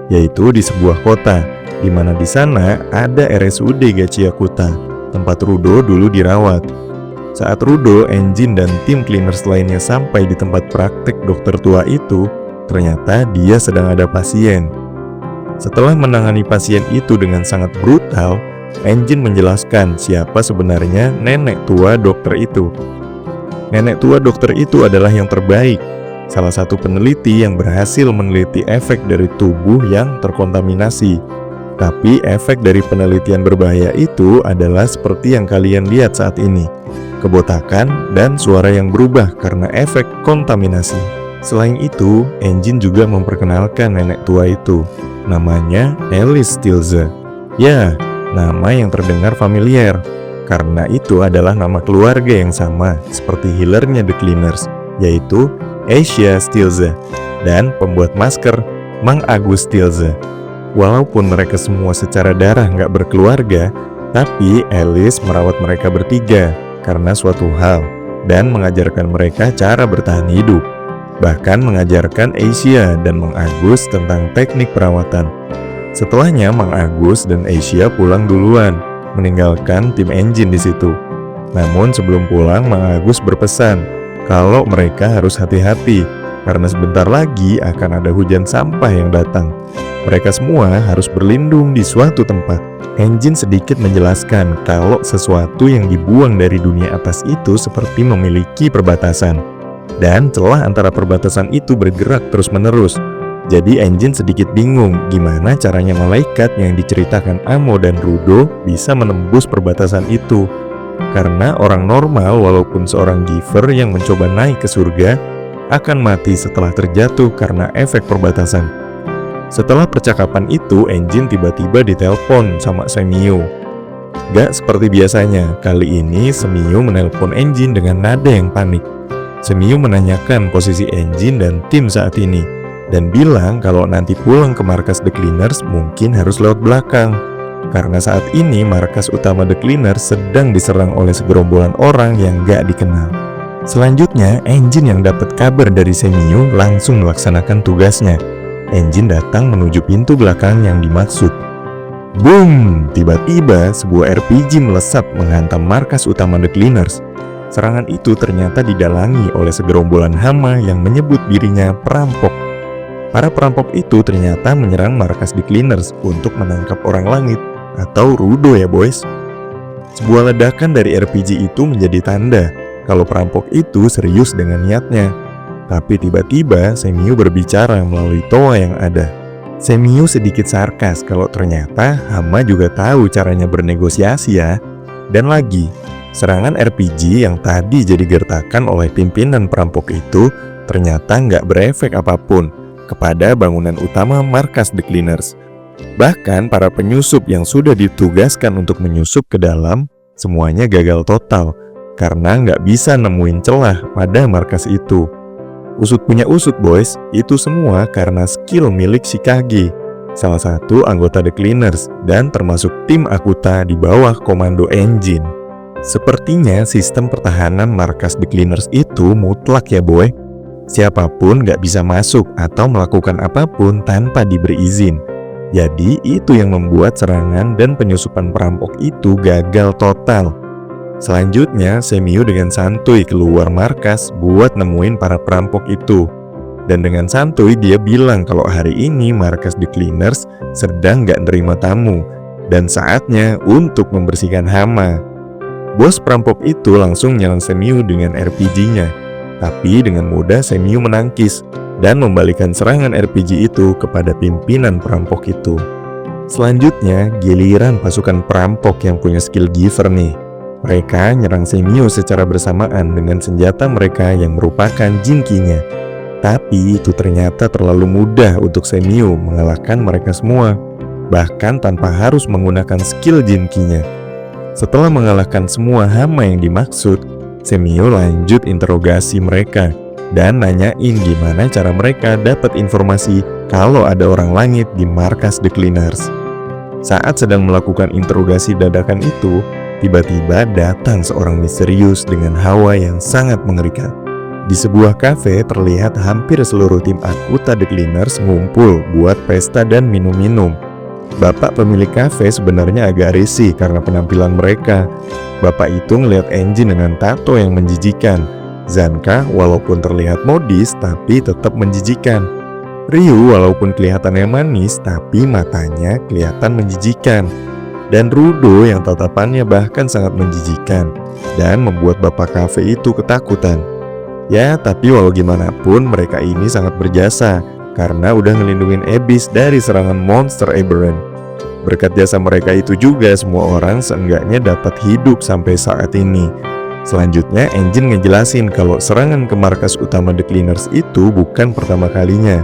yaitu di sebuah kota, di mana di sana ada RSUD Gachiakuta, tempat Rudo dulu dirawat. Saat Rudo, Engine, dan tim cleaners lainnya sampai di tempat praktek dokter tua itu, ternyata dia sedang ada pasien. Setelah menangani pasien itu dengan sangat brutal, Engine menjelaskan siapa sebenarnya nenek tua dokter itu. Nenek tua dokter itu adalah yang terbaik, salah satu peneliti yang berhasil meneliti efek dari tubuh yang terkontaminasi. Tapi efek dari penelitian berbahaya itu adalah seperti yang kalian lihat saat ini, kebotakan dan suara yang berubah karena efek kontaminasi. Selain itu, Engine juga memperkenalkan nenek tua itu. Namanya Alice Stilze. Ya, nama yang terdengar familiar, karena itu adalah nama keluarga yang sama seperti healernya The Cleaners, yaitu Asia Stilze, dan pembuat masker Mang Agus Stilze. Walaupun mereka semua secara darah nggak berkeluarga, tapi Alice merawat mereka bertiga karena suatu hal, dan mengajarkan mereka cara bertahan hidup. Bahkan mengajarkan Asia dan Mang Agus tentang teknik perawatan. Setelahnya Mang Agus dan Asia pulang duluan, meninggalkan tim Engine di situ. Namun sebelum pulang, Mang Agus berpesan kalau mereka harus hati-hati karena sebentar lagi akan ada hujan sampah yang datang. Mereka semua harus berlindung di suatu tempat. Engine sedikit menjelaskan kalau sesuatu yang dibuang dari dunia atas itu seperti memiliki perbatasan. Dan celah antara perbatasan itu bergerak terus-menerus. Jadi Engine sedikit bingung gimana caranya malaikat yang diceritakan Amo dan Rudo bisa menembus perbatasan itu. Karena orang normal walaupun seorang giver yang mencoba naik ke surga akan mati setelah terjatuh karena efek perbatasan. Setelah percakapan itu, Engine tiba-tiba ditelepon sama Semio. Gak seperti biasanya, kali ini Semio menelpon Engine dengan nada yang panik. Semio menanyakan posisi Engine dan tim saat ini, dan bilang kalau nanti pulang ke markas The Cleaners mungkin harus lewat belakang. Karena saat ini markas utama The Cleaners sedang diserang oleh segerombolan orang yang gak dikenal. Selanjutnya, Engine yang dapat kabar dari Semio langsung melaksanakan tugasnya. Engine datang menuju pintu belakang yang dimaksud. Boom! Tiba-tiba sebuah RPG melesat menghantam markas utama The Cleaners. Serangan itu ternyata didalangi oleh segerombolan hama yang menyebut dirinya perampok. Para perampok itu ternyata menyerang markas The Cleaners untuk menangkap orang langit, atau Rudo ya boys. Sebuah ledakan dari RPG itu menjadi tanda kalau perampok itu serius dengan niatnya. Tapi tiba-tiba Semio berbicara melalui toa yang ada. Semio sedikit sarkas kalau ternyata hama juga tahu caranya bernegosiasi ya. Dan lagi, serangan RPG yang tadi jadi gertakan oleh pimpinan perampok itu ternyata nggak berefek apapun kepada bangunan utama markas The Cleaners. Bahkan para penyusup yang sudah ditugaskan untuk menyusup ke dalam Semuanya gagal total karena nggak bisa nemuin celah pada markas itu. Usut punya usut boys, itu semua karena skill milik Shikage, salah satu anggota The Cleaners dan termasuk tim Akuta di bawah komando Engine. Sepertinya sistem pertahanan markas The Cleaners itu mutlak ya boy. Siapapun nggak bisa masuk atau melakukan apapun tanpa diberi izin. Jadi itu yang membuat serangan dan penyusupan perampok itu gagal total. Selanjutnya, Semiyu dengan santuy keluar markas buat nemuin para perampok itu. Dan dengan santuy dia bilang kalau hari ini markas The Cleaners sedang nggak nerima tamu dan saatnya untuk membersihkan hama. Bos perampok itu langsung nyerang Semiyu dengan RPG-nya. Tapi dengan mudah Semiyu menangkis dan membalikan serangan RPG itu kepada pimpinan perampok itu. Selanjutnya, giliran pasukan perampok yang punya skill giver nih. Mereka nyerang Semiyu secara bersamaan dengan senjata mereka yang merupakan jinkinya. Tapi itu ternyata terlalu mudah untuk Semiyu mengalahkan mereka semua, bahkan tanpa harus menggunakan skill jinkinya. Setelah mengalahkan semua hama yang dimaksud, Semiyu lanjut interogasi mereka dan nanyain gimana cara mereka dapat informasi kalau ada orang langit di markas The Cleaners. Saat sedang melakukan interogasi dadakan itu, tiba-tiba datang seorang misterius dengan hawa yang sangat mengerikan. Di sebuah kafe terlihat hampir seluruh tim Akuta The Cleaners ngumpul buat pesta dan minum-minum. Bapak pemilik kafe sebenarnya agak risih karena penampilan mereka. Bapak itu ngeliat Engine dengan tato yang menjijikan. Zanka walaupun terlihat modis tapi tetap menjijikan. Ryu walaupun kelihatannya manis tapi matanya kelihatan menjijikan. Dan Rudo yang tatapannya bahkan sangat menjijikan dan membuat bapak kafe itu ketakutan. Ya, tapi walau gimana pun mereka ini sangat berjasa karena udah ngelindungin Abyss dari serangan monster Aberrant. Berkat jasa mereka itu juga semua orang seenggaknya dapat hidup sampai saat ini. Selanjutnya Engine ngejelasin kalau serangan ke markas utama The Cleaners itu bukan pertama kalinya.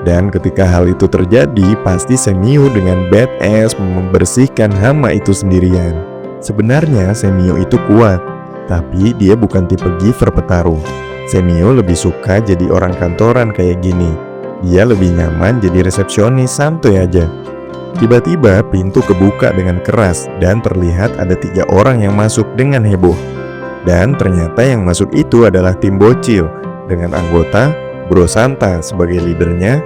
Dan ketika hal itu terjadi, pasti Semiyu dengan badass membersihkan hama itu sendirian. Sebenarnya Semiyu itu kuat, tapi dia bukan tipe giver petarung. Semiyu lebih suka jadi orang kantoran kayak gini. Dia lebih nyaman jadi resepsionis santuy aja. Tiba-tiba pintu kebuka dengan keras dan terlihat ada 3 orang yang masuk dengan heboh. Dan ternyata yang masuk itu adalah tim bocil dengan anggota Bro Santa sebagai leadernya,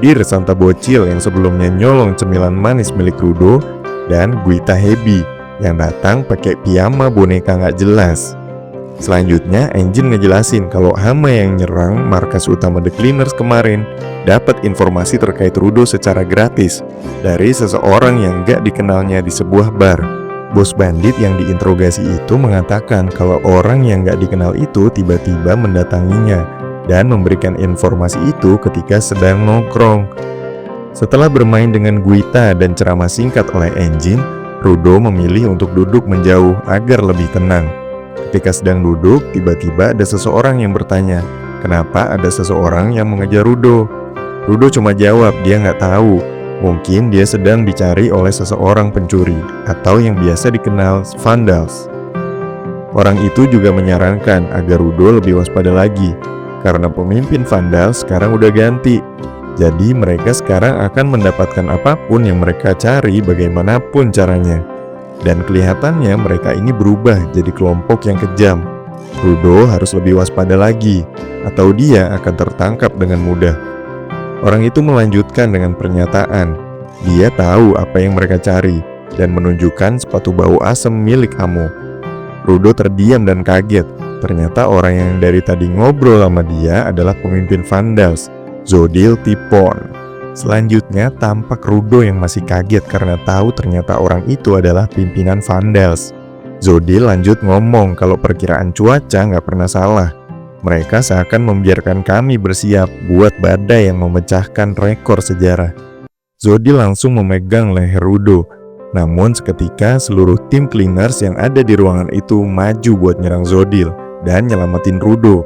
Dear Santa bocil yang sebelumnya nyolong cemilan manis milik Rudo, dan Guita Hebi yang datang pakai piyama boneka nggak jelas. Selanjutnya Engine ngejelasin kalau hama yang nyerang markas utama The Cleaners kemarin dapat informasi terkait Rudo secara gratis dari seseorang yang nggak dikenalnya di sebuah bar. Bos bandit yang diinterogasi itu mengatakan kalau orang yang nggak dikenal itu tiba-tiba mendatanginya dan memberikan informasi itu ketika sedang nongkrong. Setelah bermain dengan Guita dan ceramah singkat oleh Engine, Rudo memilih untuk duduk menjauh agar lebih tenang. Ketika sedang duduk, tiba-tiba ada seseorang yang bertanya, kenapa ada seseorang yang mengejar Rudo? Rudo cuma jawab dia nggak tahu. Mungkin dia sedang dicari oleh seseorang pencuri atau yang biasa dikenal Vandals. Orang itu juga menyarankan agar Rudo lebih waspada lagi karena pemimpin Vandals sekarang udah ganti. Jadi mereka sekarang akan mendapatkan apapun yang mereka cari bagaimanapun caranya. Dan kelihatannya mereka ini berubah jadi kelompok yang kejam. Rudo harus lebih waspada lagi atau dia akan tertangkap dengan mudah. Orang itu melanjutkan dengan pernyataan, dia tahu apa yang mereka cari dan menunjukkan sepatu bau asem milik Amo. Rudo terdiam dan kaget. Ternyata orang yang dari tadi ngobrol sama dia adalah pemimpin Vandals, Zodil Tipon. Selanjutnya tampak Rudo yang masih kaget karena tahu ternyata orang itu adalah pimpinan Vandals. Zodil lanjut ngomong kalau perkiraan cuaca nggak pernah salah. Mereka seakan membiarkan kami bersiap buat badai yang memecahkan rekor sejarah. Zodil langsung memegang leher Rudo. Namun seketika seluruh tim Cleaners yang ada di ruangan itu maju buat nyerang Zodil dan nyelamatin Rudo.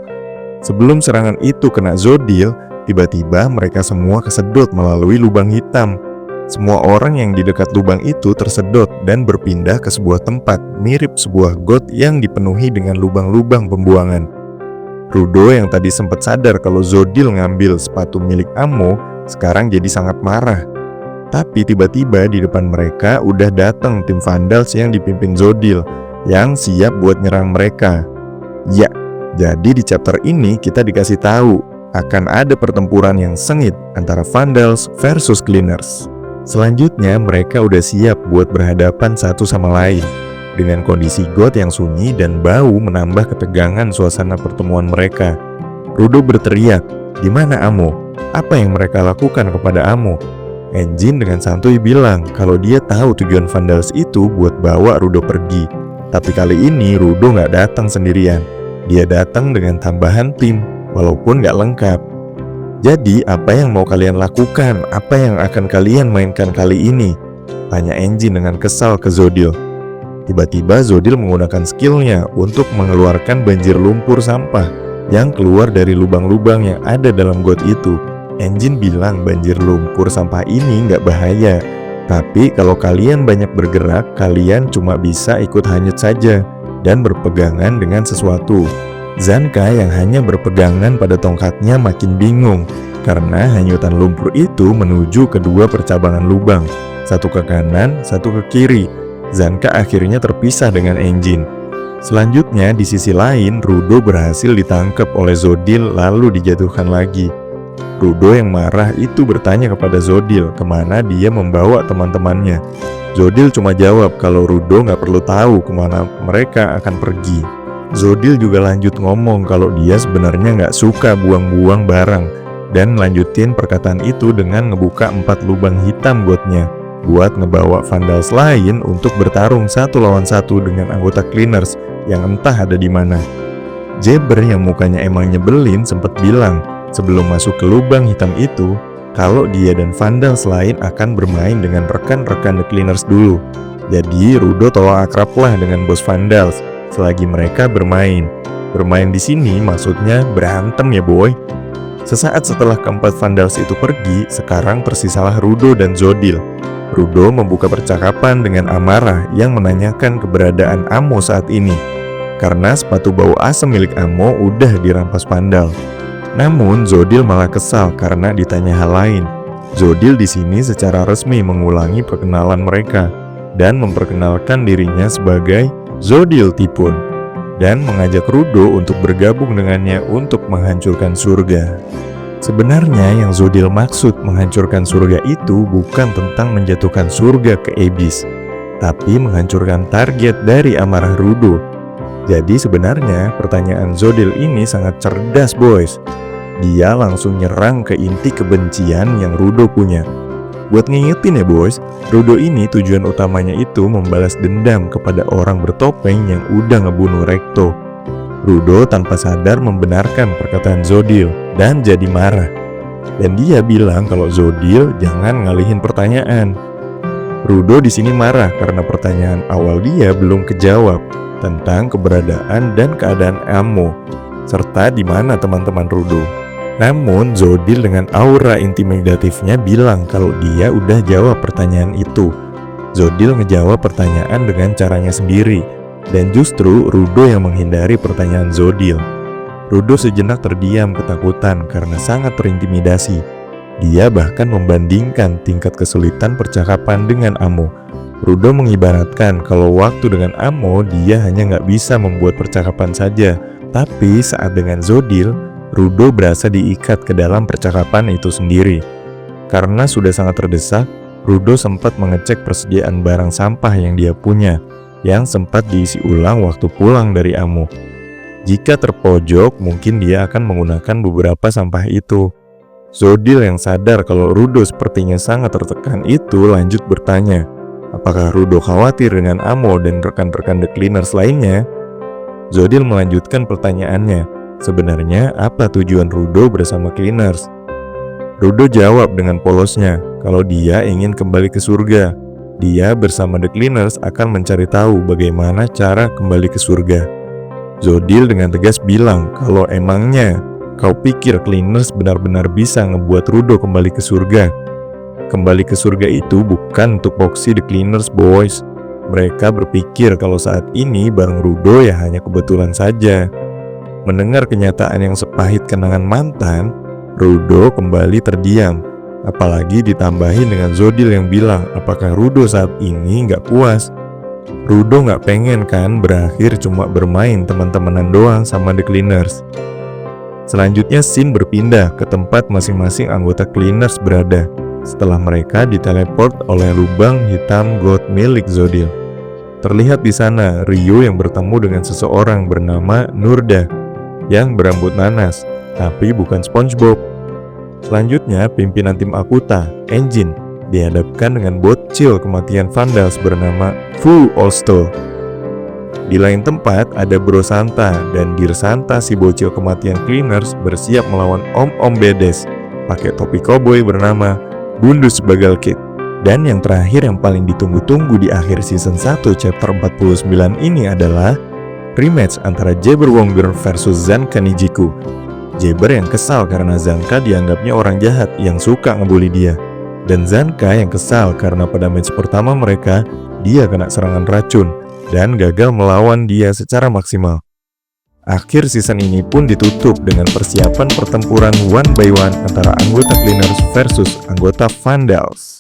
Sebelum serangan itu kena Zodil, tiba-tiba mereka semua kesedot melalui lubang hitam. Semua orang yang di dekat lubang itu tersedot dan berpindah ke sebuah tempat mirip sebuah got yang dipenuhi dengan lubang-lubang pembuangan. Rudo yang tadi sempat sadar kalau Zodil ngambil sepatu milik Amo sekarang jadi sangat marah. Tapi tiba-tiba di depan mereka udah datang tim Vandals yang dipimpin Zodil yang siap buat nyerang mereka. Ya, jadi di chapter ini kita dikasih tahu akan ada pertempuran yang sengit antara Vandals versus Cleaners. Selanjutnya mereka udah siap buat berhadapan satu sama lain. Dengan kondisi got yang sunyi dan bau menambah ketegangan suasana pertemuan mereka. Rudo berteriak, "Di mana Amo? Apa yang mereka lakukan kepada Amo?" Engine dengan santuy bilang kalau dia tahu tujuan Vandals itu buat bawa Rudo pergi. Tapi kali ini Rudo nggak datang sendirian. Dia datang dengan tambahan tim, walaupun nggak lengkap. Jadi apa yang mau kalian lakukan? Apa yang akan kalian mainkan kali ini? Tanya Engine dengan kesal ke Zodil. Tiba-tiba Zodil menggunakan skillnya untuk mengeluarkan banjir lumpur sampah yang keluar dari lubang-lubang yang ada dalam got itu. Engine bilang banjir lumpur sampah ini nggak bahaya, tapi kalau kalian banyak bergerak, kalian cuma bisa ikut hanyut saja dan berpegangan dengan sesuatu. Zanka yang hanya berpegangan pada tongkatnya makin bingung karena hanyutan lumpur itu menuju kedua percabangan lubang, satu ke kanan, satu ke kiri. Zanka akhirnya terpisah dengan Engine. Selanjutnya di sisi lain, Rudo berhasil ditangkap oleh Zodil lalu dijatuhkan lagi. Rudo yang marah itu bertanya kepada Zodil kemana dia membawa teman-temannya. Zodil cuma jawab kalau Rudo nggak perlu tahu kemana mereka akan pergi. Zodil juga lanjut ngomong kalau dia sebenarnya nggak suka buang-buang barang dan lanjutin perkataan itu dengan ngebuka 4 lubang hitam gotnya buat ngebawa Vandals lain untuk bertarung satu lawan satu dengan anggota Cleaners yang entah ada di mana. Jabber yang mukanya emang nyebelin sempat bilang sebelum masuk ke lubang hitam itu, kalau dia dan Vandals lain akan bermain dengan rekan-rekan The Cleaners dulu. Jadi Rudo tolong akrablah dengan bos Vandals selagi mereka bermain. Bermain di sini maksudnya berantem ya boy. Sesaat setelah keempat Vandals itu pergi, sekarang tersisalah Rudo dan Zodil. Rudo membuka percakapan dengan amarah yang menanyakan keberadaan Amo saat ini, karena sepatu bau asam milik Amo udah dirampas Vandal. Namun Zodil malah kesal karena ditanya hal lain. Zodil di sini secara resmi mengulangi perkenalan mereka dan memperkenalkan dirinya sebagai Zodil Typhoon dan mengajak Rudo untuk bergabung dengannya untuk menghancurkan surga. Sebenarnya yang Zodil maksud menghancurkan surga itu bukan tentang menjatuhkan surga ke Abyss, tapi menghancurkan target dari amarah Rudo. Jadi sebenarnya pertanyaan Zodil ini sangat cerdas boys. Dia langsung nyerang ke inti kebencian yang Rudo punya. Buat ngingetin ya boys, Rudo ini tujuan utamanya itu membalas dendam kepada orang bertopeng yang udah ngebunuh Recto. Rudo tanpa sadar membenarkan perkataan Zodil dan jadi marah. Dan dia bilang kalau Zodil jangan ngalihin pertanyaan. Rudo di sini marah karena pertanyaan awal dia belum kejawab tentang keberadaan dan keadaan Amo serta di mana teman-teman Rudo. Namun Zodil dengan aura intimidatifnya bilang kalau dia udah jawab pertanyaan itu. Zodil ngejawab pertanyaan dengan caranya sendiri. Dan justru Rudo yang menghindari pertanyaan Zodil. Rudo sejenak terdiam ketakutan karena sangat terintimidasi. Dia bahkan membandingkan tingkat kesulitan percakapan dengan Amo. Rudo mengibaratkan kalau waktu dengan Amo dia hanya nggak bisa membuat percakapan saja. Tapi saat dengan Zodil, Rudo berasa diikat ke dalam percakapan itu sendiri. Karena sudah sangat terdesak, Rudo sempat mengecek persediaan barang sampah yang dia punya, yang sempat diisi ulang waktu pulang dari Amo. Jika terpojok, mungkin dia akan menggunakan beberapa sampah itu. Zodil yang sadar kalau Rudo sepertinya sangat tertekan itu lanjut bertanya, apakah Rudo khawatir dengan Amo dan rekan-rekan The Cleaners lainnya? Zodil melanjutkan pertanyaannya, sebenarnya apa tujuan Rudo bersama Cleaners? Rudo jawab dengan polosnya kalau dia ingin kembali ke surga. Dia bersama The Cleaners akan mencari tahu bagaimana cara kembali ke surga. Zodil dengan tegas bilang kalau emangnya kau pikir Cleaners benar-benar bisa ngebuat Rudo kembali ke surga? Kembali ke surga itu bukan untuk proxy The Cleaners boys. Mereka berpikir kalau saat ini bareng Rudo ya hanya kebetulan saja. Mendengar kenyataan yang sepahit kenangan mantan, Rudo kembali terdiam. Apalagi ditambahin dengan Zodil yang bilang apakah Rudo saat ini nggak puas. Rudo nggak pengen kan berakhir cuma bermain teman-temanan doang sama The Cleaners. Selanjutnya scene berpindah ke tempat masing-masing anggota Cleaners berada setelah mereka diteleport oleh lubang hitam God milik Zodil. Terlihat di sana Rio yang bertemu dengan seseorang bernama Nurda yang berambut nanas, tapi bukan SpongeBob. Selanjutnya, pimpinan tim Akuta, Engine, dihadapkan dengan bocil kematian Vandals bernama Fu Olsto. Di lain tempat, ada Bro Santa dan Dir Santa si bocil kematian Cleaners bersiap melawan Om-Om Bedes pakai topi koboi bernama Bundus Bagal Kid. Dan yang terakhir yang paling ditunggu-tunggu di akhir season 1 chapter 49 ini adalah rematch antara Jabber Wonger versus Zanka Nijiku. Jabber yang kesal karena Zanka dianggapnya orang jahat yang suka ngebully dia. Dan Zanka yang kesal karena pada match pertama mereka, dia kena serangan racun dan gagal melawan dia secara maksimal. Akhir season ini pun ditutup dengan persiapan pertempuran one by one antara anggota Cleaners versus anggota Vandals.